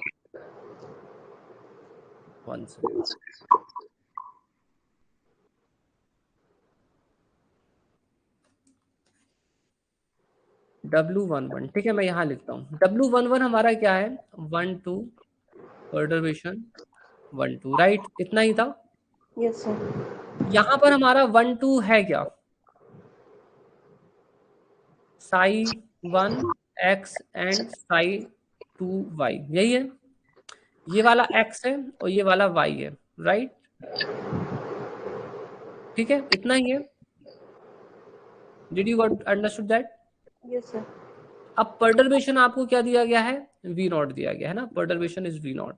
वन सेकेंड। W11, ठीक है, मैं यहाँ लिखता हूँ। W11 हमारा क्या है, 1 2 परटर्बेशन 1 2, राइट, इतना ही था। Yes sir. यहाँ पर हमारा 1 2 है क्या, Sai 1 x and Sai 2 y, यही है। ये वाला x है और ये वाला y है, राइट, ठीक है, इतना ही है। Did you understood that? Yes sir. अब परटर्बेशन आपको क्या दिया गया है, V0 दिया गया है ना, परटर्बेशन इज V0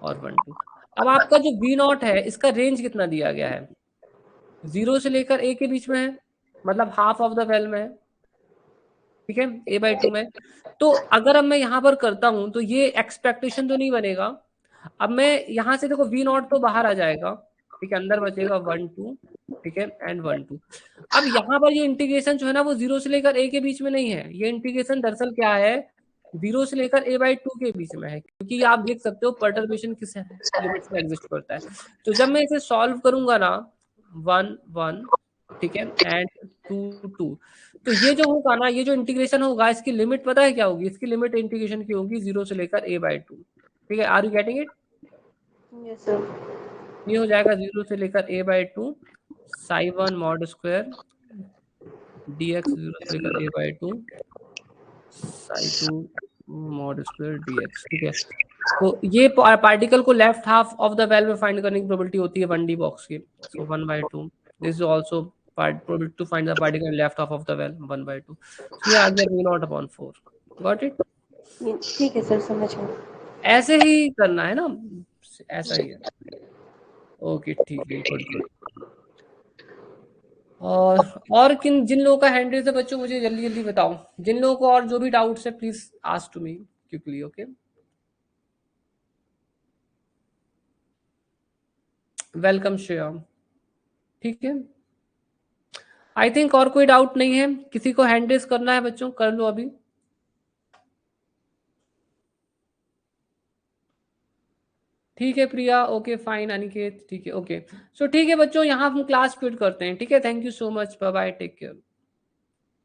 और 1 2। अब आपका जो V0 है इसका रेंज कितना दिया गया है, 0 से लेकर a के बीच में है, मतलब हाफ ऑफ द वेल में है, ठीक है, a/2 में। तो अगर अब मैं यहाँ पर करता हूं तो ये एक्सपेक्टेशन तो नहीं बनेगा। अब मैं यहाँ से देखो V0 तो बाहर आ जाएगा, ठीक है, अंदर बचेगा 1 2, ठीक है, एंड 1 2। अब यहाँ पर ये इंटीग्रेशन जो है ना वो 0 से लेकर a के बीच में नहीं है, ये इंटीग्रेशन दरअसल क्या है, 0 से लेकर a/2 के बीच में है, क्योंकि आप देख सकते हो परटर्बेशन किस लिमिट्स में एग्जिस्ट करता है। तो जब मैं इसे सॉल्व करूंगा ना, 1 1, ठीक है, एंड 2 2, तो ये जो होगा ना, ये जो इंटीग्रेशन होगा इसकी लिमिट पता है क्या होगी, इसकी लिमिट इंटीग्रेशन की होगी 0 से लेकर a/2, ठीक है। Are you getting it? Yes sir. ये हो जाएगा 0 से लेकर a/2 Sai 1 mod square dx, 0 से लेकर a/2 Sai 2 mod square dx, ठीक है। तो ये पार्टिकल को left half of the well में फाइंड करने की प्रोबेबिलिटी होती है 1D बॉक्स की। सो 1/2, this is also probability to find the particle left half of the well, 1/2। so ये आ गया V0/4। Got it? ठीक है सर, समझ गया। ऐसे ही करना है ना, ऐसा ही है। ओके, ठीक है, गुड गुड। और जिन लोगों का हैंड रेज है बच्चों, मुझे जल्दी जल्दी बताओ, जिन लोगों को और जो भी डाउट्स है please ask to me quickly, okay. Welcome Shreya, ठीक है। आई थिंक और कोई डाउट नहीं है, किसी को हैंड रेज करना है बच्चों, कर लो अभी। ठीक है प्रिया, ओके फाइन, अनिकेत, ठीक है, ओके। सो ठीक है बच्चों, यहाँ हम क्लास क्विट करते हैं, ठीक है। Thank you so much, bye bye, take care.